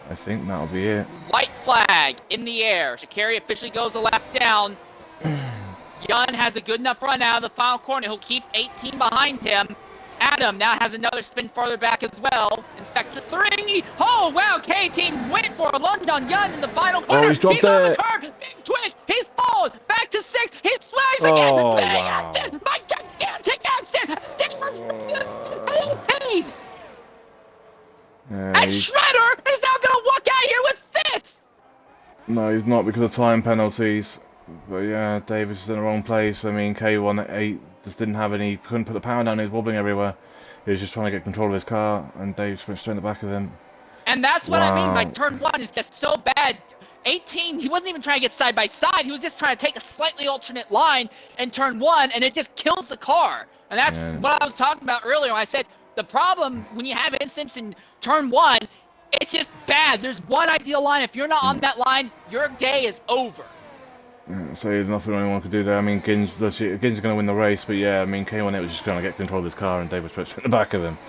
I think that'll be it. White flag in the air. Sha'Carri officially goes a lap down. Young has a good enough run out of the final corner. He'll keep 18 behind him. Adam now has another spin farther back as well in sector 3. Oh, wow, K18 went for a lunge on Young in the final corner. Oh, he's dropped on the it. curb. Big twist. He's fallen. Back to 6th. He swags again. Oh, Big wow. accident. My gigantic accident. Stevens Yeah, and Shredder is now going to walk out here with 5th. No, he's not because of time penalties. But yeah, Davis is in the wrong place. I mean, K1 at 8 just didn't have any, couldn't put the power down, he was wobbling everywhere. He was just trying to get control of his car, and Davis went straight in the back of him. And that's what I mean, Wow. like turn 1 is just so bad. 18, he wasn't even trying to get side by side, he was just trying to take a slightly alternate line in turn 1, and it just kills the car. And that's what I was talking about earlier when I said, the problem when you have instance in turn 1, it's just bad. There's one ideal line. If you're not on that line, your day is over. Yeah, so there's nothing anyone could do there. I mean, Ginge going to win the race, but yeah, I mean, K1 was just going to get control of his car, and Davis went in the back of him.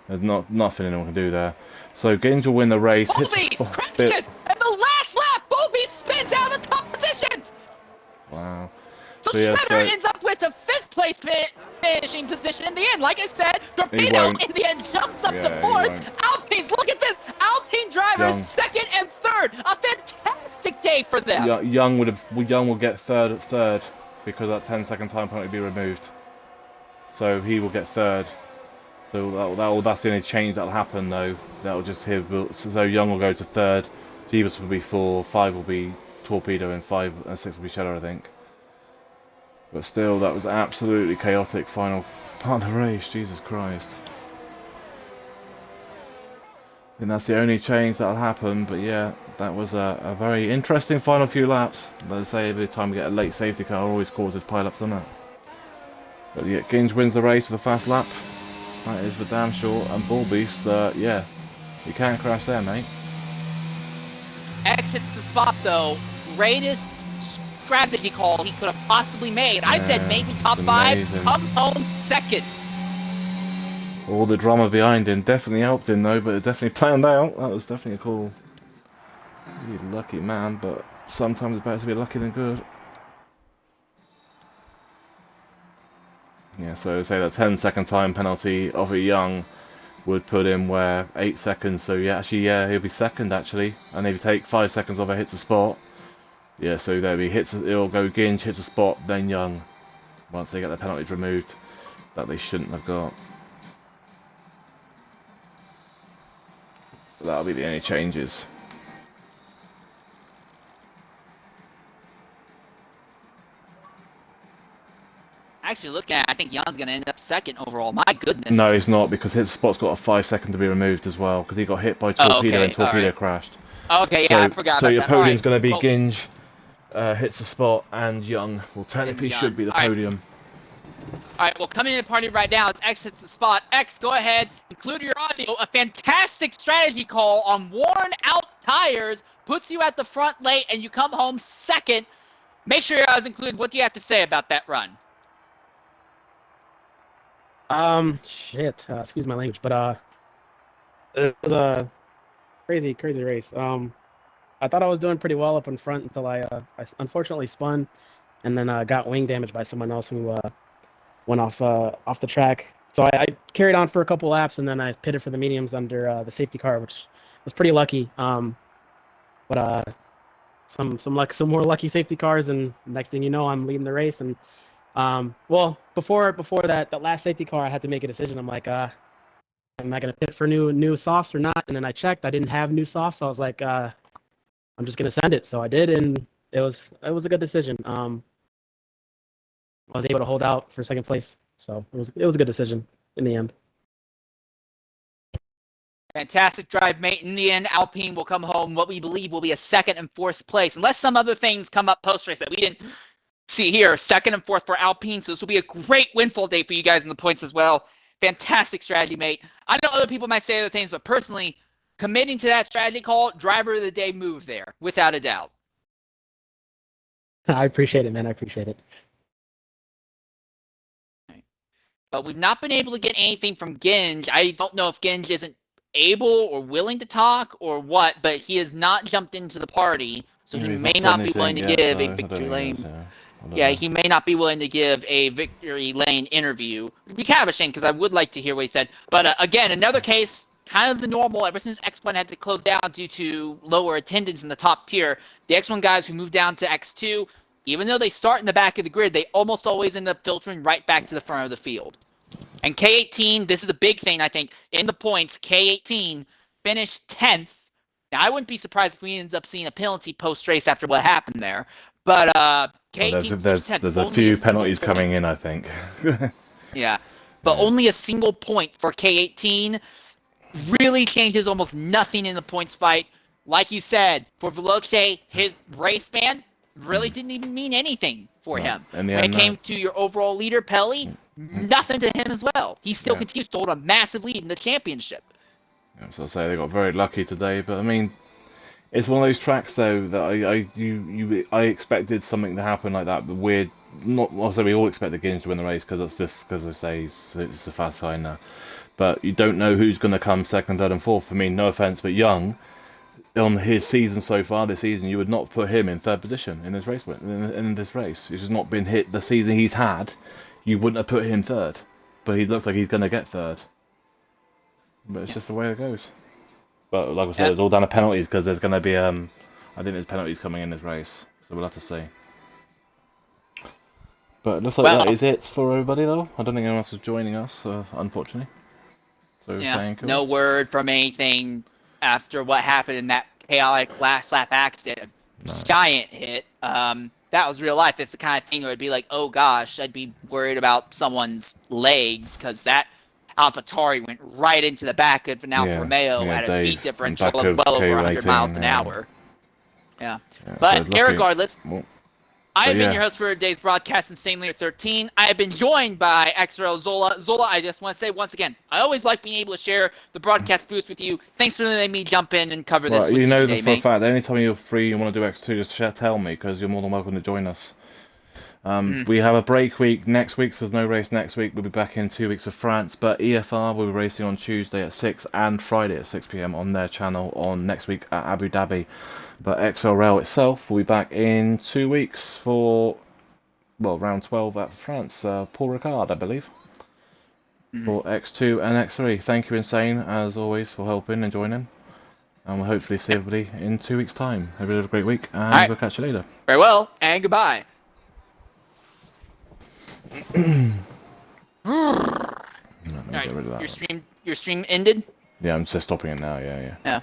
There's nothing anyone can do there. So Ginge will win the race. Bullbeast crashes, and the last lap, Bullbeast spins out of the top positions. Wow. So yeah, Shredder ends up with a 5th place finishing position in the end. Like I said, Torpedo won't. in the end jumps up to Yeah, he 4th. won't. Alpine's, look at this, Alpine drivers Young. 2nd and 3rd. A fantastic day for them. Young will get third because that 10-second time penalty will be removed. So he will get 3rd. So that's the only change that'll happen though. That'll just so Young will go to 3rd. Jeebus will be 4. 5 will be Torpedo, and 5 and 6 will be Cheddar, I think. But still, that was absolutely chaotic final part of the race. Jesus Christ. And that's the only change that'll happen. But yeah, that was a very interesting final few laps. But I say, every time we get a late safety car, it always causes pile-ups, doesn't it? But yeah, Ginge wins the race with a fast lap. That is for damn sure. And Bullbeast, yeah, you can't crash there, mate. Exits the spot though. Greatest strategy call he could have possibly made. I said maybe top it's 5, amazing. comes home 2nd. All the drama behind him definitely helped him though, but it definitely planned out. That was definitely a cool. He's a lucky man, but sometimes it's better to be lucky than good. Yeah, so say that 10-second time penalty of a Young would put him where 8 seconds. So yeah, actually, yeah, he'll be 2nd actually, and if you take 5 seconds off, it hits a spot. Yeah, so there he hits. It'll go Ginge, hits a spot, then Young. Once they get the penalties removed, that they shouldn't have got. That'll be the only changes. Actually, looking at it, I think Young's going to end up 2nd overall. My goodness. No, he's not, because his spot's got a 5 second to be removed as well, because he got hit by Torpedo and Torpedo crashed. Okay, yeah, I forgot So about your that. podium's going to be Well, Ginge, hits the spot, and Young. Well, technically Young. should be the All right. podium. Alright, well, coming in the party right now, it's exits the spot. X, go ahead, include your audio. A fantastic strategy call on worn out tires puts you at the front late, and you come home 2nd. Make sure your audio is included. What do you have to say about that run? Shit. Excuse my language, but it was a crazy race. I thought I was doing pretty well up in front until I unfortunately spun, and then got wing damage by someone else who went off the track. So I carried on for a couple laps, and then I pitted for the mediums under the safety car, which was pretty lucky. But some more lucky safety cars, and next thing you know, I'm leading the race. And well, before that last safety car, I had to make a decision. I'm like, am I gonna pit for new softs or not? And then I checked, I didn't have new softs, so I was like, I'm just gonna send it. So I did, and it was a good decision. I was able to hold out for second place. So it was a good decision in the end. Fantastic drive, mate. In the end, Alpine will come home what we believe will be a second and fourth place, unless some other things come up post-race that we didn't see here. Second and fourth for Alpine, so this will be a great windfall day for you guys in the points as well. Fantastic strategy, mate. I know other people might say other things, but personally, committing to that strategy call, driver of the day move there, without a doubt. I appreciate it, man. I appreciate it. But we've not been able to get anything from Ginge. I don't know if Ginge isn't able or willing to talk or what, but he has not jumped into the party, so he may not be willing to give a victory lane. Yeah, he may not be willing to give a victory lane interview. It'd be kind of a shame because I would like to hear what he said. But again, another case, kind of the normal. Ever since X1 had to close down due to lower attendance in the top tier, the X1 guys who moved down to X2, even though they start in the back of the grid, they almost always end up filtering right back to the front of the field. And K18, this is a big thing, I think, in the points. K18 finished 10th. Now, I wouldn't be surprised if we ends up seeing a penalty post-race after what happened there. But K18 there's a few penalties coming in, I think. Yeah, but only a single point for K18 really changes almost nothing in the points fight. Like you said, for Veloce, his race span really didn't even mean anything for him. When it came to your overall leader, Pelly, nothing to him as well. He still continues to hold a massive lead in the championship. Yeah, so I'll say they got very lucky today, but I mean, it's one of those tracks though that I expected something to happen like that. But weird, not also we all expect the Ginge to win the race because it's just because I say it's a fast guy now. But you don't know who's going to come second, third, and fourth. I mean, no offense, but Young, on his season so far this season, you would not put him in third position in this race. In this race, he's just not been hit the season he's had. You wouldn't have put him third, but he looks like he's going to get third. But it's just the way it goes. But like I said, it's all down to penalties because there's going to be I think there's penalties coming in this race, so we'll have to see. But it looks like that is it for everybody though. I don't think anyone else is joining us, unfortunately. So thank you. No word from anything after what happened in that chaotic last lap accident. Giant hit. That was real life. It's the kind of thing where it'd be like, oh gosh, I'd be worried about someone's legs because that AlphaTauri went right into the back of an Alfa Romeo at a speed differential of well over 100 miles an hour. Yeah. But so irregardless, I have been your host for today's broadcast, Insanely 13. I have been joined by XRL Zola. Zola, I just want to say once again, I always like being able to share the broadcast booth with you. Thanks for letting me jump in and cover this with you today, for a fact, anytime you're free and want to do X2, just tell me, because you're more than welcome to join us. We have a break week next week, so there's no race next week. We'll be back in 2 weeks for France, but EFR will be racing on Tuesday at 6 and Friday at 6 PM on their channel on next week at Abu Dhabi. But XRL itself will be back in 2 weeks for, well, round 12 at France. Paul Ricard, I believe, for X2 and X3. Thank you, Insane, as always, for helping and joining. And we'll hopefully see everybody in 2 weeks' time. Everybody have a great week, and we'll catch you later. Very well, and goodbye. All right, your stream ended? Yeah, I'm just stopping it now, yeah. Yeah.